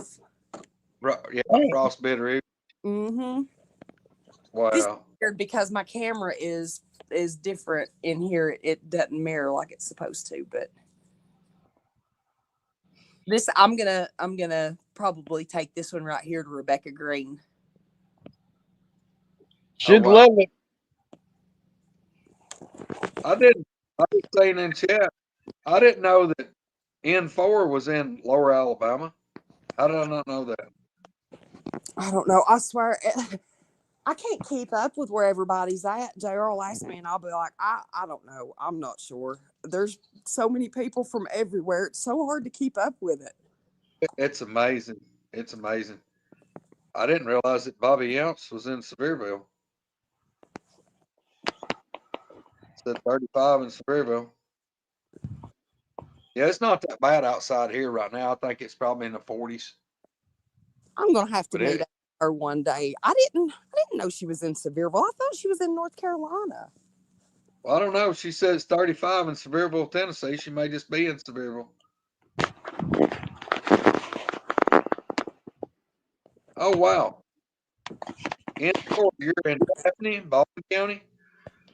Yeah, frostbite her ear. Mm-hmm. This is Wow. weird because my camera is different in here. It doesn't mirror like it's supposed to, but this I'm gonna probably take this one right here to Rebecca Green. Should wow. love it. I was saying in chat, I didn't know that N4 was in Lower Alabama. How did I not know that? I don't know. I swear, I can't keep up with where everybody's at. JR will ask me, and I'll be like, I don't know. I'm not sure. There's so many people from everywhere. It's so hard to keep up with it. It's amazing. It's amazing. I didn't realize that Bobby Younts was in Sevierville. It said 35 in Sevierville. Yeah, it's not that bad outside here right now. I think it's probably in the 40s. I'm gonna have to But meet up with her one day. I didn't know she was in Sevierville. I thought she was in North Carolina. Well, I don't know. She says 35 in Sevierville, Tennessee. She may just be in Sevierville. Oh, wow. You're in Daphne, Baldwin County.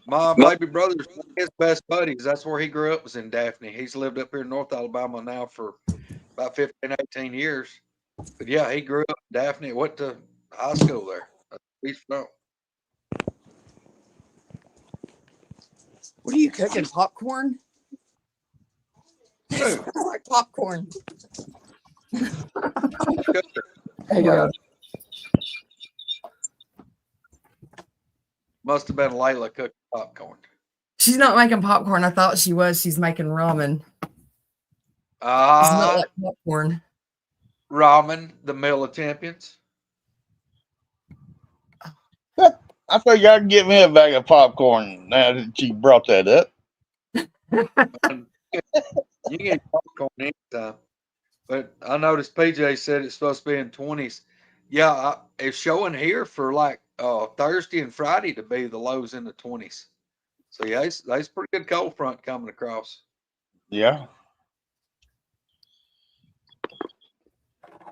My baby brother's one of his best buddies. That's where he grew up, was in Daphne. He's lived up here in North Alabama now for about 15, 18 years. But yeah, he grew up in Daphne, went to high school there. He's from. What are you cooking? Popcorn? Who? Like popcorn. Hey, must have been Layla cooking popcorn. She's not making popcorn. I thought she was. She's making ramen. It's not like popcorn. Ramen, the meal of champions. I think I can get me a bag of popcorn now that you brought that up. You can get popcorn anytime. But I noticed PJ said it's supposed to be in 20s. Yeah, it's showing here for like Thursday and Friday to be the lows in the 20s. So yeah, that's pretty good cold front coming across. Yeah.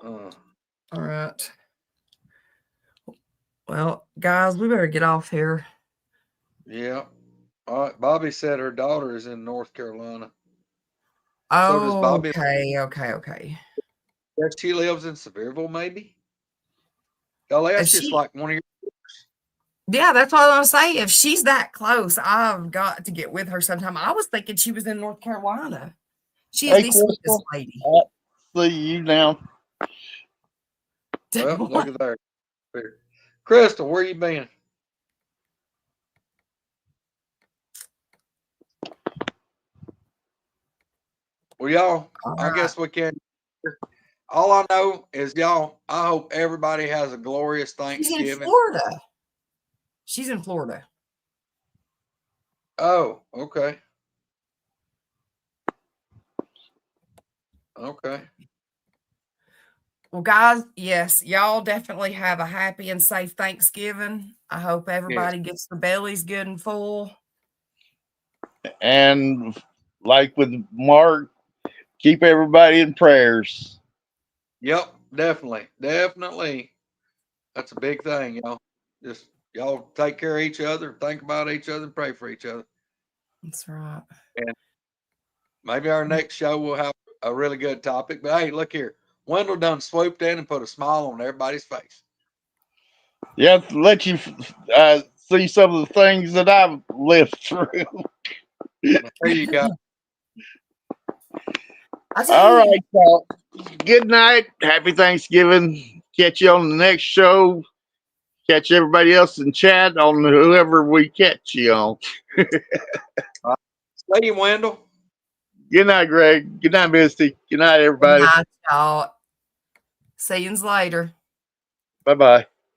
All right. Well, guys, we better get off here. Yeah. All right. Bobby said her daughter is in North Carolina. Oh, So does Bobby. Okay. Yes, she lives in Sevierville, maybe. Golly, that's just like one of your. Yeah, that's what I was gonna say. If she's that close, I've got to get with her sometime. I was thinking she was in North Carolina. She is the sweetest lady. See you now. Well, look at there. Crystal, where you been? Well, y'all, I guess we can. All I know is, y'all, I hope everybody has a glorious Thanksgiving. She's in Florida. She's in Florida. Oh, okay. Okay. Well, guys, yes, y'all definitely have a happy and safe Thanksgiving. I hope everybody gets their bellies good and full. And like with Mark, keep everybody in prayers. Yep, definitely. That's a big thing, y'all. Just y'all take care of each other, think about each other, and pray for each other. That's right. And maybe our next show will have a really good topic. But hey, look here. Wendell done swooped in and put a smile on everybody's face. Yeah, to let you see some of the things that I've lived through. There you go. All right, y'all. Good night. Happy Thanksgiving. Catch you on the next show. Catch everybody else in chat on whoever we catch you on. See you, Wendell. Good night, Greg. Good night, Misty. Good night, everybody. Good night, y'all. See you later. Bye-bye.